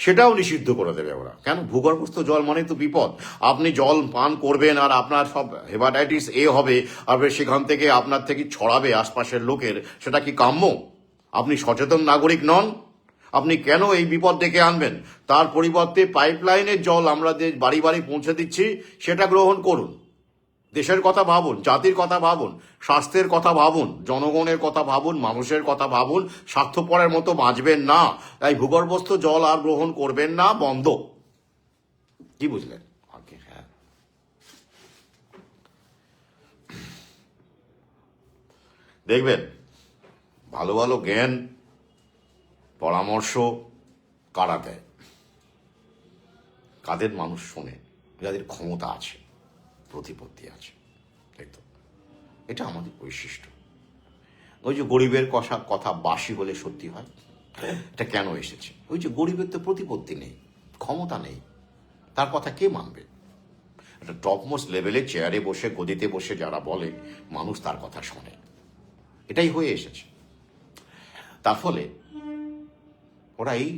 সেটাও নিষিদ্ধ করে দেবে ওরা। কেন? ভূগর্ভস্থ জল মানে তো বিপদ। আপনি জল পান করবেন আর আপনার সব হেপাটাইটিস এ হবে, আর সেখান থেকে আপনার থেকে ছড়াবে আশপাশের লোকের, সেটা কি কাম্য? আপনি সচেতন নাগরিক নন? আপনি কেন এই বিপদ ডেকে আনবেন? তার পরিবর্তে পাইপলাইনের জল আমরা বাড়ি বাড়ি পৌঁছে দিচ্ছি, সেটা গ্রহণ করুন। দেশের কথা ভাবুন, জাতির কথা ভাবুন, স্বাস্থ্যের কথা ভাবুন, জনগণের কথা ভাবুন, মানুষের কথা ভাবুন। স্বার্থপরের মতো বাঁচবেন না। তাই ভূগর্ভস্থ জল আর গ্রহণ করবেন না, বন্ধ। কি বুঝলেন? হ্যাঁ, দেখবেন ভালো ভালো জ্ঞান পরামর্শ কারা দেয়? কাদের মানুষ শোনে? যাদের ক্ষমতা আছে, প্রতিপত্তি আছে, তাই তো। এটা আমাদের বৈশিষ্ট্য। ওই যে গরিবের কথা বাসি হলে সত্যি হয়, এটা কেন এসেছে? ওই যে গরিবের তো প্রতিপত্তি নেই, ক্ষমতা নেই, তার কথা কে মানবে? একটা টপমোস্ট লেভেলে চেয়ারে বসে, গদিতে বসে যারা বলে, মানুষ তার কথা শোনে। এটাই হয়ে এসেছে। তার ফলে ওরা এই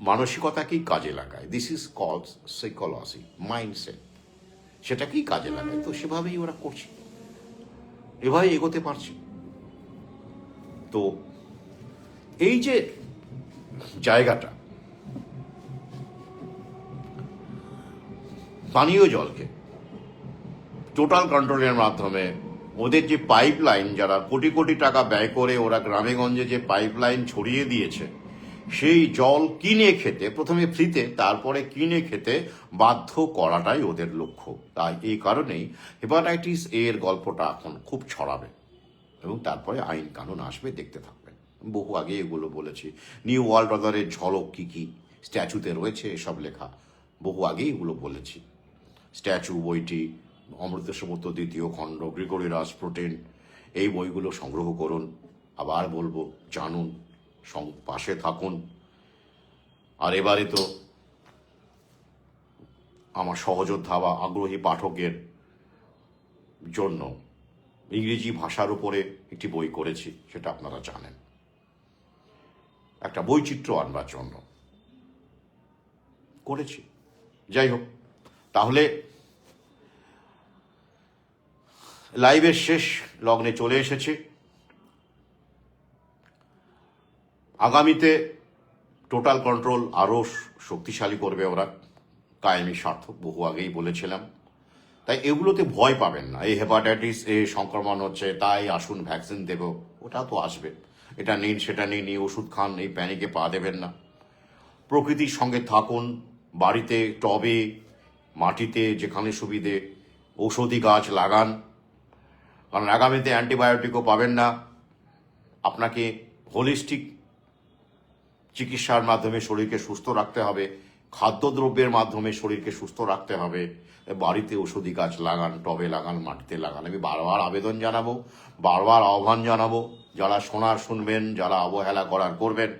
মানসিকতাকেই কাজে লাগায়। This is called psychology, mindset. সেটাকেই কাজে লাগায়, তো সেভাবেই ওরা করছে, এভাবে এগোতে পারছে। তো এই যে জায়গাটা, পানীয় জলকে টোটাল কন্ট্রোলের মাধ্যমে ওদের যে পাইপলাইন, যারা কোটি কোটি টাকা ব্যয় করে ওরা গ্রামে গঞ্জে যে পাইপলাইন ছড়িয়ে দিয়েছে, সেই জল কিনে খেতে, প্রথমে ফ্রিতে, তারপরে কিনে খেতে বাধ্য করাটাই ওদের লক্ষ্য। তাই এই কারণেই হেপাটাইটিস এর গল্পটা এখন খুব ছড়াবে এবং তারপরে আইন কানুন আসবে, দেখতে থাকবেন। বহু আগে এগুলো বলেছি। নিউ ওয়ার্ল্ড অর্ডারের ঝলক কি কি স্ট্যাচুতে রয়েছে এসব লেখা, বহু আগেই এগুলো বলেছি। স্ট্যাচু বইটি, অমৃত সমুদ্র দ্বিতীয় খণ্ড, গ্রিগরি রাসপুটিন, এই বইগুলো সংগ্রহ করুন। আবার বলবো, জানুন, পাশে থাকুন। আর এবারে তো আমার সহযোদ্ধা বা আগ্রহী পাঠকের জন্য ইংরেজি ভাষার উপরে একটি বই করেছি, সেটা আপনারা জানেন। একটা বৈচিত্র্য আনবার জন্য করেছি। যাই হোক, তাহলে লাইভের শেষ লগ্নে চলে এসেছে। আগামীতে টোটাল কন্ট্রোল আরও শক্তিশালী করবে ওরা, কায়েমি স্বার্থ, বহু আগেই বলেছিলাম। তাই এগুলোতে ভয় পাবেন না। এই হেপাটাইটিস এ সংক্রমণ হচ্ছে, তাই আসুন ভ্যাকসিন দেব, ওটা তো আসবে, এটা নিন সেটা নিন, এই ওষুধ খান, এই প্যানিকে পা দেবেন না। প্রকৃতির সঙ্গে থাকুন, বাড়িতে টবে, মাটিতে যেখানে সুবিধে ঔষধি গাছ লাগান, কারণ আগামীতে অ্যান্টিবায়োটিকও পাবেন না। আপনাকে হোলিস্টিক চিকিৎসার মাধ্যমে শরীরকে সুস্থ রাখতে হবে, খাদ্যদ্রব্যের মাধ্যমে শরীরকে সুস্থ রাখতে হবে। বাড়িতে ঔষধি গাছ লাগান, টবে লাগান, মাটিতে লাগান। আমি বারবার আবেদন জানাবো, বারবার আহ্বান জানাবো, যারা শোনার শুনবেন, যারা অবহেলা করার করবেন।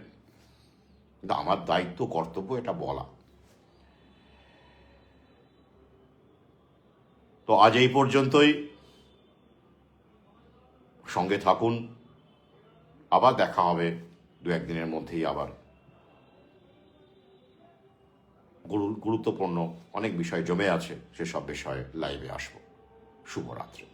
কিন্তু আমার দায়িত্ব, কর্তব্য এটা বলা। তো আজ এই পর্যন্তই। সঙ্গে থাকুন, আবার দেখা হবে দু একদিনের মধ্যেই। আবার গুরুত্বপূর্ণ অনেক বিষয় জমে আছে, সেসব বিষয়ে লাইভে আসবো। শুভরাত্রি।